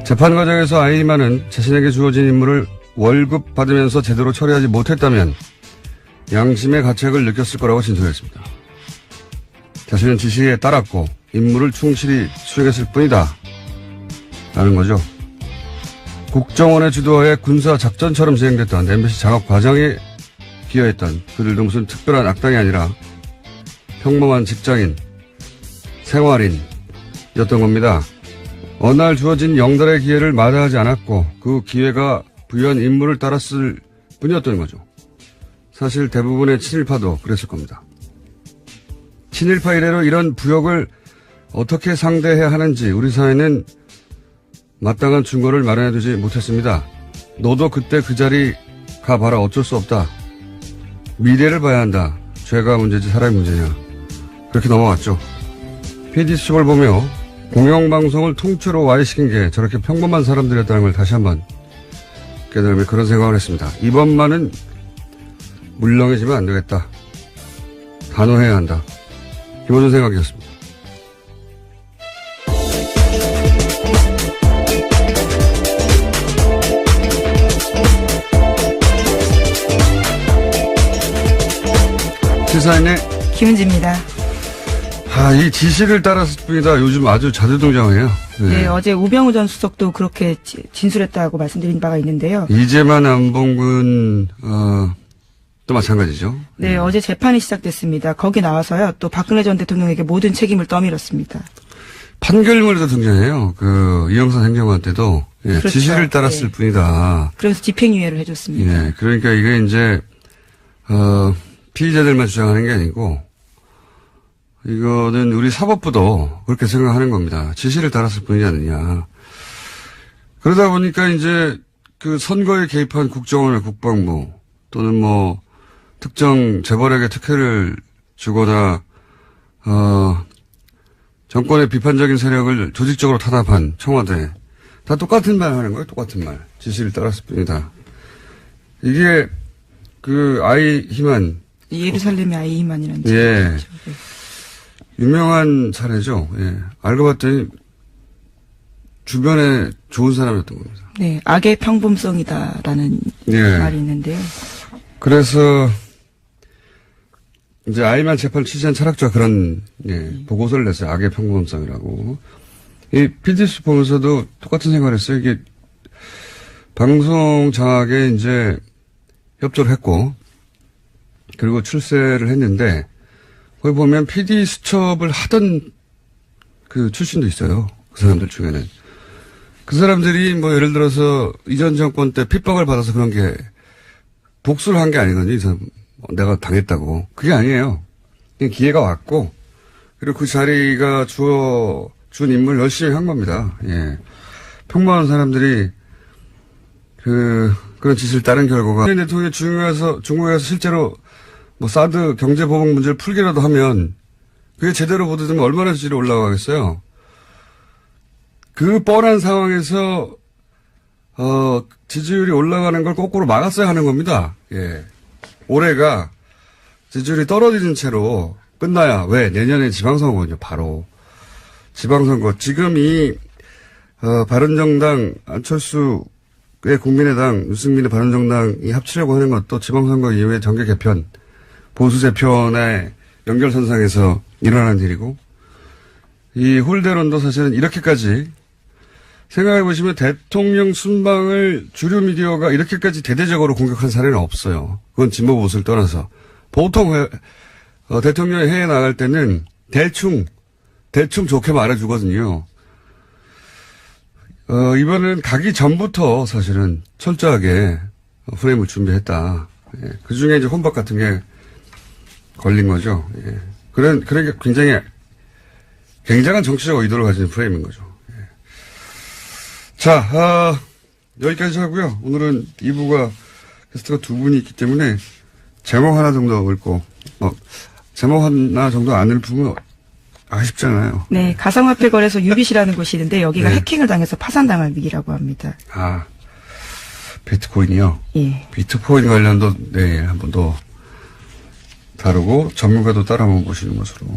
재판 과정에서 아이히만은 자신에게 주어진 임무를 월급 받으면서 제대로 처리하지 못했다면 양심의 가책을 느꼈을 거라고 진술했습니다. 자신은 지시에 따랐고 임무를 충실히 수행했을 뿐이다 라는 거죠. 국정원의 주도하에 군사작전처럼 진행됐던 MBC 작업 과정에 기여했던 그들도 무슨 특별한 악당이 아니라 평범한 직장인, 생활인이었던 겁니다. 어느 날 주어진 영달의 기회를 마다하지 않았고 그 기회가 부여한 임무를 따랐을 뿐이었던 거죠. 사실 대부분의 친일파도 그랬을 겁니다. 친일파 이래로 이런 부역을 어떻게 상대해야 하는지 우리 사회는 마땅한 증거를 마련해두지 못했습니다. 너도 그때 그 자리 가봐라 어쩔 수 없다. 미래를 봐야 한다. 죄가 문제지 사람이 문제냐. 그렇게 넘어갔죠. PD수첩을 보며 공영방송을 통째로 와해시킨 게 저렇게 평범한 사람들이었다는 걸 다시 한번 깨달으며 그런 생각을 했습니다. 이번만은 물렁해지면 안 되겠다. 단호해야 한다. 김호준 생각이었습니다. 시사인의 김은지입니다. 이 지시를 따랐을 뿐이다. 요즘 아주 자주 등장해요. 네, 어제 우병우 전 수석도 그렇게 진술했다고 말씀드린 바가 있는데요. 이재만 안봉근 또 마찬가지죠. 네, 어제 재판이 시작됐습니다. 거기 나와서요. 또 박근혜 전 대통령에게 모든 책임을 떠밀었습니다. 판결문에도 등장해요. 이영선 행정관 때도 그렇죠. 지시를 따랐을 뿐이다. 그래서 집행유예를 해줬습니다. 예, 그러니까 이게 이제 피의자들만 주장하는 게 아니고 이거는 우리 사법부도 그렇게 생각하는 겁니다. 지시를 따랐을 뿐이지 않느냐. 그러다 보니까 이제 그 선거에 개입한 국정원이나 국방부 또는 특정 재벌에게 특혜를 주거나 정권의 비판적인 세력을 조직적으로 탄압한 청와대 다 똑같은 말 하는 거예요. 똑같은 말. 지시를 따랐을 뿐이다. 이게 아이히만 예루살렘의 아이히만이라는 예. 유명한 사례죠. 예. 알고 봤더니 주변에 좋은 사람이었던 겁니다. 네, 악의 평범성이다라는 예. 말이 있는데요. 그래서 이제 아이만 재판을 취재한 철학자가 그런, 보고서를 냈어요. 악의 평범성이라고. 이 PD수 보면서도 똑같은 생각을 했어요. 이게 방송 장악에 이제 협조를 했고, 그리고 출세를 했는데, 거기 보면 PD 수첩을 하던 그 출신도 있어요. 그 사람들 중에는. 그 사람들이 뭐 예를 들어서 이전 정권 때 핍박을 받아서 그런 게 복수를 한 게 아니거든요. 이 사람 내가 당했다고. 그게 아니에요. 그냥 기회가 왔고, 그리고 그 자리가 준 임무를 열심히 한 겁니다. 예. 평범한 사람들이 그런 짓을 따른 결과가 대통령이 중국에 가서 실제로 뭐 사드 경제보복 문제를 풀기라도 하면 그게 제대로 보도되면 얼마나 지지율이 올라가겠어요. 그 뻔한 상황에서 지지율이 올라가는 걸 거꾸로 막았어야 하는 겁니다. 예. 올해가 지지율이 떨어지는 채로 끝나야 왜 내년에 지방선거거든요. 바로 지방선거. 지금 이 바른정당 안철수의 국민의당 유승민의 바른정당이 합치려고 하는 것도 지방선거 이후에 정계 개편 보수 재편의 연결선상에서 일어나는 일이고, 이 홀대론도 사실은 이렇게까지 생각해 보시면 대통령 순방을 주류 미디어가 이렇게까지 대대적으로 공격한 사례는 없어요. 그건 진보 보수를 떠나서. 보통 대통령이 해외 나갈 때는 대충 좋게 말해주거든요. 이번에는 가기 전부터 사실은 철저하게 프레임을 준비했다. 예. 그 중에 이제 혼밥 같은 게 걸린 거죠. 예. 그러니까 굉장한 정치적 의도를 가진 프레임인 거죠. 예. 자, 여기까지 하고요. 오늘은 2부가 게스트가 두 분이 있기 때문에 제목 하나 정도 읽고, 제목 하나 정도 안 읽으면 아쉽잖아요. 네, 가상화폐 거래소 유빗이라는 곳이 있는데 여기가 해킹을 당해서 파산당할 위기라고 합니다. 아, 비트코인이요? 예. 비트코인 관련도 내일 한 번 더 다루고 전문가도 따라 한번 보시는 것으로.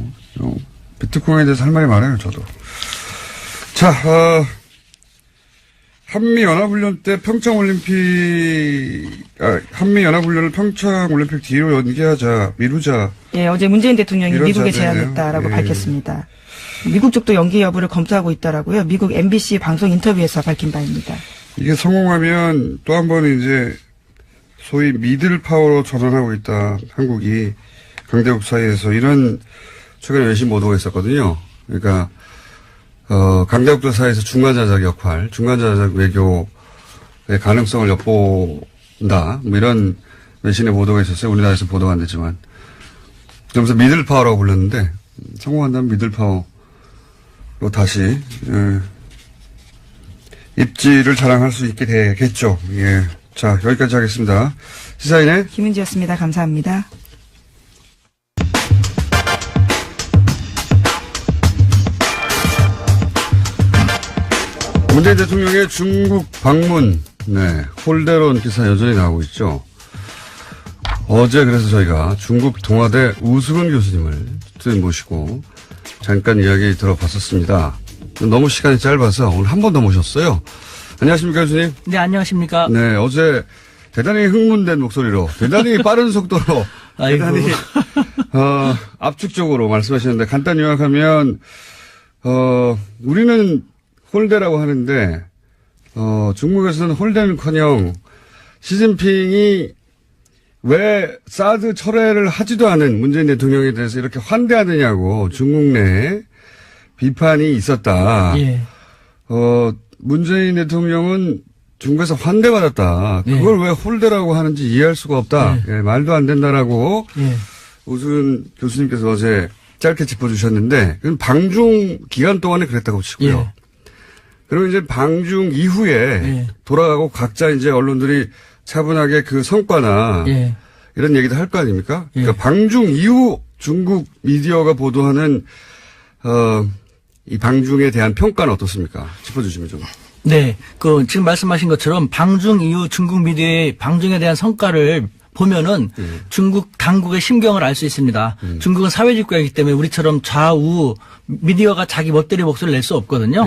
비트코인에 대해서 할 말이 많아요, 저도. 자, 한미연합훈련 때 한미연합훈련을 평창올림픽 뒤로 미루자. 예, 어제 문재인 대통령이 미국에 자세네요. 제안했다라고 예. 밝혔습니다. 미국 쪽도 연기 여부를 검토하고 있다라고요. 미국 MBC 방송 인터뷰에서 밝힌 바입니다. 이게 성공하면 또 한 번 이제 소위 미들 파워로 전환하고 있다. 한국이 강대국 사이에서 이런 최근에 외신 보도가 있었거든요. 그러니까 강대국들 사이에서 중간자적 역할, 중간자적 외교의 가능성을 엿본다. 뭐 이런 외신의 보도가 있었어요. 우리나라에서 보도가 안 됐지만. 그러면서 미들 파워라고 불렀는데 성공한다면 미들 파워로 다시 입지를 자랑할 수 있게 되겠죠. 예. 자, 여기까지 하겠습니다. 시사인의 김은지였습니다. 감사합니다. 문재인 대통령의 중국 방문, 홀대론 기사 여전히 나오고 있죠. 어제 그래서 저희가 중국 동아대 우수근 교수님을 모시고 잠깐 이야기 들어봤었습니다. 너무 시간이 짧아서 오늘 한 번 더 모셨어요. 안녕하십니까, 교수님? 네, 안녕하십니까? 네, 어제 대단히 흥분된 목소리로, 대단히 빠른 속도로, 대단히, 압축적으로 말씀하셨는데, 간단히 요약하면, 우리는 홀대라고 하는데, 중국에서는 홀대는커녕 시진핑이 왜 사드 철회를 하지도 않은 문재인 대통령에 대해서 이렇게 환대하느냐고 중국 내에 비판이 있었다. 예. 문재인 대통령은 중국에서 환대받았다. 그걸 왜 홀대라고 하는지 이해할 수가 없다. 예. 말도 안 된다라고 예. 우수근 교수님께서 어제 짧게 짚어주셨는데, 그건 방중 기간 동안에 그랬다고 치고요. 예. 그리고 이제 방중 이후에 돌아가고 각자 이제 언론들이 차분하게 그 성과나 이런 얘기도 할 거 아닙니까? 그러니까 방중 이후 중국 미디어가 보도하는 이 방중에 대한 평가는 어떻습니까? 짚어주시면 좀. 네, 지금 말씀하신 것처럼 방중 이후 중국 미디어의 방중에 대한 성과를 보면은 중국 당국의 심경을 알 수 있습니다. 중국은 사회주의 국가이기 때문에 우리처럼 좌우 미디어가 자기 멋대로 목소리를 낼 수 없거든요.